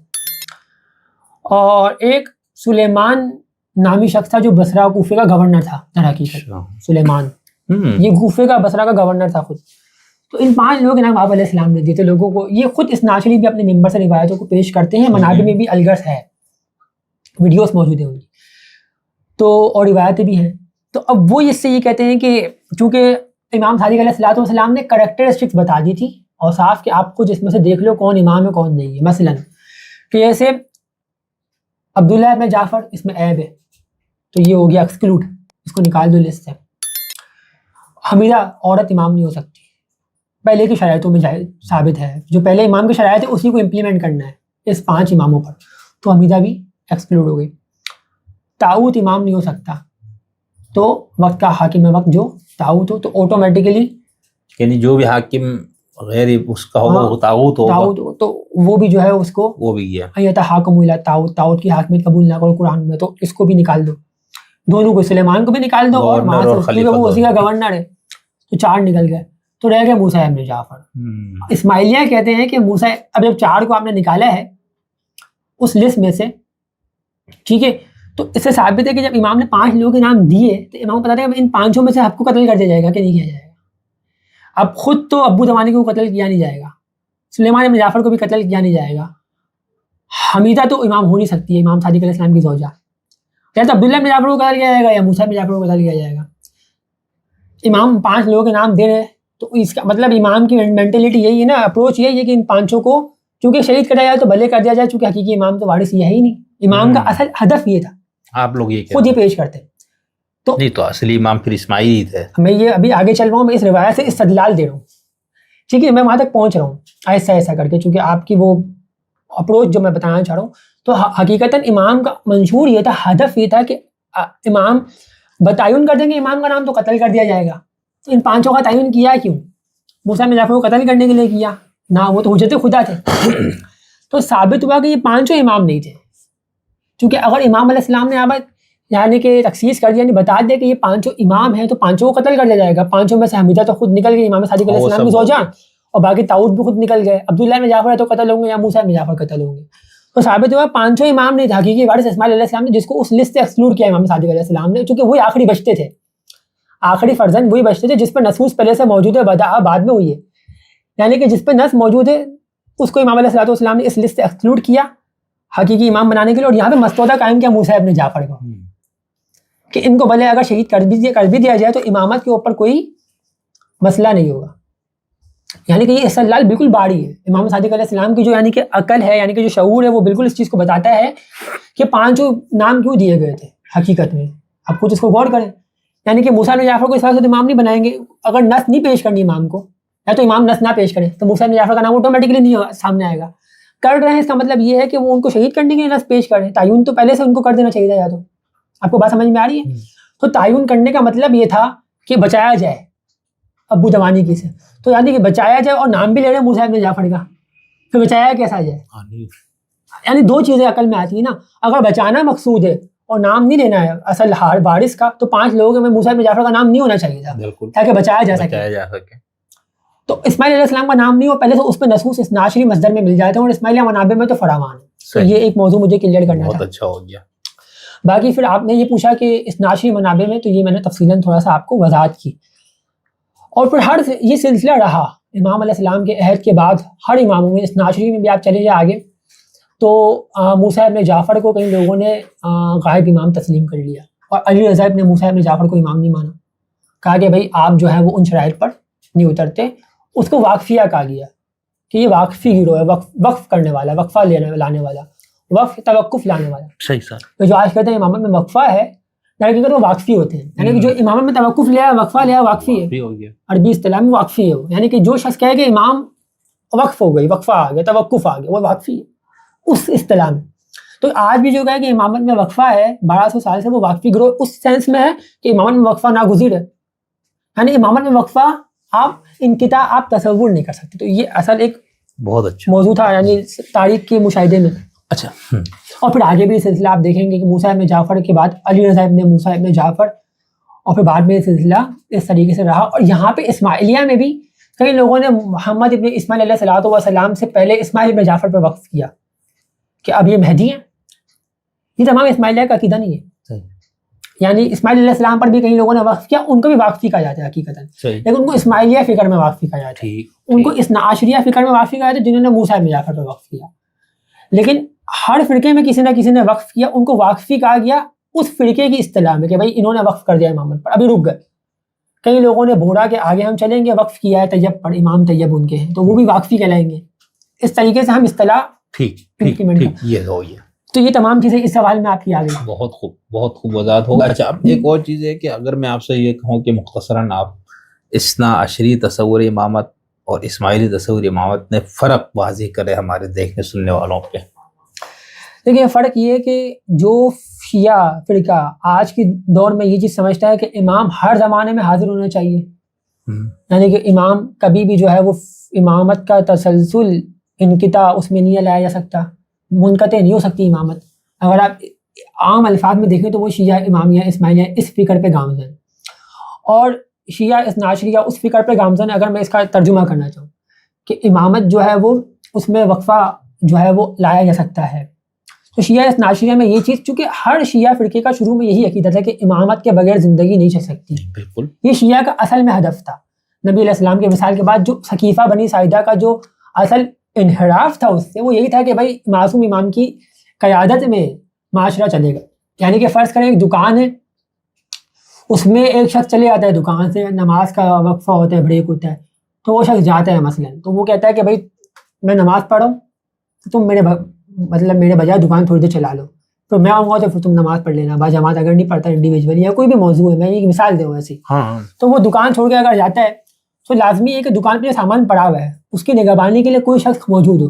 B: اور ایک سلیمان نامی شخص تھا جو بصرہ کوفے کا گورنر تھا در حقیقت. سلیمان یہ کوفے کا بصرہ کا گورنر تھا خود. تو ان 5 لوگوں کے نام آپ علیہ السلام نے دیے تھے لوگوں کو. یہ خود اسناشری بھی اپنے ممبر سے روایتوں کو پیش کرتے ہیں, منابع میں بھی الگرس ہے, ویڈیوز موجود ہیں ان کی, تو اور روایتیں بھی ہیں. تو اب وہ اس سے یہ کہتے ہیں کہ چونکہ امام صادق علیہ السلام نے کریکٹرسٹکس بتا دی تھی اور صاف کہ آپ کو جس میں سے دیکھ لو کون امام ہے کون نہیں ہے. مثلا کہ جیسے عبداللہ ابن جعفر اس میں عیب ہے, تو یہ ہو گیا ایکسکلوڈ, اس کو نکال دو لسٹ سے. حمیدہ عورت امام نہیں ہو سکتی, پہلے کی شرائطوں میں ثابت ہے, جو پہلے امام کی شرائط ہے اسی کو امپلیمنٹ کرنا ہے اس 5 اماموں پر, تو حمیدہ بھی ایکسکلوڈ ہو گئی. طاؤت امام نہیں ہو سکتا, تو وقت کا حاکم وقت جو طاؤت ہو تو آٹومیٹیکلی
A: یعنی جو بھی حاکم غیر اس کا ہوگا وہ طاغوت ہوگا,
B: تو وہ بھی جو ہے اس کو
A: وہ بھی گیا.
B: حاکم الی طاغوت, طاغوت کی حاکمیت قبول نہ کرو قرآن میں, تو اس کو بھی نکال دو, دونوں کو, سلیمان کو بھی نکال دو اور وہاں سے وہ اسی کا گورنر ہے, تو 4 نکل گئے. تو رہ گئے موسیٰ ابن جعفر. اسماعیلیہ کہتے ہیں کہ موسیٰ, اب جب 4 کو آپ نے نکالا ہے اس لسٹ میں سے, ٹھیک ہے, تو اس سے ثابت ہے کہ جب امام نے 5 لوگوں کے نام دیے تو امام کو بتا دیں ان 5 میں سے آپ کو قتل کر دیا جائے گا کہ نہیں کیا جائے گا. اب خود تو ابو دمانی کو قتل کیا نہیں جائے گا, سلیمان ابن جعفر کو بھی قتل کیا نہیں جائے گا, حمیدہ تو امام ہو نہیں سکتی ہے امام صادق علیہ السلام کی زوجہ, یا عبداللہ ابن جعفر کو قتل کیا جائے گا یا موسیٰ ابن جعفر کو قتل کیا جائے گا. امام 5 لوگوں کے نام دے رہے ہیں, تو اس کا مطلب امام کی مینٹلٹی یہی ہے نا, اپروچ یہی ہے کہ ان 5 کو چونکہ شہید کر دیا جائے تو بھلے کر دیا جائے, چونکہ حقیقی امام تو وارث یہ ہے ہی نہیں. امام کا اصل ہدف یہ تھا,
A: آپ لوگ یہ
B: خود یہ پیش کرتے. تو
A: نہیں, تو اصلی امام پھر اسماعیلی تھے.
B: میں یہ ابھی آگے چل رہا ہوں, میں اس روایت سے استدلال دے رہا ہوں, ٹھیک ہے, میں وہاں تک پہنچ رہا ہوں ایسا ایسا کر کے, چونکہ آپ کی وہ اپروچ جو میں بتانا چاہ رہا ہوں. تو حقیقتاً امام کا منشور یہ تھا, ہدف یہ تھا کہ امام بتعین کر دیں گے امام کا نام تو قتل کر دیا جائے گا. تو ان 5 کا تعین کیا کیوں؟ موسیٰ بن جعفر کو قتل کرنے کے لیے کیا نہ, وہ تو حجت خدا تھے. تو ثابت ہوا کہ یہ 5 امام نہیں تھے, چونکہ اگر امام علیہ السلام نے یعنی کہ تخصیص کر دیا، یعنی بتا دیا کہ یہ پانچوں امام ہیں تو پانچوں کو قتل کر دیا جائے گا. پانچوں میں سے حمیدہ تو خود نکل گئی، امام صادق علیہ السلام کی زوجہ، اور باقی طاؤد بھی خود نکل گئے. عبداللہ بن جعفر تو قتل ہوں گے یا موسیٰ بن جعفر قتل ہوں گے. تو ثابت ہوا پانچوں امام نہیں تھے، حقیقی وارث اسماعیل علیہ السلام نے، جس کو اس لسٹ سے ایکسکلوڈ کیا امام صادق علیہ السلام نے، چونکہ وہی آخری بچتے تھے، آخری فرزند وہی بچتے تھے جس پر نصوص پہلے سے موجود ہے، بعد میں ہوئی ہے. یعنی کہ جس پہ نص موجود ہے اس کو امام علیہ السلام نے اس لسٹ سے ایکسکلوڈ کیا حقیقی امام بنانے کے لیے. اور یہاں پہ مستودہ قائم کیا موسیٰ بن جعفر کو کہ ان کو بھلے اگر شہید کر بھی دیا جائے تو امامت کے اوپر کوئی مسئلہ نہیں ہوگا. یعنی کہ یہ استدلال بالکل باڑی ہے. امام صادق علیہ السلام کی جو یعنی کہ عقل ہے، یعنی کہ جو شعور ہے، وہ بالکل اس چیز کو بتاتا ہے کہ پانچوں نام کیوں دیے گئے تھے حقیقت میں. اب کچھ اس کو غور کریں. یعنی کہ موسیٰ بن جعفر کو اس وقت امام نہیں بنائیں گے اگر نص نہیں پیش کرنی امام کو، یا تو امام نص نہ پیش کرے تو موسیٰ بن جعفر کا نام آٹومیٹکلی نہیں سامنے آئے گا. کر رہے ہیں اس کا مطلب یہ ہے کہ وہ ان کو شہید کرنے کے لیے نص پیش کریں. تعین تو پہلے سے ان کو کر دینا چاہیے تھا. یا تو آپ کو بات سمجھ میں آ رہی ہے؟ تو تعین کرنے کا مطلب یہ تھا کہ بچایا جائے ابو جوانی کی سے. تو یعنی کہ بچایا جائے اور نام بھی لے رہے ہیں موسیٰ بن جعفر کا، پھر بچایا کیسا جائے؟ یعنی دو چیزیں عقل میں آتی ہیں نا. اگر بچانا مقصود ہے اور نام نہیں لینا ہے اصل وارث کا، تو 5 لوگوں میں موسیٰ بن جعفر کا نام نہیں ہونا چاہیے تھا تاکہ بچایا جا سکے. تو اسماعیل علیہ السلام کا نام نہیں ہو پہلے سے اس پہ نصوص اس ناشری مصدر میں مل جاتے ہیں، اور اسماعیلیہ منابع میں تو فراوان ہے. تو یہ ایک موضوع مجھے کلیئر کرنا تھا.
A: بہت اچھا ہو گیا.
B: باقی پھر آپ نے یہ پوچھا کہ اس ناشری منابع میں، تو یہ میں نے تفصیلاً تھوڑا سا آپ کو وضاحت کی. اور پھر ہر یہ سلسلہ رہا امام علیہ السلام کے عہد کے بعد ہر اماموں میں. اس ناشری میں بھی آپ چلے جائیں آگے تو موسیٰ بن جعفر کو کئی لوگوں نے غائب امام تسلیم کر لیا، اور علی رضا نے موسیٰ بن جعفر کو امام نہیں مانا. کہا کہ بھائی آپ جو ہے وہ ان شرائط پر نہیں اترتے. اس کو واقفیہ کہا گیا کہ یہ واقفی گروہ ہے، وقف کرنے والا، وقفہ لانے والا، وقف توقف لانے والا.
A: صحیح سر.
B: تو جو آج کہتے ہیں امامت میں وقفہ ہے، یعنی کہ وہ واقفی ہوتے ہیں. یعنی کہ جو امامت میں توقف لیا ہے، وقفہ لیا، واقفی ہے. عربی اصطلاح میں واقفی ہے وہ. یعنی کہ جو شخص کہے کہ امام وقف ہو گئی، وقفہ آ گیا، توقف آ گیا، وہ واقفی ہے اس اصطلاح میں. تو آج بھی جو کہے کہ امامت میں وقفہ ہے 1200 سال سے، وہ واقفی گروہ اس سینس میں ہے کہ امامت میں وقفہ ناگزیر ہے. یعنی امامت میں وقفہ آپ انقطاع آپ تصور نہیں کر سکتے. تو یہ اصل ایک
A: بہت اچھا
B: موضوع تھا یعنی تاریخ کے مشاہدے میں.
A: اچھا.
B: اور پھر آگے بھی یہ سلسلہ آپ دیکھیں گے کہ موسیٰ بن جعفر کے بعد علی رضا ابن موسیٰ بن جعفر، اور پھر بعد میں یہ سلسلہ اس طریقے سے رہا. اور یہاں پہ اسماعیلیہ میں بھی کئی لوگوں نے محمد ابن اسماعیل علیہ السلام سے پہلے اسماعیل بن جعفر پہ وقف کیا کہ اب یہ مہدی ہیں. یہ تمام اسماعیلیہ کا عقیدہ نہیں ہے. یعنی اسماعیل علیہ السلام پر بھی کئی لوگوں نے وقف کیا، ان کو بھی واقفی کہا جاتا ہے حقیقتاً، لیکن ان کو اسماعیلیہ فکر میں واقفی کہا جاتا ہے. ان کو اثنا عشریہ فکر میں واقفی کہا جاتا ہے جنہوں نے موسیٰ بن جعفر پہ وقف کیا. لیکن ہر فرقے میں کسی نہ کسی نے وقف کیا، ان کو واقفی کہا گیا اس فرقے کی اصطلاح میں کہ بھائی انہوں نے وقف کر دیا امامت پر، ابھی رک گئے. کئی لوگوں نے بولا کہ آگے ہم چلیں گے، وقف کیا ہے طیب پر، امام طیب ان کے ہیں تو وہ بھی واقفی کہلائیں گے. اس طریقے سے ہم اصطلاح
A: یہ ہو گیا.
B: تو یہ تمام چیزیں اس سوال میں آپ کی آ گئی.
A: بہت خوب، بہت خوب وضاحت ہوگا. اچھا اب ایک اور چیز ہے کہ اگر میں آپ سے یہ کہوں کہ مختصراً آپ اثنا عشری تصور امامت اور اسماعیلی تصور امامت میں فرق واضح کرے ہمارے دیکھنے سننے والوں پہ.
B: دیکھیے فرق یہ ہے کہ جو شیعہ فرقہ آج کے دور میں یہ چیز سمجھتا ہے کہ امام ہر زمانے میں حاضر ہونا چاہیے، یعنی کہ امام کبھی بھی جو ہے وہ امامت کا تسلسل انقطاع اس میں نہیں لایا جا سکتا، منقطع نہیں ہو سکتی امامت. اگر آپ عام الفاظ میں دیکھیں تو وہ شیعہ امامیہ اسماعیلیہ اس فکر پہ گامزن ہیں، اور شیعہ اثنا عشریہ اس فکر پہ گامزن ہے. اگر میں اس کا ترجمہ کرنا چاہوں کہ امامت جو ہے وہ اس میں وقفہ جو ہے وہ لایا جا سکتا ہے، تو شیعہ اثنا عشریہ میں یہ چیز، چونکہ ہر شیعہ فرقے کا شروع میں یہی عقیدت ہے کہ امامت کے بغیر زندگی نہیں چل سکتی.
A: بالکل
B: یہ شیعہ کا اصل میں ہدف تھا. نبی علیہ السلام کے وصال کے بعد جو سقیفہ بنی ساعدہ کا جو اصل انحراف تھا اس سے، وہ یہی تھا کہ بھائی معصوم امام کی قیادت میں معاشرہ چلے گا. یعنی کہ فرض کریں ایک دکان ہے، اس میں ایک شخص چلے جاتا ہے دکان سے، نماز کا وقفہ ہوتا ہے، بریک ہوتا ہے، تو وہ شخص جاتا ہے مثلا، تو وہ کہتا ہے کہ بھائی میں نماز پڑھ رہا ہوں تو تم میرے بجائے دکان تھوڑی دیر چلا لو، تو میں آؤں گا تو پھر تم نماز پڑھ لینا. با جماعت اگر نہیں پڑھتا انڈیویجولی یا کوئی بھی موضوع ہے، میں ایک مثال دوں ایسی، تو وہ دکان چھوڑ کے اگر جاتا ہے تو لازمی ہے کہ دکان پہ جو سامان پڑا ہوا ہے اس کی نگہبانی کے لیے کوئی شخص موجود ہو.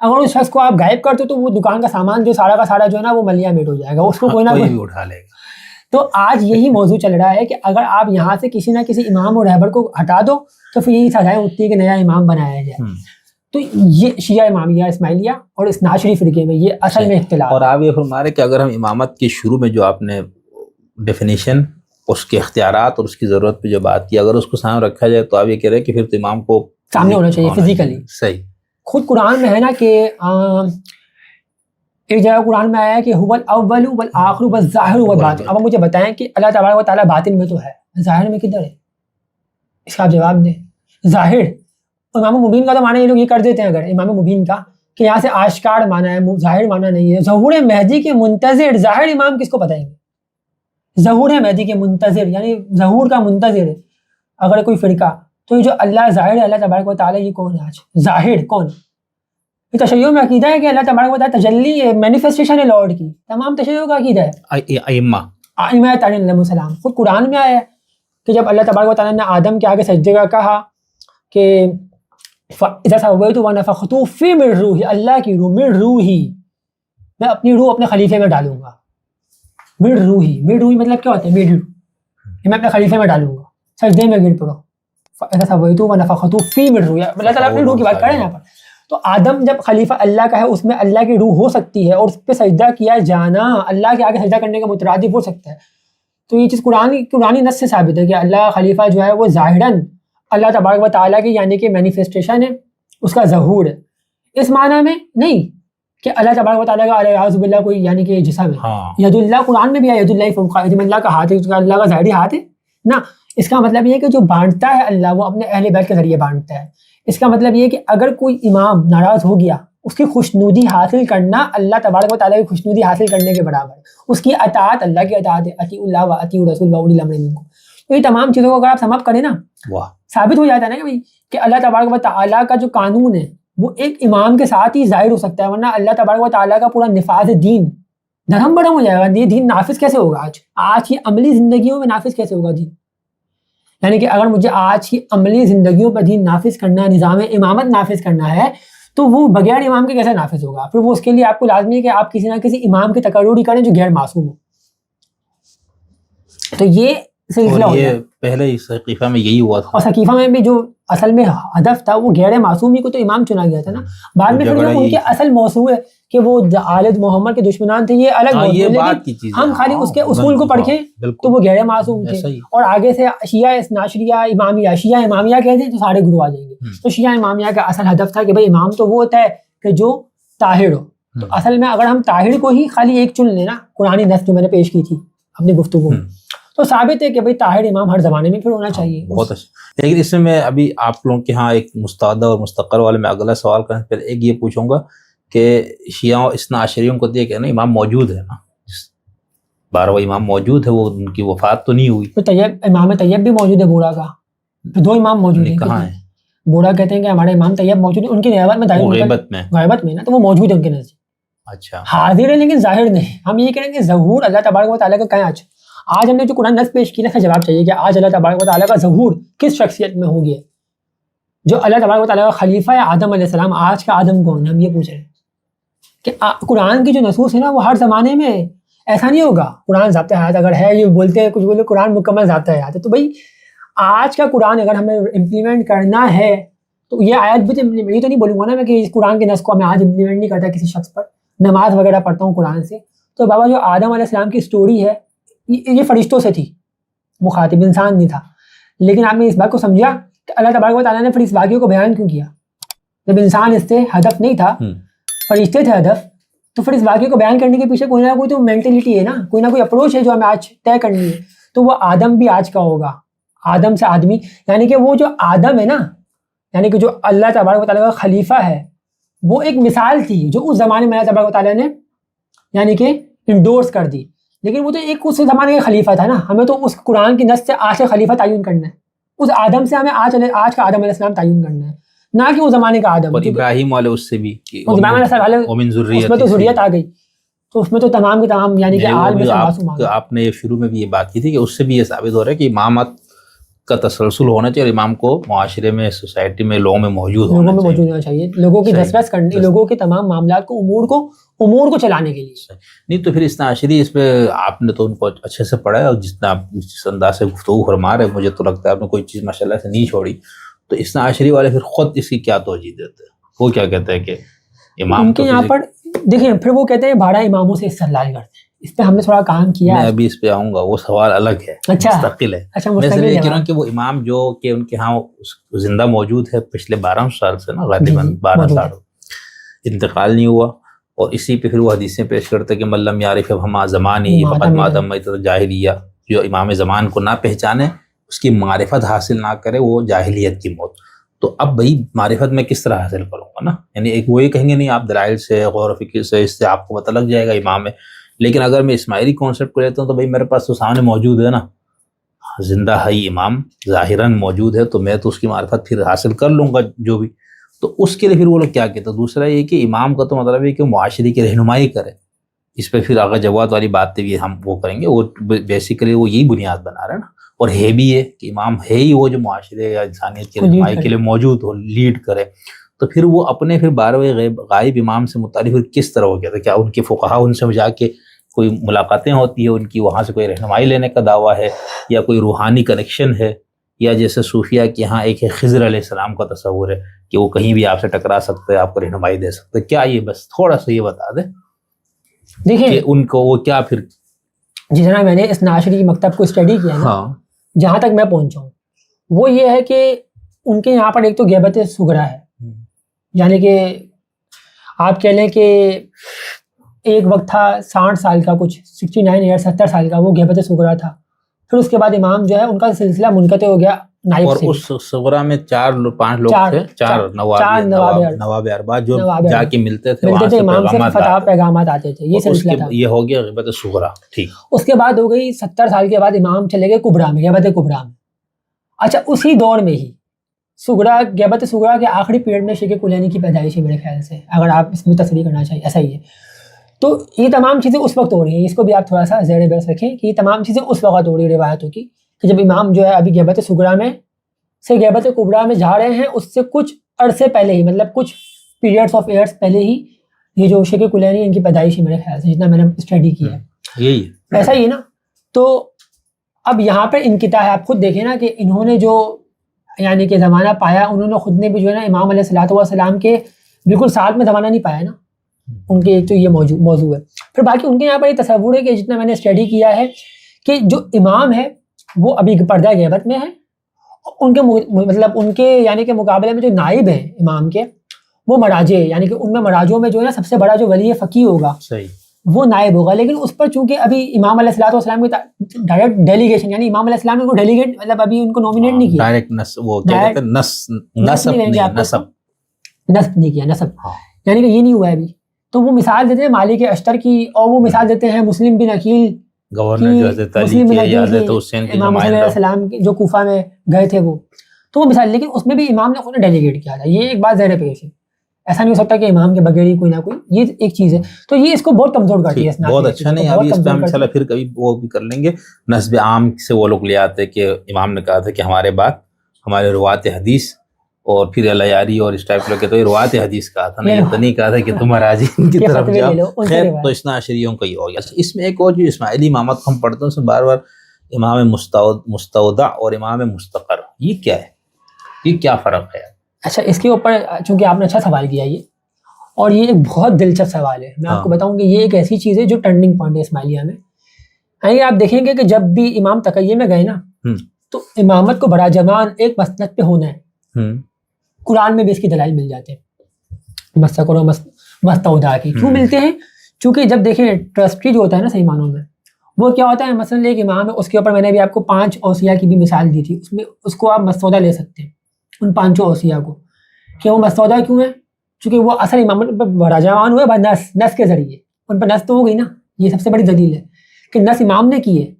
B: اگر اس شخص کو آپ غائب کرتے تو وہ دکان کا سامان جو سارا کا سارا جو ہے نا وہ ملیا میٹ ہو جائے گا، اس کو کوئی نہ کوئی
A: اٹھا لے گا.
B: تو آج یہی موضوع چل رہا ہے کہ اگر آپ یہاں سے کسی نہ کسی امام اور رہبر کو ہٹا دو تو پھر یہی سزائیں اٹھتی ہے کہ نیا امام بنایا جائے. تو یہ شیعہ امامیہ اسماعیلیہ اور اس ناشری فرقے میں یہ اصل میں اختلاف.
A: اور آپ یہ فرما رہے کہ اگر ہم امامت کے شروع میں جو آپ نے ڈیفینیشن اس کے اختیارات اور اس کی ضرورت پہ جو بات کی اگر اس کو سامنے رکھا جائے تو آپ یہ کہہ رہے ہیں کہ پھر تو امام کو
B: سامنے ہونا چاہیے فزیکلی.
A: صحیح.
B: خود قرآن میں ہے نا کہ ایک جگہ قرآن میں آیا ہے کہ هو الاول والآخر والظاہر والباطن. اب مجھے بتائیں کہ اللہ تبارک و تعالیٰ باطن میں تو ہے, ظاہر میں کدھر ہے؟ اس کا آپ جواب دیں. ظاہر امام مبین کا تو معنی یہ لوگ یہ کر دیتے ہیں اگر امام مبین کا کہ یہاں سے آشکار معنی ہے, ظاہر معنی نہیں ہے. ظہور مہدی کے منتظر, ظاہر امام کس کو بتائیں گے؟ ظہور مہدی کے منتظر یعنی ظہور کا منتظر ہے اگر کوئی فرقہ, تو یہ جو اللہ ظاہر ہے اللہ تبارک و تعالیٰ یہ کون ہے؟ آج ظاہر کون؟ یہ تشیع میں عقیدہ ہے کہ اللہ تبارک و تعالیٰ تجلی ہے, مینیفیسٹیشن ہے لارڈ کی. تمام تشیع کا عقیدہ ہے. ائمہ علیہ السلام خود قرآن میں آیا ہے کہ جب اللہ تبارک و تعالیٰ نے آدم کے آگے سجدے کا کہا کہ اذا سویت ونفخت فی من روحی, اللہ کی روح, من روحی, میں اپنی روح اپنے خلیفے میں ڈالوں گا. من روحی, من روحی مطلب کیا ہوتا ہے؟ مڈ, میں اپنے خلیفے میں ڈالوں گا. سجدے میں گر پڑو. اذا سویت ونفخت فی من روحی, اللہ تعالیٰ اپنی روح کی بات کر رہے ہیں یہاں پر. تو آدم جب خلیفہ اللہ کا ہے اس میں اللہ کی روح ہو سکتی ہے اور اس پہ سجدہ کیا جانا اللہ کے آگے سجدہ کرنے کا مترادف ہو سکتا ہے. تو یہ چیز قرآنی نص سے ثابت ہے کہ اللہ خلیفہ جو ہے وہ ظاہراً اللہ تبارک و تعالیٰ کی یعنی کہ مینیفیسٹیشن ہے, اس کا ظہور ہے. اس معنی میں نہیں کہ اللہ تبارک و تعالیٰ کا اعوذ باللہ کوئی یعنی کہ جسم ہے. ید اللہ قرآن میں بھی ہے, ید اللہ فوق ایدیہم, اللہ کا ہاتھ ہے, اللہ کا ظاہری ہاتھ ہے نا. اس کا مطلب یہ ہے کہ جو بانٹتا ہے اللہ وہ اپنے اہل بیت کے ذریعے بانٹتا ہے. اس کا مطلب یہ ہے کہ اگر کوئی امام ناراض ہو گیا اس کی خوشنودی حاصل کرنا اللہ تبارک و تعالیٰ کی خوشنودی حاصل کرنے کے برابر ہے. اس کی اطاعت اللہ کی اطاعت ہے, اطیعوا اللہ و اطیعوا الرسول و اولی الامر منکم. تو یہ تمام چیزوں کو اگر آپ سم اپ کریں نا ثابت ہو جاتا ہے نا کہ اللہ تبارک و تعالیٰ کا جو قانون ہے وہ ایک امام کے ساتھ ہی ظاہر ہو سکتا ہے, ورنہ اللہ تبارک و تعالیٰ کا پورا نفاذ دین دھرم برہم ہو جائے گا. یہ دین نافذ کیسے ہوگا آج کی عملی زندگیوں میں نافذ کیسے ہوگا دین؟ یعنی کہ اگر مجھے آج کی عملی زندگیوں پر دین نافذ کرنا ہے, نظام امامت نافذ کرنا ہے, تو وہ بغیر امام کے کیسے نافذ ہوگا؟ پھر وہ اس کے لیے آپ کو لازمی ہے کہ آپ کسی نہ کسی امام کی تقرری کریں جو غیر معصوم ہو. تو یہ سلسلہ ہو گیا.
A: پہلے سقیفہ میں یہی ہوا تھا,
B: اور سقیفہ میں بھی جو اصل میں ہدف تھا وہ غیر معصومی کو تو امام چنا گیا تھا نا. بعد میں پھر ان کے اصل موضوع ہے کہ وہ آلد محمد کے دشمنان تھے, یہ الگ موضوع ہے, لیکن ہم خالی اس کے اصول کو پڑھیں تو وہ غیر معصوم تھے. اور آگے سے شیعہ ناشریہ امامیہ, شیعہ امامیہ کہتے ہیں تو سارے گروہ آ جائیں گے. تو شیعہ امامیہ کا اصل ہدف تھا کہ بھائی امام تو وہ ہوتا ہے کہ جو طاہر ہو. تو اصل میں اگر ہم طاہر کو ہی خالی ایک چن لینا, قرآنی نص جو میں نے پیش کی تھی اپنی گفتگو میں, تو ثابت ہے کہ بھائی طاہر امام ہر زمانے میں پھر ہونا چاہیے.
A: بہت اچھا. لیکن اس میں ابھی آپ لوگوں کے ہاں ایک مستعدہ اور مستقر والے میں اگلا سوال کرنے سے پہلے ایک یہ پوچھوں گا کہ شیعہ اثنا عشریوں کو دیکھ نا امام موجود ہے نا, 12واں امام موجود ہے, وہ ان کی وفات تو نہیں ہوئی.
B: تو طیب, امام طیب بھی موجود ہے بوڑھا کا, 2 امام موجود ہیں.
A: کہاں ہیں؟
B: بوڑھا کہتے ہیں کہ ہمارے امام طیب موجود ہیں, ان کی غیبت میں غیبت میں نا, تو وہ موجود ہے ان کے نزدیک.
A: اچھا,
B: حاضر ہے لیکن ظاہر نہیں. ہم یہ کہیں کہ ظہور اللہ تبارک و تعالیٰ کا کہیں آج ہم نے جو قرآن نص پیش کی نا, جواب چاہیے کہ آج اللہ تبارک و تعالیٰ کا ظہور کس شخصیت میں ہو گیا؟ جو اللہ تبارک و تعالیٰ کا خلیفہ ہے آدم علیہ السلام, آج کا آدم کون ہے؟ ہم یہ پوچھ رہے ہیں کہ قرآن کی جو نصوص ہے نا وہ ہر زمانے میں ایسا نہیں ہوگا. قرآن ضابطۂ حیات اگر ہے, یہ بولتے ہیں کچھ بولے قرآن مکمل ضابطۂ حیات ہے, تو بھائی آج کا قرآن اگر ہمیں امپلیمنٹ کرنا ہے تو یہ آیت بھی تو, یہ تو نہیں بولوں گا نا میں کہ اس قرآن کے نص کو میں آج امپلیمنٹ نہیں کرتا کسی شخص پر, نماز وغیرہ پڑھتا ہوں قرآن سے. تو بابا جو آدم علیہ السلام کی سٹوری ہے یہ فرشتوں سے تھی, مخاطب انسان نہیں تھا. لیکن آپ نے اس بات کو سمجھا کہ اللہ تبارک و تعالیٰ نے پھر اس واقعے کو بیان کیوں کیا؟ جب انسان اس سے ہدف نہیں تھا, فرشتے تھے ہدف, تو پھر اس واقعے کو بیان کرنے کے پیچھے کوئی نہ کوئی تو مینٹلٹی ہے نا, کوئی نہ کوئی اپروچ ہے جو ہمیں آج طے کرنی ہے. تو وہ آدم بھی آج کا ہوگا, آدم سے آدمی, یعنی کہ وہ جو آدم ہے نا, یعنی کہ جو اللہ تبارک و تعالیٰ کا خلیفہ ہے, وہ ایک مثال تھی جو اس زمانے میں اللہ تبارک و تعالیٰ نے یعنی کہ انڈورس کر دی. لیکن وہ تو ایک اس زمانے کا خلیفہ تھا نا, ہمیں تو اس قرآن کی نص سے آج کا خلیفہ تعین کرنا ہے, اس آدم سے ہمیں آج کا آدم علیہ السلام تعین کرنا ہے, نہ کہ اس زمانے کا آدم.
A: اور ابراہیم والے اس سے بھی
B: اس میں تو ذریت آ گئی, تو اس میں تو تمام کے تمام یعنی کہ آل میں سے معصوم آ گئے.
A: آپ نے شروع میں بھی یہ بات کی تھی کہ اس سے بھی یہ ثابت ہو رہا ہے کہ امامت کا تسلسل ہونا چاہیے, امام کو معاشرے میں, سوسائٹی میں, لوگوں میں موجود
B: ہونا چاہیے, لوگوں کی دسترس کرنے, لوگوں کے تمام معاملات کو امور کو چلانے کے لیے.
A: نہیں تو پھر اثنا عشری اس میں آپ نے تو ان کو اچھے سے پڑھا ہے, اور جتنا آپ جس انداز سے گفتگو فرما رہے ہیں مجھے تو لگتا ہے آپ نے کوئی چیز ماشاء اللہ سے نہیں چھوڑی. تو اثنا عشری والے پھر خود اس کی کیا توجہ دیتے ہیں؟ وہ کیا کہتے ہیں کہ امام
B: ان کے یہاں پر دیکھیں پھر وہ کہتے ہیں 12 اماموں سے استدلال کرتے ہیں. اس پہ ہم نے تھوڑا کام کیا
A: میں ابھی اس پہ آؤں گا, وہ سوال الگ ہے, مستقل ہے.
B: اچھا
A: میں صرف یہ کہہ رہا ہوں کہ وہ امام جو کہ ان کے ہاں زندہ موجود ہے پچھلے 12 سال سے نا, غالباً 12 سال انتقال نہیں ہوا, اور اسی پہ پھر وہ حدیثیں پیش کرتے کہ ملم یعرف ہما زمانی فقط مادم میت جاہلیہ, جو امام زمان کو نہ پہچانے, اس کی معرفت حاصل نہ کرے, وہ جاہلیت کی موت. تو اب بھائی معرفت میں کس طرح حاصل کروں گا نا, یعنی ایک وہ یہ کہیں گے نہیں آپ دلائل سے غور و فکر سے اس سے آپ کو پتہ لگ جائے گا امام ہے, لیکن اگر میں اسماعیلی کانسیپٹ کو لیتا ہوں تو بھائی میرے پاس تو سامنے موجود ہے نا, زندہ ہے امام ظاہراً موجود ہے, تو میں تو اس کی معرفت پھر حاصل کر لوں گا جو بھی. تو اس کے لیے پھر وہ لوگ کیا کہتے ہیں, دوسرا یہ کہ امام کا تو مطلب ہے کہ معاشرے کی رہنمائی کرے. اس پہ پھر آغا جواد والی باتیں بھی ہم وہ کریں گے, وہ بیسیکلی وہ یہی بنیاد بنا رہے ہیں نا, اور ہے بھی یہ کہ امام ہے ہی وہ جو معاشرے یا انسانیت کی رہنمائی کے لیے موجود ہو, لیڈ کرے. تو پھر وہ اپنے پھر 12ویں غائب امام سے متعلق پھر کس طرح ہو گیا تھا, کیا ان کے فقہا ان سے جا کے کوئی ملاقاتیں ہوتی ہیں ان کی, وہاں سے کوئی رہنمائی لینے کا دعویٰ ہے, یا کوئی روحانی کنیکشن ہے, یا جیسے صوفیہ کے ہاں ایک خضر علیہ السلام کا تصور ہے کہ وہ کہیں بھی آپ سے ٹکرا سکتے ہیں, آپ کو رہنمائی دے سکتے ہیں, کیا یہ بس تھوڑا سا یہ بتا دیں
B: دیکھیں
A: کہ ان کو وہ کیا پھر.
B: جس طرح میں نے اس ناشری مکتب کو اسٹڈی کیا نا, جہاں تک میں پہنچا ہوں وہ یہ ہے کہ ان کے یہاں پر ایک تو غیبت صغریٰ ہے, یعنی کہ آپ کہہ لیں کہ ایک وقت تھا 60 سال کا, کچھ 69 ایئر 70 سال کا, وہ غیبت صغریٰ تھا. پھر اس کے بعد امام جو ہے ان کا سلسلہ منقطع ہو گیا نائب
A: اور
B: سے.
A: اس صغریٰ میں 4-5 لوگ تھے, 4 نواب ارباب جو جا کے ملتے تھے
B: امام سے فتح پیغامات آتے تھے, یہ سلسلہ تھا.
A: یہ ہو گیا غیبت صغریٰ. ٹھیک,
B: اس کے بعد ہو گئی 70 سال کے بعد امام چلے گئے کبریٰ میں, غیبت کبریٰ میں. اچھا اسی دور میں ہی غیبت صغریٰ کے آخری پیریڈ میں شیخ کلینی کی پیدائش ہے میرے خیال سے, اگر آپ اس میں تصریح کرنا چاہیے, ایسا ہی ہے. تو یہ تمام چیزیں اس وقت ہو رہی ہیں, اس کو بھی آپ تھوڑا سا زیر بحث رکھیں کہ یہ تمام چیزیں اس وقت ہو رہی ہیں روایتوں کی, کہ جب امام جو ہے ابھی غیبت صغریٰ میں سے غیبت کبریٰ میں جا رہے ہیں, اس سے کچھ عرصے پہلے ہی, مطلب کچھ پیریڈس آف ایئرس پہلے ہی یہ جو شیخ کلینی ان کی پیدائش ہے میرے خیال سے, جتنا میں نے اسٹڈی کیا ہے
A: یہی
B: ایسا ہی نا. تو اب یہاں پہ انقطاع ہے, آپ خود دیکھیں نا کہ انہوں نے جو یعنی کہ زمانہ پایا, انہوں نے خود نے بھی جو ہے نا امام علیہ الصلوۃ والسلام کے بالکل ساتھ میں زمانہ نہیں پایا نا, ان کے ایک تو یہ موضوع ہے. پھر باقی ان کے یہاں پر یہ تصور ہے کہ جتنا میں نے اسٹڈی کیا ہے کہ جو امام ہے وہ ابھی پردہ غیبت میں ہے, ان کے مطلب ان کے یعنی کہ مقابلے میں جو نائب ہیں امام کے وہ مراجع, یعنی کہ ان میں مراجعوں میں جو ہے نا سب سے بڑا جو ولی فقیہ ہوگا
A: صحیح
B: وہ نائب ہوگا. لیکن اس پر چونکہ ابھی امام علیہ الصلوۃ والسلام کی ڈائریکٹ ڈیلیگیشن, یعنی امام علیہ السلام نے کو ڈیلیگیٹ مطلب ابھی ان کو نومینیٹ نہیں کیا,
A: ڈائریکٹ وہ کیا کہتے ہیں نسب
B: نہیں کیا, نسب یعنی کہ یہ نہیں ہوا ہے ابھی. تو وہ مثال دیتے ہیں مالک اشتر کی, اور وہ مثال دیتے ہیں مسلم بن عقیل
A: گورنر جو حضرت علی کے حضرت حسین کے
B: امام حسین علیہ السلام جو کوفہ میں گئے تھے وہ, تو وہ مثال, لیکن اس میں بھی امام نے خود نے ڈیلیگیٹ کیا تھا. یہ ایک بات زیر پیش ہے, ایسا نہیں ہو سکتا کہ امام کے بغیر ہی کوئی نہ کوئی, یہ ایک چیز ہے. تو یہ اس کو بہت کمزور کرتی ہے,
A: بہت اچھا نہیں, ابھی اس پہ ہم انشاءاللہ پھر کبھی وہ بھی کر لیں گے. نسب عام سے وہ لوگ لے آتے کہ امام نے کہا تھا کہ ہمارے بعد ہمارے روات حدیث, اور پھر الایاری اور اس ٹائپ لوگ تو روات حدیث کہا تھا, نہیں تو نہیں کہا تھا کہ تم راجین کی طرف جاؤ. خیر تو اسنا عشریوں کا ہی ہو گیا. اس میں ایک اور جو اسماعیلی امامت ہم پڑھتے ہیں اس میں بار بار امام مستودع اور امام مستقر, یہ کیا ہے, یہ کیا فرق ہے؟
B: اچھا اس کے اوپر چونکہ آپ نے اچھا سوال کیا یہ, اور یہ ایک بہت دلچسپ سوال ہے. میں آپ کو بتاؤں کہ یہ ایک ایسی چیز ہے جو ٹرننگ پوائنٹ ہے اسماعیلیہ میں. یعنی آپ دیکھیں گے کہ جب بھی امام تقیہ میں گئے نا تو امامت کو بڑا جمان ایک مسند پہ ہونا ہے. قرآن میں بھی اس کی دلائل مل جاتے ہیں, مستقر و مستودع کی. کیوں ملتے ہیں؟ چونکہ جب دیکھیں ٹرسٹی جو ہوتا ہے نا صحیح معنوں میں, وہ کیا ہوتا ہے, مثلا ایک امام ہے, اس کے اوپر میں نے بھی آپ کو 5 اوصیاء کی بھی مثال دی تھی, اس میں اس کو آپ مستودع لے سکتے ہیں ان 5 اوصیاء کو. کہ وہ مستودع کیوں ہے؟ چونکہ وہ اصل امامت پر بڑا جوان ہوئے نس کے ذریعے, ان پر نس تو ہو گئی نا, یہ سب سے بڑی دلیل ہے کہ نس امام نے کی ہے.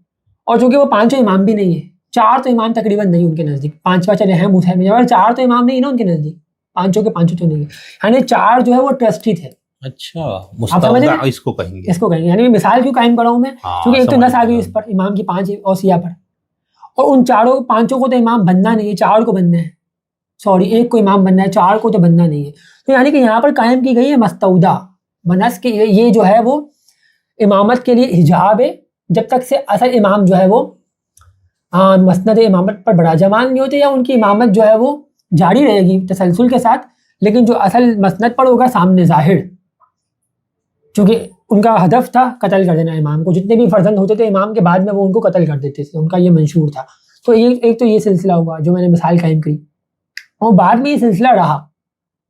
B: اور چونکہ وہ 5 امام بھی نہیں ہے, 4 تو امام تقریباً نہیں ان کے نزدیک, 5واں چلے ہیں مسلم میں, 4 تو امام نہیں نا ان کے نزدیک, 5 کے 5 تو نہیں ہے, یعنی 4 جو ہے وہ ٹرسٹی تھے.
A: اچھا مستودع اس کو کہیں گے,
B: اس کو کہیں گے. یعنی مثال کیوں قائم کر رہا ہوں میں, کیونکہ ایک تو نس آ گئی اس پر امام کی 5 اوصیاء پر, اور ان 5 کو تو امام بننا نہیں ہے, 4 کو بننا ہے, ایک کو امام بننا ہے, 4 کو تو بننا نہیں ہے. تو یعنی کہ یہاں پر قائم کی گئی ہے مستودع بنس کے, یہ جو ہے وہ امامت کے لیے حجاب ہے, جب تک سے اصل امام جو ہے وہ مسند امامت پر بڑا جمان نہیں ہوتے, یا ان کی امامت جو ہے وہ جاری رہے گی تسلسل کے ساتھ, لیکن جو اصل مسند پر ہوگا سامنے ظاہر، چونکہ ان کا ہدف تھا قتل کر دینا امام کو، جتنے بھی فرزند ہوتے تھے امام کے بعد میں وہ ان کو قتل کر دیتے تھے، ان کا یہ منشور تھا. تو ایک تو یہ سلسلہ ہوا جو میں نے مثال قائم کی، اور بعد میں یہ سلسلہ رہا.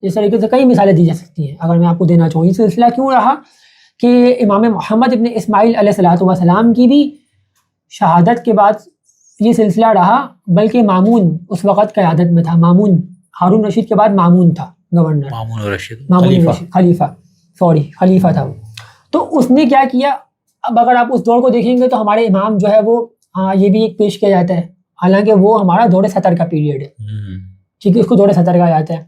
B: اس طریقے سے کئی مثالیں دی جا سکتی ہیں اگر میں آپ کو دینا چاہوں. یہ سلسلہ کیوں رہا کہ امام محمد ابن اسماعیل علیہ الصلوۃ والسلام کی بھی شہادت کے بعد یہ سلسلہ رہا، بلکہ مامون اس وقت قیادت میں تھا. مامون ہارون رشید کے بعد مامون تھا گورنر، خلیفہ تھا وہ. تو اس نے کیا کیا، اب اگر آپ اس دور کو دیکھیں گے تو ہمارے امام جو ہے وہ یہ بھی ایک پیش کیا جاتا ہے، حالانکہ وہ ہمارا دور سطر کا پیریڈ ہے، ٹھیک ہے، اس کو دور سطر کہا جاتا ہے.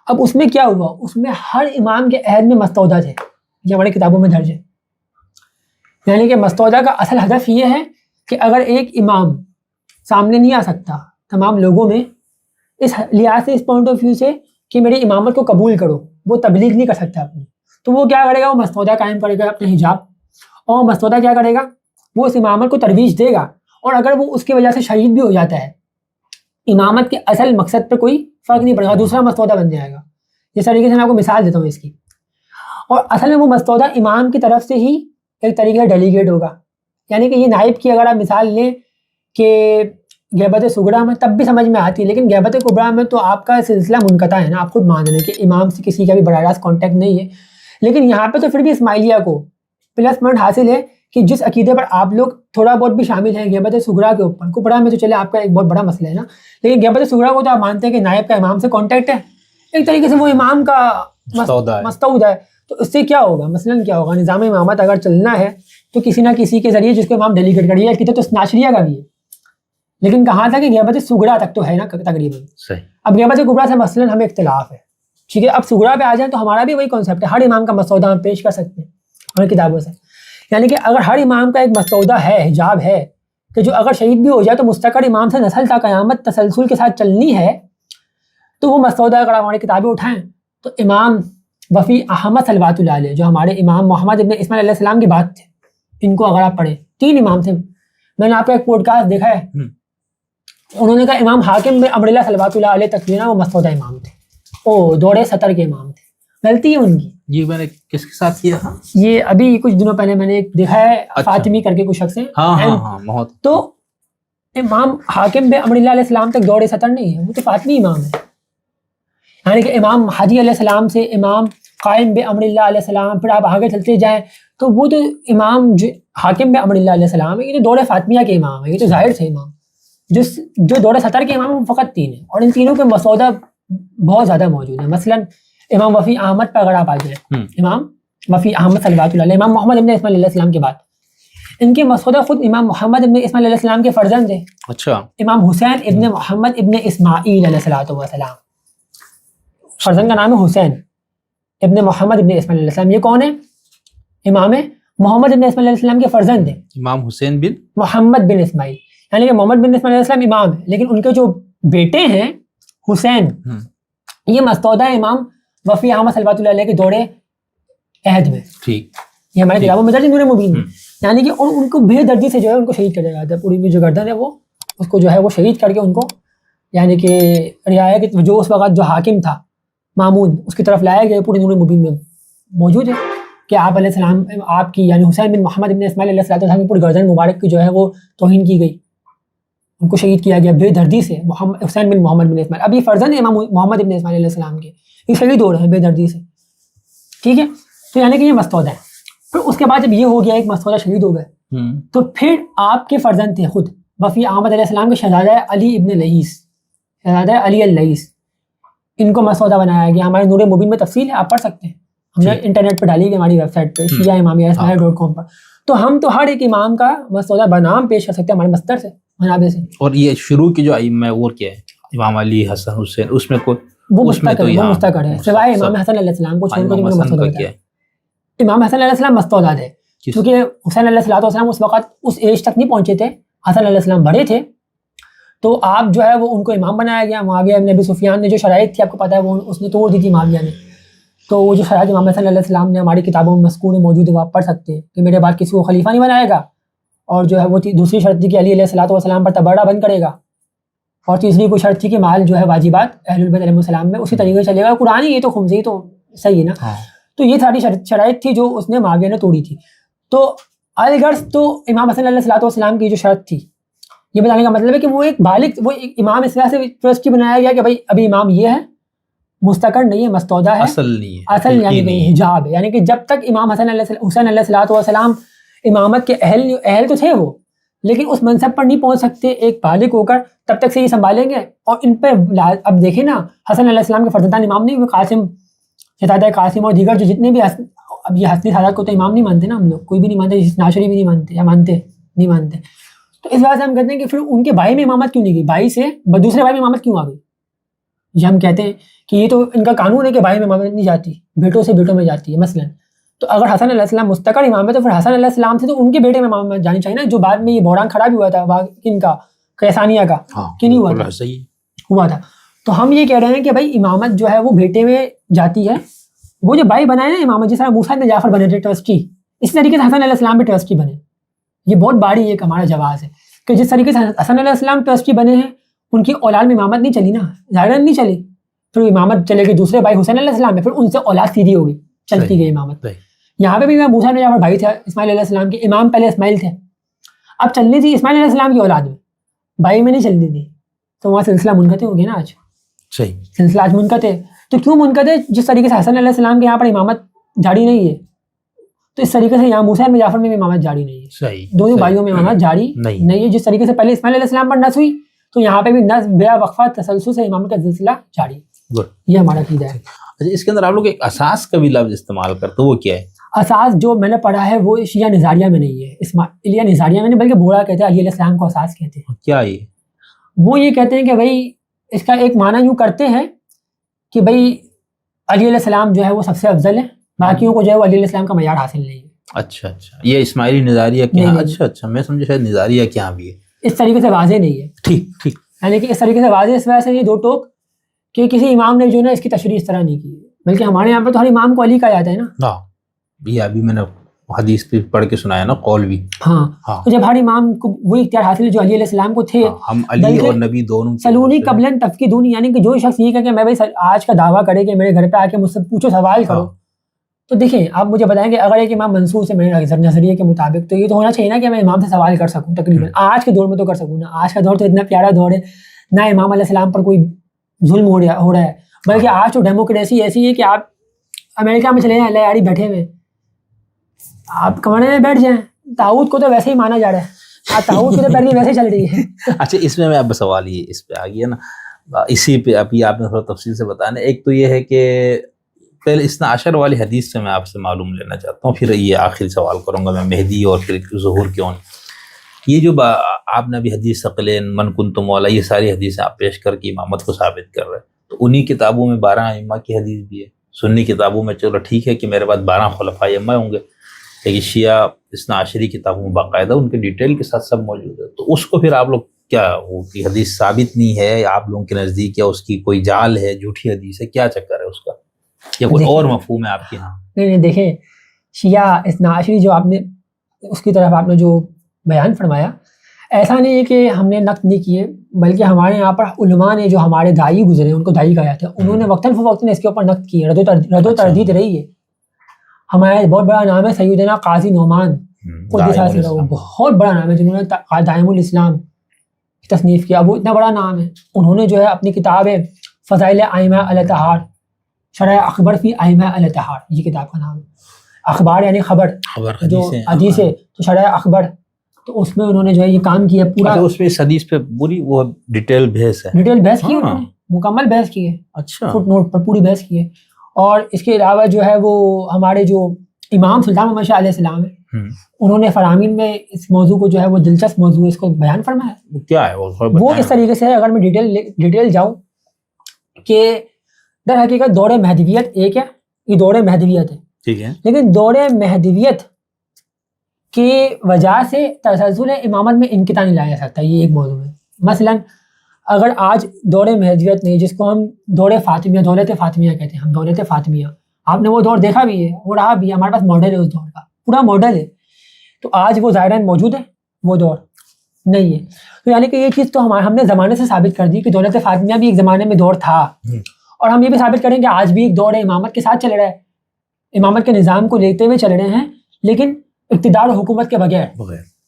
B: اب اس میں کیا ہوا، اس میں ہر امام کے عہد میں مستودہ تھے، یہ ہماری کتابوں میں درج ہے. یعنی کہ مستودہ کا اصل ہدف یہ ہے کہ اگر ایک امام سامنے نہیں آ سکتا تمام لوگوں میں، اس لحاظ سے، اس پوائنٹ آف ویو سے کہ میری امامت کو قبول کرو، وہ تبلیغ نہیں کر سکتا اپنی، تو وہ کیا کرے گا، وہ مستودہ قائم کرے گا اپنے حجاب، اور مستودہ کیا کرے گا، وہ اس امامت کو ترویج دے گا. اور اگر وہ اس کی وجہ سے شہید بھی ہو جاتا ہے، امامت کے اصل مقصد پہ کوئی فرق نہیں پڑے گا، دوسرا مستودہ بن جائے گا. جس طریقے سے میں آپ کو مثال دیتا ہوں اس کی. اور اصل میں وہ مستودہ امام کی طرف سے ہی ایک طریقے سے ڈیلیگیٹ ہوگا. یعنی کہ یہ نائب کی اگر آپ مثال لیں کہ غیبت صغریٰ میں تب بھی سمجھ میں آتی ہے، لیکن غیبت کبریٰ میں تو آپ کا سلسلہ منقطع ہے نا، آپ خود مان لیں کہ امام سے کسی کا بھی براہ راست کانٹیکٹ نہیں ہے. لیکن یہاں پہ تو پھر بھی اسماعیلیہ کو پلس پوائنٹ حاصل ہے کہ جس عقیدے پر آپ لوگ تھوڑا بہت بھی شامل ہیں غیبت صغریٰ کے اوپر، کبریٰ میں تو چلے آپ کا ایک بہت بڑا مسئلہ ہے نا، لیکن غیبت صغریٰ کو تو آپ مانتے ہیں کہ نائب کا امام سے کانٹیکٹ ہے، ایک طریقے سے وہ امام کا مستعود ہے. تو اس سے کیا ہوگا، مثلاً کیا ہوگا، نظام امامت اگر چلنا ہے تو کسی نہ کسی کے ذریعے جس کو امام ڈیلیگیٹ کر دیا. کتنا تو ناشریہ کا بھی ہے، لیکن کہاں تھا کہ غیبت صغریٰ تک تو ہے نا تقریباً. اب غیبت کبریٰ سے مثلاً ہمیں اختلاف ہے، ٹھیک ہے. اب صغریٰ پہ آ جائیں تو ہمارا بھی وہی کانسیپٹ ہے، ہر امام کا مستودہ ہم پیش کر سکتے ہیں ہماری کتابوں سے. یعنی کہ اگر ہر امام کا ایک مستودہ ہے، حجاب ہے، کہ جو اگر شہید بھی ہو جائے تو مستقر امام سے نسل تا قیامت تسلسل کے ساتھ چلنی ہے، تو وہ مستودہ اگر آپ ہماری کتابیں اٹھائیں تو امام وفی احمد صلوات اللہ علیہ، جو ہمارے امام محمد ابن اسماعیل علیہ السلام کی بات تھے، ان کو اگر آپ پڑھیں، 3 امام تھے. میں نے آپ کا ایک پوڈ کاسٹ دیکھا ہے، انہوں نے کہا امام حاکم بن امر اللہ صلوات اللہ علیہ تک وہ مستودہ امام تھے، او دور سطر کے امام تھے. غلطی ہے ان کی.
A: یہ میں نے کس کے ساتھ کیا تھا؟
B: یہ ابھی کچھ دنوں پہلے میں نے ایک دیکھا ہے، فاطمی کر کے کچھ شخص ہیں.
A: ہاں.
B: تو امام حاکم بن امر اللہ علیہ السلام تک دور سطر نہیں ہے، وہ تو فاطمی امام ہے. یعنی کہ امام مہدی علیہ السلام سے امام قائم بن امر اللہ علیہ السلام، پھر آپ آگے چلتے جائیں تو وہ تو امام حاکم بن امر اللہ علیہ السلام ہے، یہ تو دور فاطمیہ کے امام ہے، یہ تو ظاہر سے امام. جو دور سطر کے امام ہیں وہ فقط 3 ہیں، اور ان تینوں کے مسودہ بہت زیادہ موجود ہیں. مثلاً امام وفی احمد پر اگر آپ آ جائیں، امام وفی احمد صلوات اللہ علیہ، امام محمد ابن اسماعیل علیہ السلام کے بعد ان کے مسودہ خود امام محمد ابن اسماعیل علیہ السلام کے فرزند ہیں. اچھا. امام حسین ابن محمد ابن اسماعیل علیہ السلام، فرزند کا نام ہے حسین ابن محمد ابن اسماعیل علیہ السلام. یہ کون ہے؟ امام محمد ابن اسماعیل علیہ السلام کے فرزند ہیں، امام حسین بن محمد بن اسماعیل. یعنی کہ محمد بن اسماعیل علیہ السلام امام ہے، لیکن ان کے جو بیٹے ہیں حسین، یہ مستودہ امام وفی احمد صلوات اللہ علیہ کے دور عہد میں. ٹھیک. یہ ہماری کتابوں میں درج نور مبین میں. یعنی کہ ان کو بے دردی سے جو ہے ان کو شہید کر دیا جاتا ہے، پوری جو گردن ہے وہ اس کو جو ہے وہ شہید کر کے ان کو، یعنی کہ رعایا کے جو اس وقت جو حاکم تھا مامون، اس کی طرف لایا گیا. پوری نور مبین میں موجود ہے کہ آپ علیہ السلام، آپ کی یعنی حسین بن محمد ابن اسماعیل علیہ السلام کی پوری گردن مبارک کی جو ہے وہ توہین کی گئی، ان کو شہید کیا گیا بے دردی سے. حسین بن محمد بن اسماعیل، اب یہ فرزند امام محمد ابن اسماعیل علیہ السلام کے، یہ شہید ہو رہے ہیں بے دردی سے. ٹھیک ہے. تو یعنی کہ یہ مستودہ ہے. پھر اس کے بعد جب یہ ہو گیا، ایک مستودہ شہید ہو گئے، تو پھر آپ کے فرزند تھے خود وفی احمد علیہ السلام کے شہزادہ علی ابن لئیس، شہزادہ علی اللئیس، ان کو مسودہ بنایا گیا. ہمارے نور مبین میں تفصیل ہے، آپ پڑھ سکتے ہیں، ہم نے انٹرنیٹ پہ ڈالی گئی ہماری ویب سائٹ پہ shiaimamiya.com پر. تو ہم تو ہر ایک امام کا مسودہ بنام پیش کر سکتے ہیں ہمارے مصدر سے، منابع سے. اور یہ شروع کی جو ائمہ وہ کیا ہے، امام علی، حسن، حسین، اس میں کوئی وہ مستقر ہے سوائے امام حسن علیہ السلام کو چھوڑ کر. مسودہ کیا ہے؟ امام حسن علیہ السلام مستودہ ہے، کیونکہ حسین علیہ السلام اس وقت اس ایج تک نہیں پہنچے تھے، حسن علیہ السلام بڑے تھے، تو آپ جو ہے وہ ان کو امام بنایا گیا. معاویہ ابن ابی سفیان نے جو شرائط تھی آپ کو پتہ ہے، وہ اس نے توڑ دی تھی معاویہ نے. تو وہ جو شرائط امام حسن علیہ السلام نے ہماری کتابوں میں مذکور موجود ہے، وہ آپ پڑھ سکتے ہیں کہ میرے بعد کسی کو خلیفہ نہیں بنائے گا، اور جو ہے وہ دوسری شرط تھی کہ علی علیہ الصلوۃ والسلام پر تبرہ بند کرے گا، اور تیسری کوئی شرط تھی کہ مال جو ہے واجبات اہل البیت علیہ السلام میں اسی طریقے سے چلے گا. قرآن یہ تو خمسی تو صحیح ہے نا. تو یہ ساری شرائط تھی جو اس نے معاویہ نے توڑی تھی. تو الغرض تو امام حسن علیہ السلام کی جو شرط تھی, یہ بتانے کا مطلب ہے کہ وہ ایک بالغ, وہ ایک امام اس طرح سے ٹرسٹی بنایا گیا کہ بھائی ابھی امام یہ ہے, مستقر نہیں ہے, مستودع ہے,
A: اصل نہیں ہے,
B: اصل یعنی کہ حجاب ہے. یعنی کہ جب تک امام حسن علیہ السلام امامت کے اہل تو تھے وہ, لیکن اس منصب پر نہیں پہنچ سکتے ایک بالغ ہو کر, تب تک سے یہ سنبھالیں گے. اور ان پہ اب دیکھیں نا, حسن علیہ السلام کے فرزندان امام نہیں ہوئے, قاسم, شہزادہ قاسم اور دیگر جو جتنے بھی, اب یہ حسنی سادات کو تو امام نہیں مانتے نا ہم لوگ, کوئی بھی نہیں مانتے, ناشری بھی نہیں مانتے, یا نہیں مانتے. تو اس وجہ سے ہم کہتے ہیں کہ پھر ان کے بھائی میں امامت کیوں نہیں گئی, بھائی سے دوسرے بھائی میں امامت کیوں آ گئی. یہ ہم کہتے ہیں کہ یہ تو ان کا قانون ہے کہ بھائی میں امامت نہیں جاتی, بیٹوں سے بیٹوں میں جاتی ہے. مثلا تو اگر حسن علیہ السلام مستقر امام ہے تو پھر حسن علیہ السلام سے تو ان کے بیٹے میں امامت جانی چاہیے نا, جو بعد میں یہ بحران خراب ہوا تھا کن کا, کیسانیہ کا, کہ نہیں ہوا تھا. تو ہم یہ کہہ رہے ہیں کہ بھائی امامت جو ہے وہ بیٹے میں جاتی ہے. وہ جو بھائی بنائے نا امامت, جس طرح موسیٰ بن جعفر بنے تھے ٹرسٹی, اس طریقے سے حسن علیہ السلام بھی ٹرسٹی بنے. یہ بہت باری ایک ہمارا جواز ہے کہ جس طریقے سے حسن علیہ السلام ٹرسٹی بنے ہیں, ان کی اولاد میں امامت نہیں چلی نا, ظاہراً نہیں چلی. پھر امامت چلے گئی دوسرے بھائی حسین علیہ السلام میں, پھر ان سے اولاد سیدھی ہو گئی, چلتی گئی امامت. یہاں پہ بھی موسیٰ بن جعفر بھائی تھے اسماعیل علیہ السلام کے, امام پہلے اسماعیل تھے, اب چلنی تھی اسماعیل علیہ السلام کی اولاد میں, بھائی میں نہیں چلنی تھی. تو وہاں سلسلہ منقطع ہو گیا نا آج. صحیح, سلسلہ آج منقطع ہے. تو کیوں منقطع ہے؟ جس طریقے سے حسن علیہ السلام کے یہاں پر امامت جاری نہیں ہے, تو اس طریقے سے یہاں موسیٰ بن جعفر میں بھی امامت جاری نہیں ہے. دونوں بھائیوں میں امامت جاری نہیں ہے. جس طریقے سے پہلے اسماعیل علیہ السلام پر نص ہوئی, تو یہاں پہ بھی نص بلا وقفہ تسلسل سے امامت کا سلسلہ جاری. یہ ہمارا عقیدہ ہے.
A: اچھا, اس کے اندر آپ لوگ ایک اساس کا بھی لفظ استعمال کرتے, وہ کیا ہے؟
B: اساس جو میں نے پڑھا ہے وہ شیعہ نظاریہ میں نہیں ہے, اسماعیلیہ نظاریہ میں نہیں, بلکہ بوڑھا کہتے ہیں علی علیہ السلام کو اساس کہتے ہیں.
A: کیا یہ؟
B: وہ یہ کہتے ہیں کہ بھائی اس کا ایک معنی یوں کرتے ہیں کہ بھائی علی علیہ السلام جو ہے وہ سب سے افضل ہے, باقیوں کو جو ہے وہ علی علیہ السلام کا معیار حاصل نہیں ہے.
A: اچھا, یہ اسماعیلی نظاریہ کے یہاں. اچھا, میں سمجھا شاید نظاریہ کے یہاں بھی ہے.
B: اس طریقے سے واضح نہیں ہے. ٹھیک, یعنی کہ اس طریقے سے واضح اس وجہ سے یہ دو ٹوک کہ کسی امام نے جو نا اس کی تشریح اس طرح نہیں کی, بلکہ ہمارے یہاں پر تو ہر امام کو علی کہا جاتا ہے نا.
A: یہ ابھی میں نے حدیث پہ پڑھ کے سنایا نا, قول بھی.
B: ہاں, تو جب ہر امام کو وہی اختیار حاصل ہے جو علی علیہ السلام کو تھے,
A: ہم علی اور نبی دونوں
B: سلونی قبلن تفقیدونی, یعنی کہ جو شخص یہ کہے کہ میں بھائی آج کا دعویٰ کرے کہ میرے گھر پہ آ کے مجھ سے پوچھو, سوال کرو, تو دیکھیں آپ مجھے بتائیں کہ اگر ایک امام منصوص ہے میرے نظریے کے مطابق, تو یہ تو ہونا چاہیے نا کہ میں امام سے سوال کر سکوں. تقریباً آج کے دور میں تو کر سکوں نا. آج کا دور تو اتنا پیارا دور ہے, نہ امام علیہ السلام پر کوئی ظلم ہو رہا ہے, بلکہ آج تو ڈیموکریسی ایسی ہے کہ آپ امریکہ میں چلے جائیں, اللہ یاری بیٹھے ہوئے, آپ کمرے میں بیٹھ جائیں, طاغوت کو تو ویسے ہی مانا جا رہا ہے, طاغوت کی تو پہلے ویسے چل رہی ہے.
A: اچھا, اس میں اب سوال یہ اس پہ آ گیا نا, اسی پہ ابھی آپ نے تھوڑا تفصیل سے بتانا. ایک تو یہ ہے کہ پہلے اثنا عشر والی حدیث سے میں آپ سے معلوم لینا چاہتا ہوں, پھر یہ آخری سوال کروں گا میں مہدی اور پھر ظہور کیوں. یہ جو آپ نے ابھی حدیث ثقلین, من کنتم مولا, یہ ساری حدیثیں آپ پیش کر کے امامت کو ثابت کر رہے ہیں, تو انہی کتابوں میں 12 ائمہ کی حدیث بھی ہے. سنی کتابوں میں چلو ٹھیک ہے کہ میرے بعد 12 خلفائے ائمہ ہوں گے, لیکن شیعہ اثنا عشری کتابوں میں باقاعدہ ان کے ڈیٹیل کے ساتھ سب موجود ہے. تو اس کو پھر آپ لوگ کیا, وہ کی حدیث ثابت نہیں ہے آپ لوگوں کے نزدیک, یا اس کی کوئی جال ہے, جھوٹی حدیث ہے, کیا چکر ہے اس کا, یا کوئی اور مفہوم ہے آپ کے یہاں؟
B: نہیں, دیکھیں شیعہ اثنا عشری جو آپ نے اس کی طرف آپ نے جو بیان فرمایا, ایسا نہیں ہے کہ ہم نے نقد نہیں کیے, بلکہ ہمارے یہاں پر علماء نے جو ہمارے دائی گزرے, ان کو دائی کہا جاتا ہے, انہوں نے وقتاً فوقتاً اس کے اوپر نقد کیے, رد و تردید رہی ہے. ہمارا بہت بڑا نام ہے سیدنا قاضی نعمان, بہت بڑا نام ہے, جنہوں نے دائم الاسلام کی تصنیف کیا. وہ اتنا بڑا نام ہے, انہوں نے جو ہے اپنی کتاب فضائل ائمہ الاطہار, شرح اخبار فی ائمہ الاطہار, یہ کتاب کا نام ہے. اخبار یعنی خبر, جو حدیث ہے تو شرح اخبار, تو اس میں انہوں نے جو ہے یہ کام کیا پورا.
A: اس میں اس حدیث پہ پوری وہ ڈیٹیل بحث ہے,
B: ڈیٹیل بحث کی انہوں نے, مکمل بحث کی ہے. اچھا, فٹ نوٹ پر پوری بحث کی ہے. اور اس کے علاوہ جو ہے وہ ہمارے جو امام سلطان محمد شاہ علیہ السلام ہے, انہوں نے فرامین میں اس موضوع کو جو ہے وہ دلچسپ موضوع اس کو بیان فرمایا.
A: کیا ہے
B: وہ اس طریقے سے ہے, اگر میں ڈیٹیل جاؤں کہ در حقیقت دور مہدویت ایک ہے, یہ دور مہدویت ہے, ٹھیک ہے, لیکن دور مہدویت کی وجہ سے تسلسل امامت میں انقطاع نہیں لایا جا سکتا. یہ ایک موضوع ہے. مثلا اگر آج دور مہدویت نہیں, جس کو ہم دور فاطمیہ, دولت فاطمیہ کہتے ہیں, ہم دولت فاطمیہ, آپ نے وہ دور دیکھا بھی ہے, وہ رہا بھی ہے, ہمارے پاس ماڈل ہے اس دور کا, پورا ماڈل ہے. تو آج وہ ظاہراً موجود ہے وہ دور, نہیں ہے. تو یعنی کہ یہ چیز تو ہم نے زمانے سے ثابت کر دی کہ دولت فاطمیہ بھی ایک زمانے میں دور تھا, اور ہم یہ بھی ثابت کریں کہ آج بھی ایک دور ہے امامت کے ساتھ چل رہا ہے, امامت کے نظام کو لیتے ہوئے چل رہے ہیں, لیکن اقتدار و حکومت کے بغیر.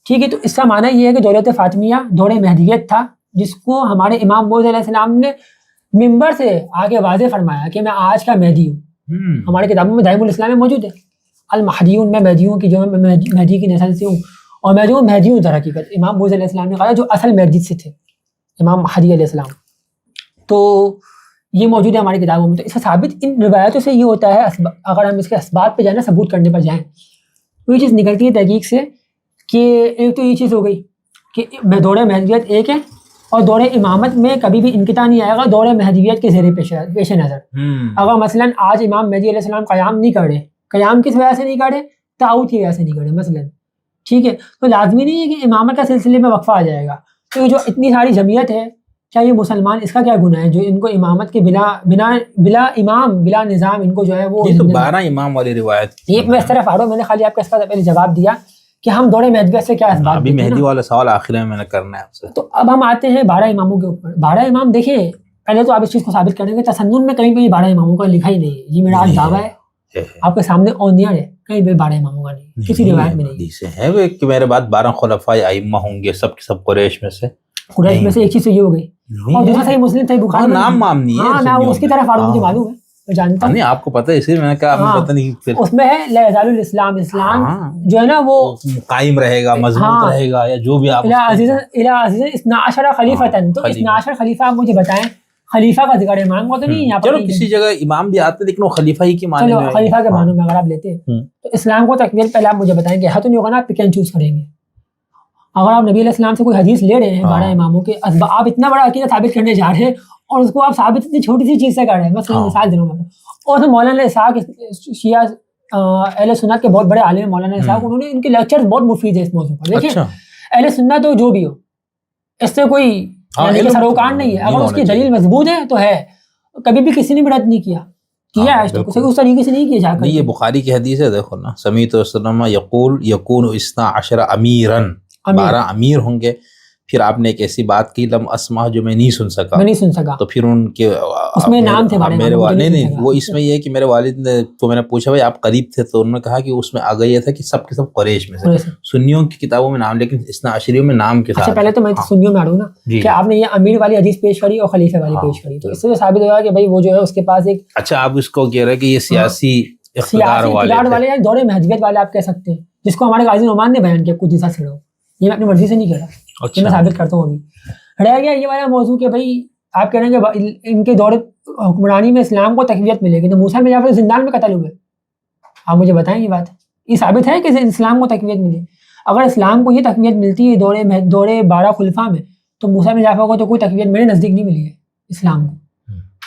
B: ٹھیک ہے, تو اس کا معنی یہ ہے کہ دولت فاطمیہ دور مہدیت تھا, جس کو ہمارے امام موعود علیہ السلام نے ممبر سے آگے واضح فرمایا کہ میں آج کا مہدی ہوں. ہماری کتابوں میں دائم الاسلام میں موجود ہے, المہدیون, میں مہدی ہوں کہ جو میں مہدی کی نسل سے ہوں, اور میں جو مہدی ہوں در حقیقت. امام موعود علیہ السلام نے کہا جو اصل مہدی سے تھے, امام مہدی علیہ السلام. تو یہ موجود ہے ہماری کتابوں میں. تو اس کا ثابت ان روایتوں سے یہ ہوتا ہے, اگر ہم اس کے اسباب پہ جائیں نا, ثبوت کرنے پر جائیں, تو یہ چیز نکلتی ہے تحقیق سے کہ ایک تو یہ چیز ہو گئی کہ دور مہدیت ایک ہے, اور دور امامت میں کبھی بھی انقطاع نہیں آئے گا دور مہدیت کے زیر پیش نظر. اگر مثلا آج امام مہدی علیہ السلام قیام نہیں کر رہے, قیام کس وجہ سے نہیں کر رہے, تعاوت کی وجہ سے نہیں کر رہے مثلا, ٹھیک ہے, تو لازمی نہیں ہے کہ امامت کا سلسلے میں وقفہ آ جائے گا. تو جو اتنی ساری جمعیت ہے, کیا یہ مسلمان, اس کا کیا گناہ ہے جو ان کو امامت کے بلا امام بلا نظام ان کو جو ہے وہ
A: 12 امام والی روایت.
B: ایک میں اس طرف آ رہا ہوں, میں نے خالی آپ کو اس کا پہلے جواب دیا کہ ہم دور مہدیت سے کیا اسباب.
A: ابھی مہدی والا سوال آخر میں نے کرنا ہے آپ سے.
B: تو اب ہم آتے ہیں 12 اماموں کے اوپر. 12 امام دیکھیں, پہلے تو آپ اس چیز کو ثابت کریں گے تسنن میں کہیں پہ 12 اماموں کا لکھا ہی نہیں ہے. یہ میرا آج دعویٰ ہے آپ کے سامنے آن ایئر ہے, کہیں پہ 12 اماموں کا نہیں, کسی روایت میں نہیں
A: ہے. وہ کہ میرے بعد 12 خلفاء ائمہ ہوں گے, سب کے سب قریش میں سے.
B: قریش میں سے ایک چیز تو یہ ہو گئی, اور دوسرا صحیح مسلم صحیح بخاری
A: نام مام نہیں ہے.
B: ہاں, میں اس کی طرف آ رہا ہوں, مجھے معلوم ہے, میں جانتا ہوں.
A: نہیں آپ کو پتہ ہے, اسی لیے میں نے کہا آپ پتہ نہیں. پھر
B: اس میں ہے لا یزال الاسلام, اسلام جو ہے نا وہ
A: قائم رہے گا, مضبوط رہے گا, یا جو بھی آپ
B: عزیز 12 خلیفتن. تو 12 خلیفہ آپ مجھے بتائیں, خلیفہ کا ذکر امام کو تو نہیں یہاں پر.
A: چلو کسی جگہ امام بھی آتے لیکن وہ خلیفہ ہی کے معنی میں,
B: خلیفہ کے معنی میں اگر آپ لیتے ہیں تو اسلام کو تکمیل پہلے آپ مجھے بتائیں گے. تو نہیں ہوگا نا, آپ پک اینڈ چوز کریں گے. اگر آپ نبی علیہ السلام سے کوئی حدیث لے رہے ہیں 12 اماموں کے, آپ اتنا بڑا عقیدہ ثابت کرنے جا رہے ہیں اور اس کو آپ ثابت اتنی چھوٹی سی چیز سے کر رہے ہیں. مثلا مثال دنوں میں, اور مولانا اسحاق شیعہ اہل سنت کے بہت بڑے عالم مولانا اسحاق, انہوں نے ان کے لیکچر بہت مفید ہے اس موضوع پر. دیکھیں اہل سنت تو جو بھی ہو, اس سے کوئی سروکار نہیں ہے. اگر اس کی دلیل مضبوط ہے تو ہے, کبھی بھی کسی نے بھی رد نہیں کیا ہے اس طریقے سے نہیں کیا جا کر.
A: یہ بخاری کی حدیث ہے, دیکھو نا, سمیعت وسلم یقول یکون 12 امیرا, 12 امیر ہوں گے. پھر آپ نے ایک ایسی بات کی لم اسمع جو میں نہیں سن سکا, تو پھر ان کے
B: اس میں نام تھے
A: میرے والد, نہیں وہ اس میں یہ ہے کہ میرے والد نے, تو میں نے پوچھا بھائی آپ قریب تھے, تو انہوں نے کہا کہ اس میں آگے یہ تھا کہ سب کے سب قریش میں سے. سنیوں کی کتابوں میں نام, لیکن اثنا عشریوں میں نام کے ساتھ.
B: پہلے تو میں سنیوں میں آ رہا ہوں نا کہ آپ نے یہ امیر والی حدیث پیش کری اور خلیفہ والی پیش کری, تو اس سے ثابت ہوا کہ بھائی وہ جو ہے اس کے پاس ایک,
A: اچھا آپ اس کو کہہ رہے ہیں کہ یہ سیاسی اقتدار
B: والے ہیں, دور مہدیت والے آپ کہہ سکتے ہیں, جس کو ہمارے غازی نعمان نے بیان کیا قدسہ سڑو. یہ میں اپنی مرضی سے نہیں کہہ رہا, یہ میں ثابت کرتا ہوں. ابھی رہ گیا یہ والا موضوع کہ بھائی آپ کہہ رہے ہیں کہ ان کے دور حکمرانی میں اسلام کو تقویت ملے گی, تو موسیٰ بن جعفر زندان میں قتل ہوئے. آپ مجھے بتائیں یہ بات, یہ ثابت ہے کہ اسلام کو تقویت ملی؟ اگر اسلام کو یہ تقویت ملتی ہے دور 12 خلفاء میں, تو موسیٰ بن جعفر کو تو کوئی تقویت میرے نزدیک نہیں ملی ہے اسلام کو.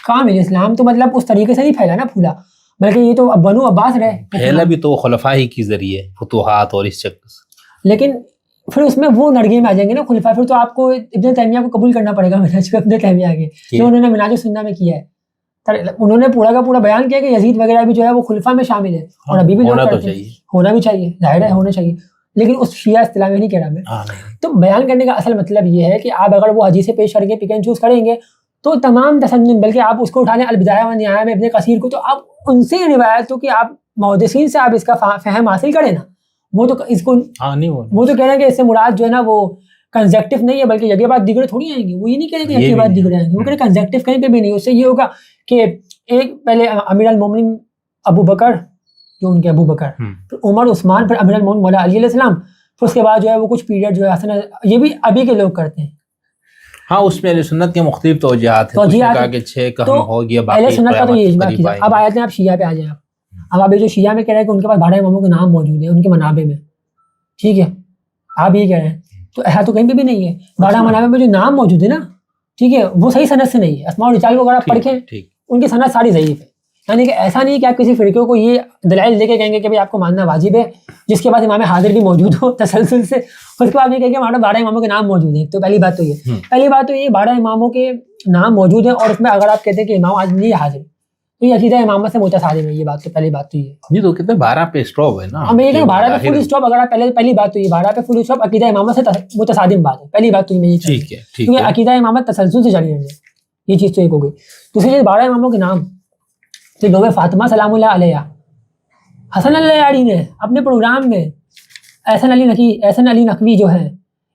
B: کہاں ملی؟ اسلام تو مطلب اس طریقے سے نہیں پھیلا نا, پھولا, بلکہ یہ تو بنو عباس رہے,
A: پھیلا بھی تو خلفاء ہی کی ذریعے فتوحات اور اس چکر سے.
B: لیکن پھر اس میں وہ نرگے میں آ جائیں گے نا خلفاء, پھر تو آپ کو ابن تیمیہ کو قبول کرنا پڑے گا. ابن تیمیہ کے جو انہوں نے منہاج السنہ میں کیا ہے, انہوں نے پورا کا پورا بیان کیا کہ یزید وغیرہ بھی جو ہے وہ خلفاء میں شامل ہے, اور ابھی بھی ہونا بھی چاہیے, ظاہر ہے ہونا چاہیے, لیکن اس شیعہ اصطلاح میں نہیں کہہ رہا میں. تو بیان کرنے کا اصل مطلب یہ ہے کہ آپ اگر وہ حدیثیں پیش کریں گے, پک اینڈ چوز کریں گے, تو تمام تسنن, بلکہ آپ اس کو اٹھا لیں البدایہ والنہایہ میں ابن کثیر کو, تو آپ ان سے روایتوں کہ آپ محدثین سے آپ اس کا فہم حاصل کریں نا. وہ تو اس کو وہ تو کہہ رہے ہیں کہ اس سے مراد جو ہے نا وہ کنزیکٹو نہیں ہے, بلکہ یگے بعد دیگرے تھوڑی آئیں گے. وہ یہ نہیں کہہ رہے کہ یگے بعد دیگرے آئیں گے, وہ کہہ رہے کنزیکٹو کہیں پہ بھی نہیں. اس سے یہ ہوگا کہ ایک پہلے امیر المومنین ابو بکر, جو ان کے ابو بکر, پھر عمر, عثمان, پھر امیر المومنین مولا علی علیہ السلام, پھر اس کے بعد جو ہے وہ کچھ پیریڈ جو ہے حسن, یہ بھی ابھی کے لوگ کرتے ہیں.
A: ہاں اس میں اہل سنت کے مختلف توجیہات ہیں, کہا کہ 6 کا ہو گیا,
B: اہل سنت کا تو یہ اجماع کیا. اب آیت ہیں, آپ شیعہ پہ آ جائیں. اب یہ جو شیعہ میں کہہ رہے ہیں کہ ان کے پاس 12 اماموں کے نام موجود ہیں ان کے منابع میں, ٹھیک ہے, آپ یہ کہہ رہے ہیں, تو ایسا تو کہیں پہ بھی نہیں ہے. 12 منابع میں جو نام موجود ہے نا, ٹھیک ہے, وہ صحیح سند سے نہیں ہے. اسماء و رجال کو اگر آپ پڑھیں ان کی سند ساری ضعیف ہے. یعنی کہ ایسا نہیں کہ آپ کسی فرقے کو یہ دلائل دے کے کہیں گے کہ بھائی آپ کو ماننا واجب ہے, جس کے بعد امام حاضر بھی موجود ہو تسلسل سے, اس کے بعد یہ کہیں گے ہمارے 12 اماموں کے نام موجود ہیں. تو پہلی بات تو یہ 12 اماموں کے نام موجود ہیں, اور اس میں اگر آپ کہتے ہیں کہ امام آج نہیں حاضر, یہ عقیدہ امامت سے متصادم ہے. یہ بات تو پہلی بات تو یہ
A: یہ تو کہتے ہیں 12 پہ اسٹاپ ہے نا.
B: میں یہ کہوں 12 پہ فل اسٹاپ, اگر آپ پہلی بات تو یہ 12 پہ فل اسٹاپ عقیدہ امامت سے متصادم بات ہے. پہلی بات تو یہ
A: ٹھیک ہے ٹھیک
B: کیونکہ
A: ہے.
B: عقیدہ امامت تسلسل سے جاری رہے, یہ چیز تو ایک ہو گئی. دوسری چیز 12 اماموں کے نام, تو لوگ فاطمہ سلام اللہ علیہ, حسن اللہ یاری نے اپنے پروگرام میں احسن علی نقوی جو ہیں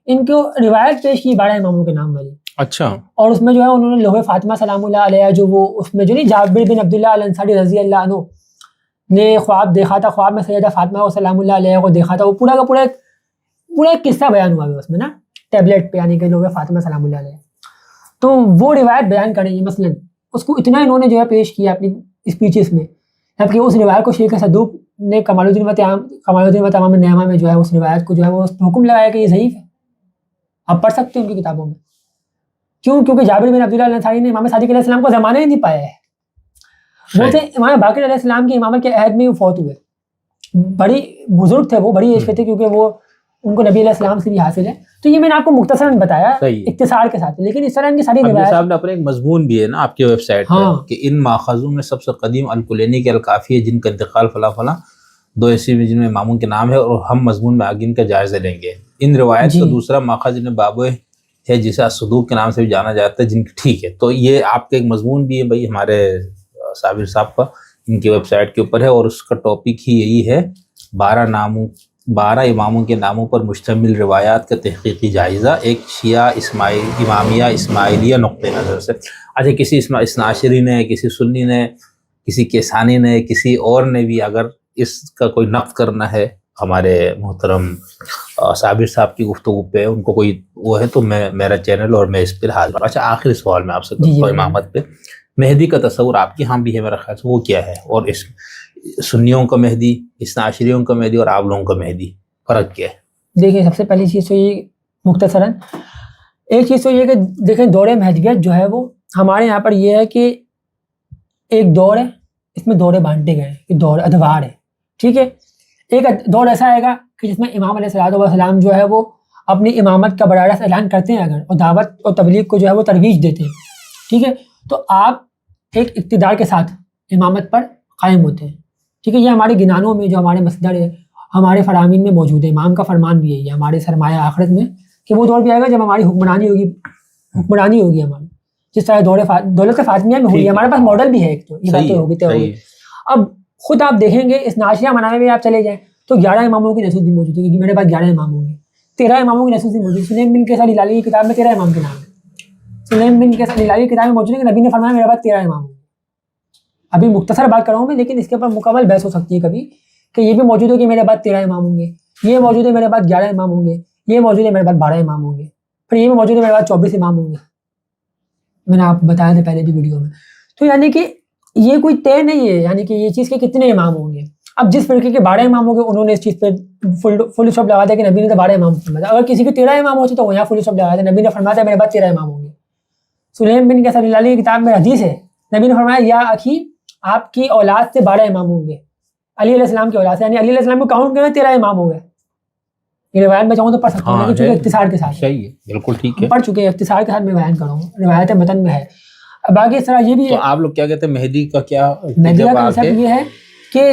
B: ان کو روایت پیش کی 12 اماموں کے نام والی.
A: اچھا.
B: اور اس میں جو ہے انہوں نے لوح فاطمہ سلام اللہ علیہ جو وہ اس میں جو نہیں جابر بن عبداللہ الانصاری رضی اللہ عنہ نے خواب دیکھا تھا, خواب میں سیدہ فاطمہ سلام اللہ علیہ کو دیکھا تھا, وہ پورا کا پورا ایک قصہ بیان ہوا ہے اس میں نا ٹیبلٹ پہ, یعنی کہ لوح فاطمہ سلام اللہ علیہ. تو وہ روایت بیان کریں گے مثلا, اس کو اتنا انہوں نے جو ہے پیش کیا اپنی اسپیچز میں, جبکہ اس روایت کو شیخ صدوق نے کمال الدین و تمام النعمہ میں جو ہے اس روایت کو جو ہے وہ حکم لگایا کہ یہ ضعیف ہے. آپ پڑھ سکتے ہیں ان کی کتابوں میں. کیوں؟ کیونکہ جابر بن عبداللہ الانصاری نے امام صادق علیہ السلام کو زمانہ ہی نہیں پایا ہے. وہ تھے امام باقر علیہ السلام کی امامت کے عہد میں وہ فوت ہوئے, بڑی بزرگ تھے وہ, بڑی ایج پہ تھے, کیونکہ وہ ان کو نبی علیہ السلام سے بھی حاصل ہے. تو یہ میں نے آپ کو مختصراً بتایا اختصار کے ساتھ, لیکن اس طرح ان کی ساری روایات
A: صاحب نے اپنے ایک مضمون بھی ہے نا آپ کی ویب سائٹ پہ کہ ان ماخذوں میں سب سے قدیم الکلینی کے الکافی ہے جن کا انتقال فلاں فلاں 2 عیسوی میں جن میں اماموں کے نام ہے, اور ہم مضمون میں آگے ان کا جائزہ لیں گے. ان روایت کا دوسرا ماخذ جن بابو ہے جسے صدوق کے نام سے بھی جانا جاتا ہے, جن ٹھیک ہے. تو یہ آپ کا ایک مضمون بھی ہے بھائی ہمارے صابر صاحب کا, ان کی ویب سائٹ کے اوپر ہے, اور اس کا ٹاپک ہی یہی ہے 12 اماموں کے ناموں پر مشتمل روایات کا تحقیقی جائزہ, ایک شیعہ امامیہ اسماعیلیہ نقطۂ نظر سے. اچھا, کسی اثناعشری نے, کسی سنی نے, کسی کیسانی نے, کسی اور نے بھی اگر اس کا کوئی نقد کرنا ہے ہمارے محترم صابر صاحب کی گفتگو پہ, ان کو کوئی وہ ہے تو میرا چینل اور میں اس پہ حاضر. اچھا, آخری سوال میں آپ سے کرتا ہوں امامت پہ. مہدی کا تصور آپ کے ہاں بھی ہے میرا خیال سے, وہ کیا ہے؟ اور اس سنیوں کا مہدی, اثناعشریوں کا مہدی اور آپ لوگوں کا مہدی, فرق کیا ہے؟
B: دیکھیں سب سے پہلی چیز تو یہ مختصراً ایک چیز تو یہ کہ دیکھیں دور مہدویت جو ہے وہ ہمارے یہاں پر یہ ہے کہ ایک دور ہے, اس میں دورے بانٹے گئے ہیں, دور ادوار ہے, ٹھیک ہے. ایک دور ایسا آئے گا کہ جس میں امام علیہ الصلوۃ والسلام جو ہے وہ اپنی امامت کا براہ راست اعلان کرتے ہیں اگر, اور دعوت اور تبلیغ کو جو ہے وہ ترویج دیتے ہیں, ٹھیک ہے. تو آپ ایک اقتدار کے ساتھ امامت پر قائم ہوتے ہیں, ٹھیک ہے. یہ ہمارے گنانوں میں جو ہمارے مصدر ہے, ہمارے فرامین میں موجود ہے. امام کا فرمان بھی ہے یہ ہمارے سرمایہ آخرت میں, کہ وہ دور بھی آئے گا جب ہماری حکمرانی ہوگی ہماری, جس طرح دولت فاطمیہ میں ہوئی. ہمارے پاس ماڈل بھی ہے ایک, تو یہ بات تو ہوگی. اب خود آپ دیکھیں گے اس ناشیہ منانے میں آپ چلے جائیں تو 11 اماموں کی نصوص بھی موجود ہے, کیونکہ میرے پاس 11 امام ہوں گے. 13 اماموں کی نصوص بھی موجود ہے. سلیم بن کیسر ہلالی کی کتاب میں 13 امام کے نام ہے. سلیم بن کیسر ہلالی کی کتاب میں موجود ہے کہ نبی نے فرمایا میرے پاس 13 امام ہوں گے. ابھی مختصر بات کر رہا ہوں میں, لیکن اس کے اوپر مکمل بحث ہو سکتی ہے کبھی, کہ یہ بھی موجود ہے کہ میرے بعد 13 امام ہوں گے, یہ موجود ہے میرے بعد 11 امام ہوں گے, یہ موجود ہے میرے بعد 12 امام ہوں گے, پھر یہ بھی موجود ہے میرے بعد 24 امام ہوں گے. میں نے آپ بتایا تھا پہلے بھی ویڈیو میں. تو یعنی کہ یہ کوئی طے نہیں ہے, یعنی کہ یہ چیز کے کتنے امام ہوں گے. اب جس فرقے کے 12 امام ہوں گے انہوں نے اس چیز پہ فل اسٹاپ لگا دیا کہ نبی نے تو 12 امام فرمایا. اگر کسی کے 13 امام ہوتے تو وہ یہاں فل اسٹاپ لگا دیا, نبی نے فرمایا میرے بعد 13 امام ہوں گے. سلیم بن کیسر ہلالی کی کتاب میں حدیث ہے, نبی نے فرمایا یا اخی آپ کی اولاد سے 12 امام ہوں گے, علی علیہ السلام کی اولاد سے, یعنی علی علیہ السلام کو کاؤنٹ کریں 13 امام ہو گئے. یہ روایت میں چاہوں تو پڑھ سکتا ہوں, لیکن چونکہ اختصار کے ساتھ
A: صحیح ہے, بالکل ٹھیک ہے,
B: پڑھ چکے ہیں, اختصار کے ساتھ میں بیان کروں, روایت متن میں ہے. باقی اس طرح یہ بھی ہے.
A: تو آپ لوگ کیا کہتے ہیں مہدی کا کیا
B: مہدی کا کنسپٹ یہ ہے کہ